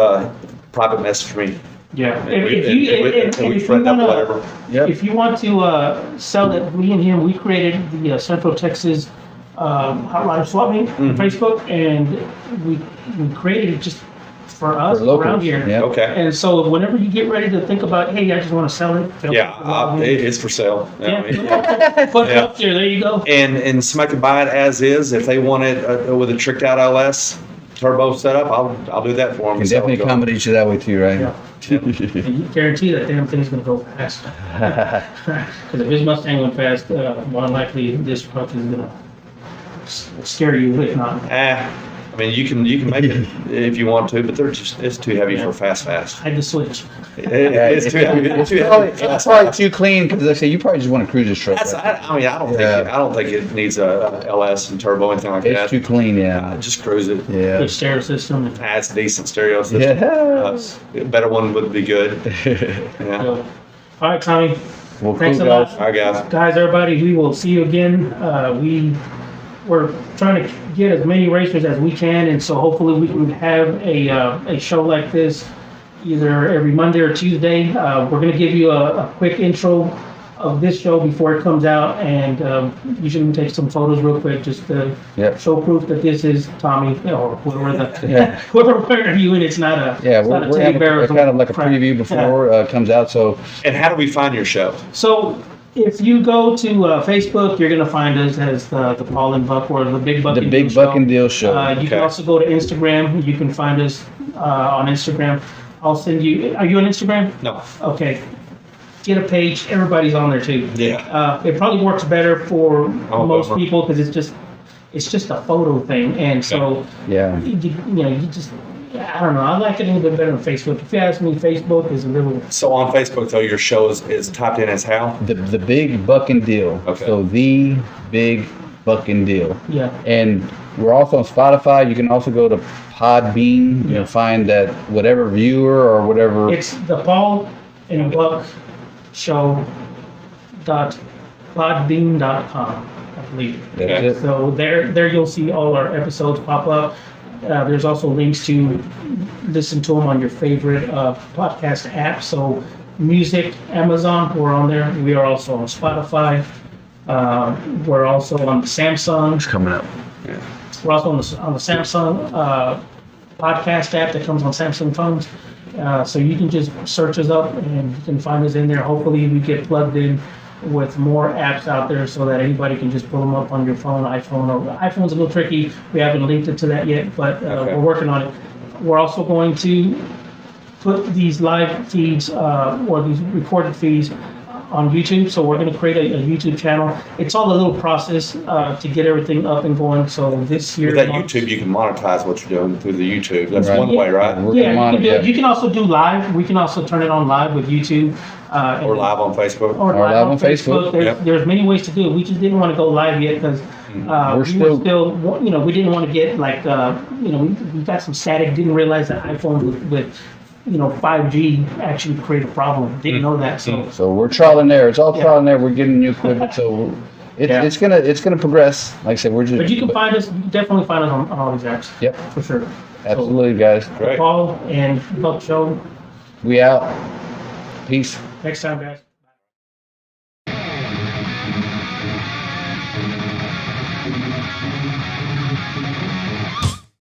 Speaker 4: private message me.
Speaker 1: Yeah.
Speaker 4: And we friend up whatever.
Speaker 3: Yep.
Speaker 1: If you want to sell it, me and him, we created the Central Texas Hot Rod Swap Meet on Facebook, and we created it just for us
Speaker 3: For locals,
Speaker 1: around here.
Speaker 3: yeah.
Speaker 4: Okay.
Speaker 1: And so whenever you get ready to think about, hey, I just want to sell it.
Speaker 4: Yeah, it's for sale.
Speaker 1: Yeah,
Speaker 4: I mean,
Speaker 1: put it
Speaker 4: Yeah.
Speaker 1: up there. There you go.
Speaker 4: and somebody can buy it as is. If they want it with a tricked out LS turbo setup, I'll do that for them.
Speaker 3: Can definitely accommodate you that way too, right?
Speaker 1: Yeah. And you guarantee that damn thing's gonna go fast. Because if his Mustang went fast, more than likely this truck is gonna scare you, if not.
Speaker 4: I mean, you can make it if you want to, but it's too heavy for fast.
Speaker 1: Hide the switch.
Speaker 4: It's too heavy. It's too heavy.
Speaker 3: It's probably too clean because I say you probably just want to cruise this truck.
Speaker 4: That's,
Speaker 3: right?
Speaker 4: I mean, I don't think it needs a LS and turbo or anything like
Speaker 3: It's
Speaker 4: that.
Speaker 3: too clean, yeah.
Speaker 4: Just cruise it.
Speaker 3: Yeah.
Speaker 1: Good stereo system.
Speaker 4: It's a decent stereo system.
Speaker 3: Yeah.
Speaker 4: A better one would be good. Yeah.
Speaker 1: So, all right, Tommy.
Speaker 3: Well,
Speaker 1: Thanks
Speaker 3: cool,
Speaker 1: a lot.
Speaker 3: guys.
Speaker 4: All right, guys.
Speaker 1: Guys, everybody, we will see you again. We're trying to get as many racers as we can, and so hopefully we can have a show like this either every Monday or Tuesday. We're going to give you a quick intro of this show before it comes out, and usually we take some photos real quick just to
Speaker 3: Yep.
Speaker 1: show proof that this is Tommy or whoever
Speaker 3: Yeah.
Speaker 1: whoever we're interviewing. It's not a
Speaker 3: Yeah,
Speaker 1: it's not a
Speaker 3: we're
Speaker 1: teddy
Speaker 3: having
Speaker 1: bear or
Speaker 3: kind of like a
Speaker 1: crap.
Speaker 3: preview before it comes out. So
Speaker 4: And how do we find your show?
Speaker 1: So if you go to Facebook, you're going to find us as the Paul and Buck or the Big Buckin'
Speaker 3: the Big
Speaker 1: Deal
Speaker 3: Buckin'
Speaker 1: Show.
Speaker 3: Deal Show.
Speaker 1: You can
Speaker 4: Okay.
Speaker 1: also go to Instagram. You can find us on Instagram. I'll send you. Are you on Instagram?
Speaker 4: No.
Speaker 1: Okay. Get a page. Everybody's on there too.
Speaker 4: Yeah.
Speaker 1: It probably works better for
Speaker 4: Oh,
Speaker 1: most
Speaker 4: bummer.
Speaker 1: people because it's just a photo thing, and so
Speaker 3: Yeah.
Speaker 1: you just. I don't know. I like it a little bit better than Facebook. If you ask me, Facebook is a little.
Speaker 4: So on Facebook, though, your show is typed in as how?
Speaker 3: The Big Buckin' Deal.
Speaker 4: Okay.
Speaker 3: So the Big Buckin' Deal.
Speaker 1: Yeah.
Speaker 3: And we're also on Spotify. You can also go to Podbean. You'll find that whatever viewer or whatever.
Speaker 1: It's the Paul and Buck Show .podbean.com, I believe.
Speaker 3: That's
Speaker 4: Okay.
Speaker 3: it.
Speaker 1: So there you'll see all our episodes pop up. There's also links to listen to them on your favorite podcast app. So music, Amazon, we're on there. We are also on Spotify. We're also on Samsung.
Speaker 3: Coming up.
Speaker 1: We're also on the Samsung podcast app that comes on Samsung phones. So you can just search us up and you can find us in there. Hopefully we get plugged in with more apps out there so that anybody can just pull them up on your phone, iPhone. Or iPhone's a little tricky. We haven't linked it to that yet, but
Speaker 4: Okay.
Speaker 1: we're working on it. We're also going to put these live feeds or these recorded feeds on YouTube. So we're going to create a YouTube channel. It's all a little process to get everything up and going. So this year,
Speaker 4: With that YouTube, you can monetize what you're doing through the YouTube. That's
Speaker 3: Right.
Speaker 4: one way, right?
Speaker 3: We're
Speaker 1: yeah,
Speaker 3: gonna
Speaker 1: you can,
Speaker 3: monitor-
Speaker 1: you can also do live. We can also turn it on live with YouTube.
Speaker 4: Or live on Facebook.
Speaker 1: Or live on Facebook.
Speaker 3: Facebook.
Speaker 1: There's,
Speaker 4: Yep.
Speaker 1: there's many ways to do it. We just didn't want to go live yet because
Speaker 3: We're
Speaker 1: We
Speaker 3: still-
Speaker 1: were still, you know, we didn't want to get like, you know, we got some static, didn't realize that iPhone with, you know, 5G actually create a problem. Didn't know that, so.
Speaker 3: So we're trial and error. It's all
Speaker 1: Yeah.
Speaker 3: trial and error. We're getting new equipment, so
Speaker 1: Yeah.
Speaker 3: it's gonna progress. Like I said, we're just.
Speaker 1: But you can find us, you can definitely find us on all these apps.
Speaker 3: Yep,
Speaker 1: For sure.
Speaker 3: absolutely, guys.
Speaker 4: Great.
Speaker 1: Paul and Buck Show,
Speaker 3: We out. Peace.
Speaker 1: next time, guys.